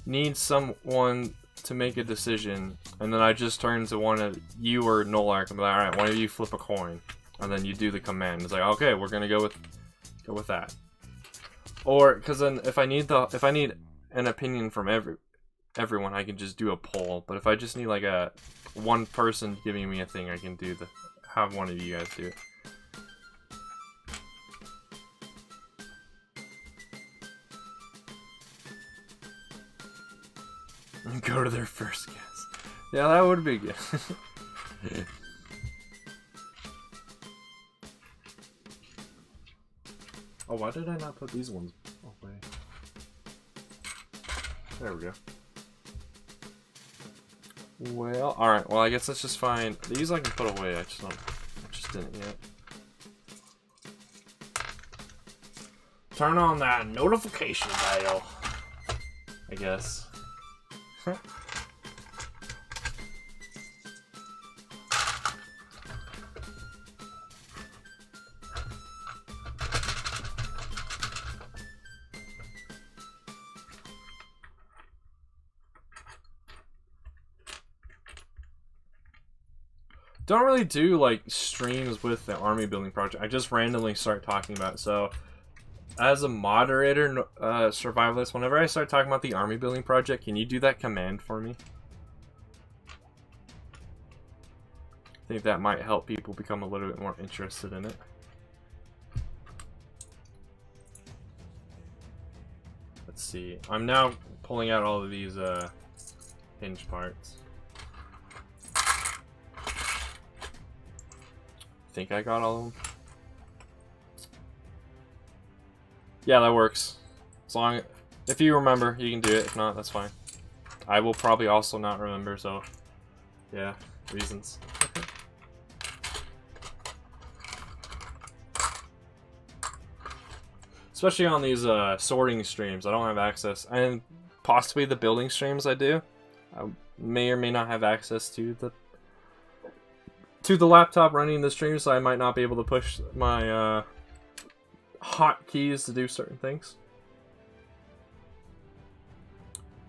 need someone to make a decision, and then I just turn to one of you or Nolark and be like, alright, one of you flip a coin, and then you do the command. It's like, okay, we're gonna go with that. Or because then if I need an opinion from everyone, I can just do a poll. But if I just need like one person giving me a thing, I can have one of you guys do it. And go to their first guess. Yeah, that would be good. Oh, why did I not put these ones away? There we go. Well, alright, well I guess let's just find these I can put away, I just didn't yet. Turn on that notification bell, I guess. Don't really do like streams with the army building project. I just randomly start talking about it. So as a moderator, survivalist, whenever I start talking about the army building project, can you do that command for me? think that might help people become a little bit more interested in it. Let's see. I'm now pulling out all of these hinge parts. I think I got all of them. Yeah, that works. As long if you remember, you can do it. If not, that's fine. I will probably also not remember, so yeah, reasons. Especially on these sorting streams, I don't have access, and possibly the building streams I do. I may or may not have access to the laptop running the stream, so I might not be able to push my hotkeys to do certain things.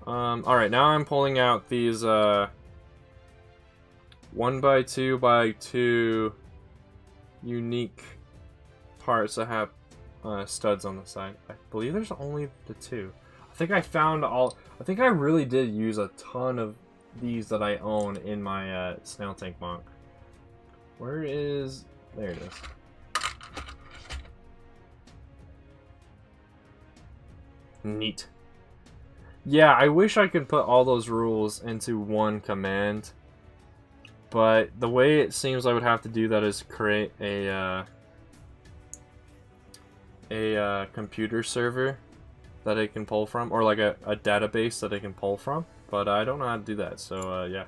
Alright, now I'm pulling out these 1x2x2 unique parts that have studs on the side. I believe there's only the 2. I think I found all. I think I really did use a ton of these that I own in my snail tank monk. Where is... There it is. Neat. Yeah, I wish I could put all those rules into one command, but the way it seems I would have to do that is create a computer server that I can pull from, or like a database that I can pull from, but I don't know how to do that, so yeah.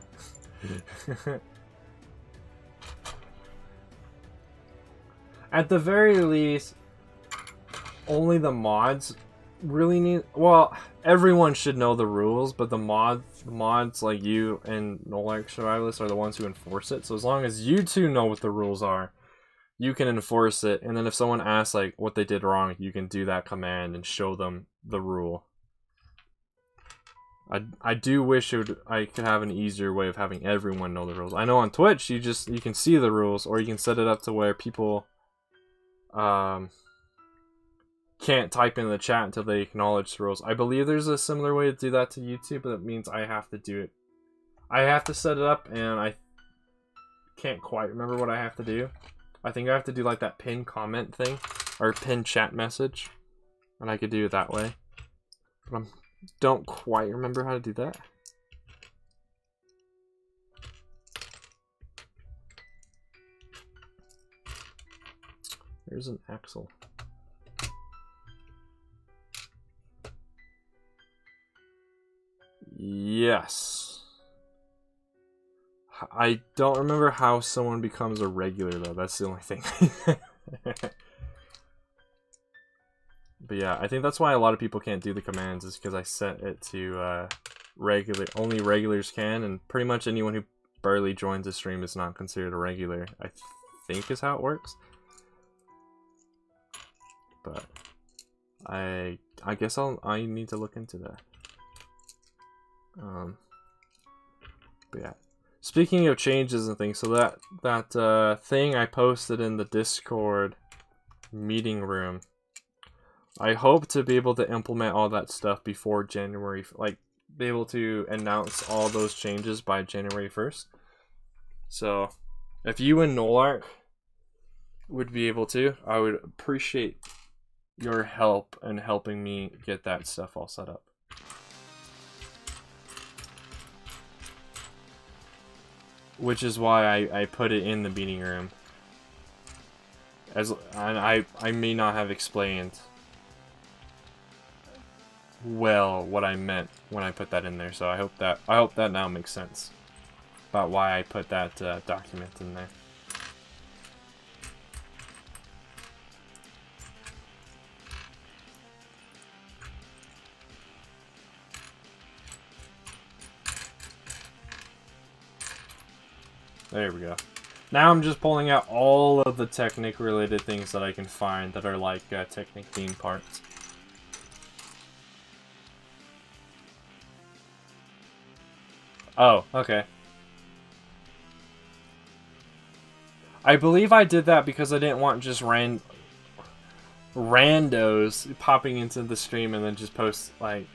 At the very least, only the mods really need... Well, everyone should know the rules, but the mods like you and Nolark Survivalists are the ones who enforce it, so as long as you two know what the rules are, you can enforce it, and then if someone asks like what they did wrong, you can do that command and show them the rule. I do wish I could have an easier way of having everyone know the rules. I know on Twitch you can see the rules, or you can set it up to where people can't type in the chat until they acknowledge the rules. I believe there's a similar way to do that to YouTube, but that means I have to do it. I have to set it up, and I can't quite remember what I have to do. I think I have to do like that pin comment thing, or pin chat message, and I could do it that way. But I don't quite remember how to do that. There's an axle. Yes. I don't remember how someone becomes a regular though, that's the only thing. But yeah, I think that's why a lot of people can't do the commands, is because I set it to only regulars can, and pretty much anyone who barely joins the stream is not considered a regular, I think is how it works. But I guess I need to look into that. But yeah. Speaking of changes and things, so that thing I posted in the Discord meeting room, I hope to be able to implement all that stuff before January, like be able to announce all those changes by January 1st. So if you and Nolark would be able to, I would appreciate your help in helping me get that stuff all set up. Which is why I put it in the meeting room. And I may not have explained well what I meant when I put that in there, so I hope that now makes sense about why I put that document in there. There we go. Now I'm just pulling out all of the Technic related things that I can find that are like Technic theme parts. Oh, okay. I believe I did that because I didn't want just randos popping into the stream and then just post, like,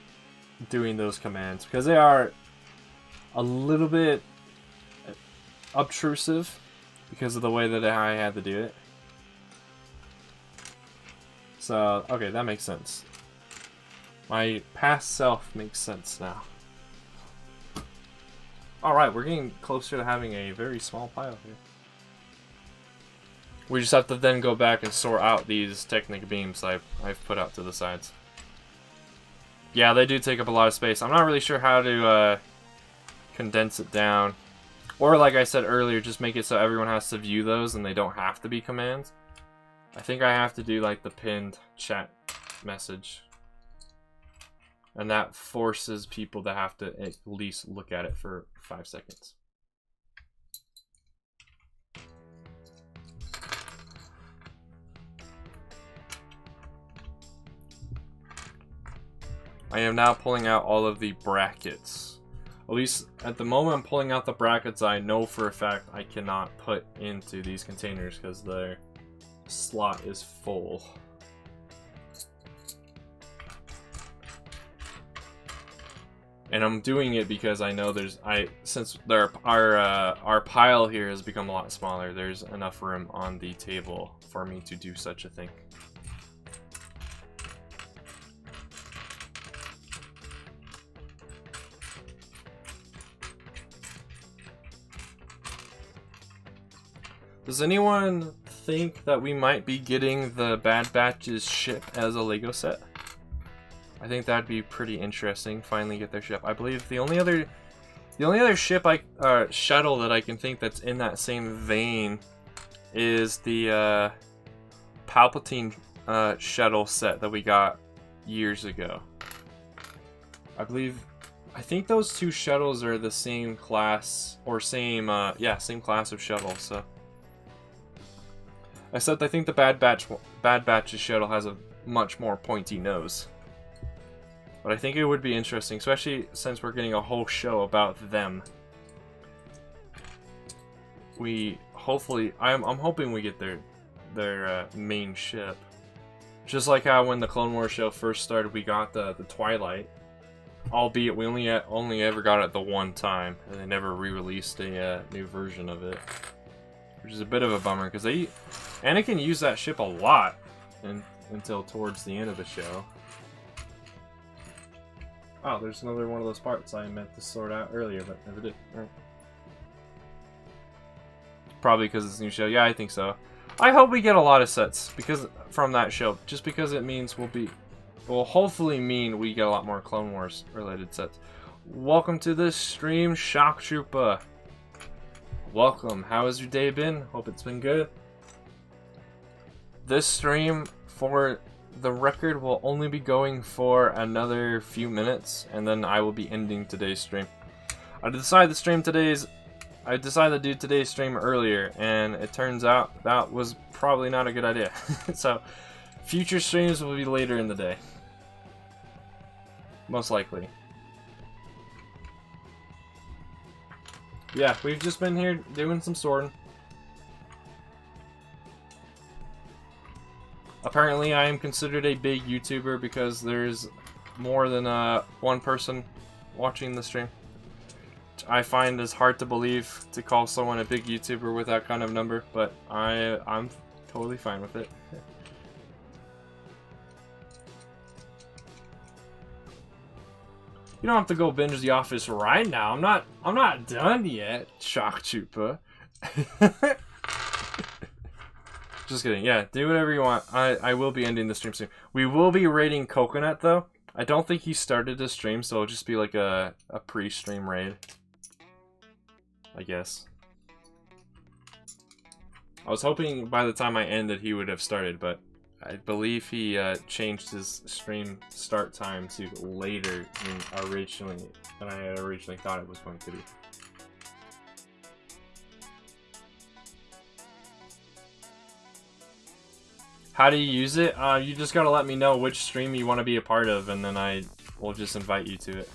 doing those commands. Because they are a little bit obtrusive because of the way that I had to do it. So, okay, that makes sense. My past self makes sense now. Alright, we're getting closer to having a very small pile here. We just have to then go back and sort out these Technic beams I've put out to the sides. Yeah, they do take up a lot of space. I'm not really sure how to condense it down. Or like I said earlier, just make it so everyone has to view those and they don't have to be commands. I think I have to do like the pinned chat message. And that forces people to have to at least look at it for 5 seconds. I am now pulling out all of the brackets. At least at the moment I'm pulling out the brackets I know for a fact I cannot put into these containers because their slot is full. And I'm doing it because I know since our pile here has become a lot smaller, there's enough room on the table for me to do such a thing. Does anyone think that we might be getting the Bad Batch's ship as a Lego set? I think that'd be pretty interesting. Finally get their ship. I believe the only other ship shuttle that I can think that's in that same vein is the Palpatine shuttle set that we got years ago. I think those two shuttles are the same class or same class of shuttle. So, except I think the Bad Batch's shuttle has a much more pointy nose. But I think it would be interesting, especially since we're getting a whole show about them. I'm hoping we get their main ship. Just like how when the Clone Wars show first started, we got the Twilight. Albeit we only ever got it the one time, and they never re-released a new version of it. Which is a bit of a bummer, because Anakin used that ship a lot until towards the end of the show. Oh, there's another one of those parts I meant to sort out earlier, but never did. All right. Probably because it's a new show. Yeah, I think so. I hope we get a lot of sets from that show, just because it means will hopefully mean we get a lot more Clone Wars related sets. Welcome to this stream, Shock Trooper. Welcome. How has your day been? Hope it's been good. This stream, for the record, will only be going for another few minutes, and then I will be ending today's stream. I decided to do today's stream earlier, and it turns out that was probably not a good idea. So, future streams will be later in the day. Most likely. Yeah, we've just been here doing some sorting. Apparently, I am considered a big YouTuber because there's more than one person watching the stream. Which I find is hard to believe to call someone a big YouTuber with that kind of number, but I'm totally fine with it. You don't have to go binge The Office right now. I'm not done yet, Shock Trooper. Just kidding. Yeah, do whatever you want. I will be ending the stream soon. We will be raiding Coconut, though. I don't think he started the stream, so it'll just be like a pre-stream raid. I guess. I was hoping by the time I ended he would have started, but I believe he changed his stream start time to later than I had originally thought it was going to be. How do you use it? You just gotta let me know which stream you want to be a part of, and then I will just invite you to it.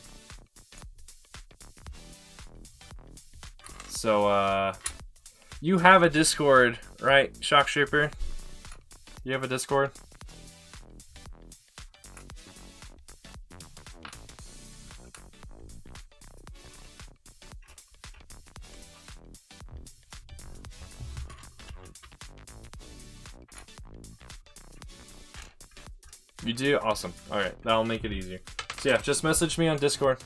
So, you have a Discord, right, Shock Trooper? You have a Discord? You do? Awesome. Alright, that'll make it easier. So yeah, just message me on Discord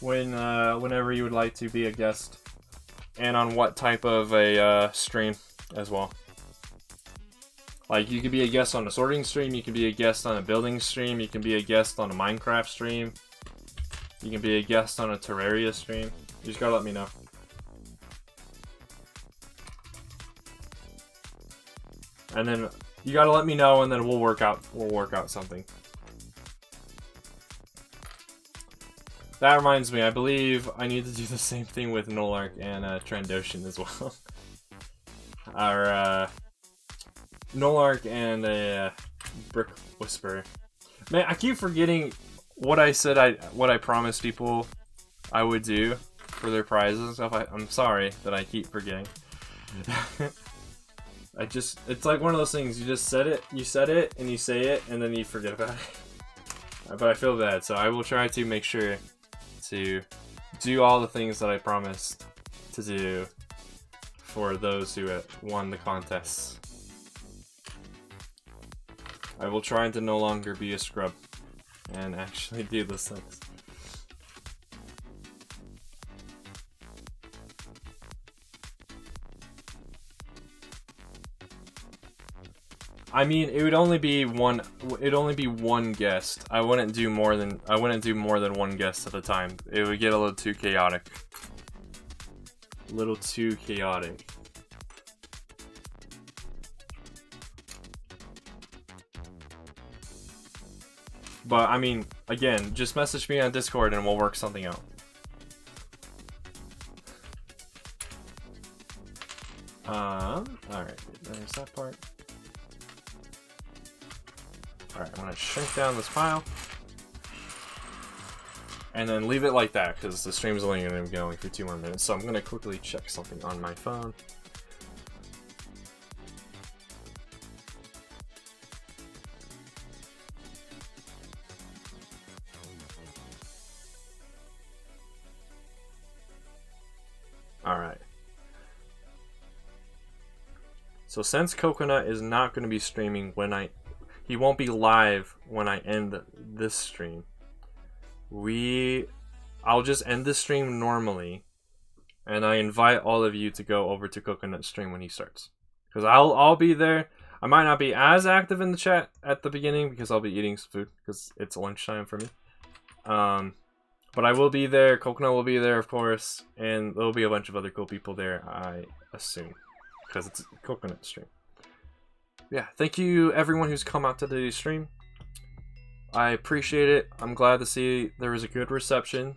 whenever you would like to be a guest, and on what type of a stream as well. Like, you could be a guest on a sorting stream, you can be a guest on a building stream, you can be a guest on a Minecraft stream, you can be a guest on a Terraria stream. You just gotta let me know. And then you gotta let me know, and then we'll work out something. That reminds me, I believe I need to do the same thing with Nolark and Trandoshan as well. Our Nolark and Brick Whisperer. Man, I keep forgetting what I said what I promised people I would do for their prizes and stuff. I'm sorry that I keep forgetting. It's like one of those things, you said it, and you say it, and then you forget about it. But I feel bad, so I will try to make sure to do all the things that I promised to do for those who won the contests. I will try to no longer be a scrub and actually do those things. I mean, it would only be one. It'd only be one guest. I wouldn't do more than one guest at a time. It would get a little too chaotic. A little too chaotic. But I mean, again, just message me on Discord and we'll work something out. Alright, there's that part. Alright, I'm gonna shrink down this file. And then leave it like that, because the stream's only gonna be going for 2 more minutes. So I'm gonna quickly check something on my phone. Alright. So since Coconut is not gonna be streaming when he won't be live when I end this stream. I'll just end the stream normally, and I invite all of you to go over to Coconut's stream when he starts. Because I'll be there. I might not be as active in the chat at the beginning because I'll be eating some food because it's lunchtime for me. But I will be there. Coconut will be there, of course, and there'll be a bunch of other cool people there, I assume, because it's a Coconut stream. Yeah, thank you everyone who's come out to the stream. I appreciate it. I'm glad to see there was a good reception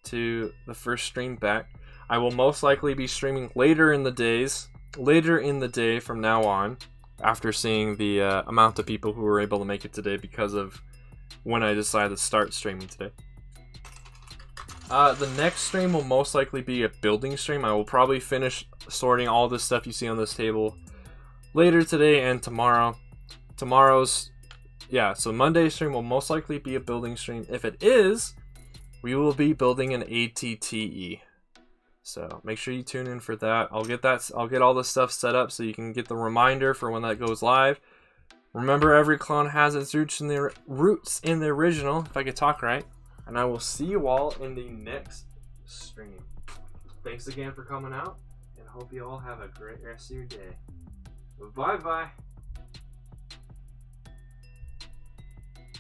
to the first stream back. I will most likely be streaming later in the day from now on, after seeing the amount of people who were able to make it today because of when I decided to start streaming today. The next stream will most likely be a building stream. I will probably finish sorting all this stuff you see on this table later today and tomorrow. So Monday's stream will most likely be a building stream. If it is, we will be building an ATTE. So make sure you tune in for that. I'll get all this stuff set up so you can get the reminder for when that goes live. Remember, every clone has its roots in the original, if I could talk right. And I will see you all in the next stream. Thanks again for coming out, and hope you all have a great rest of your day. Bye-bye.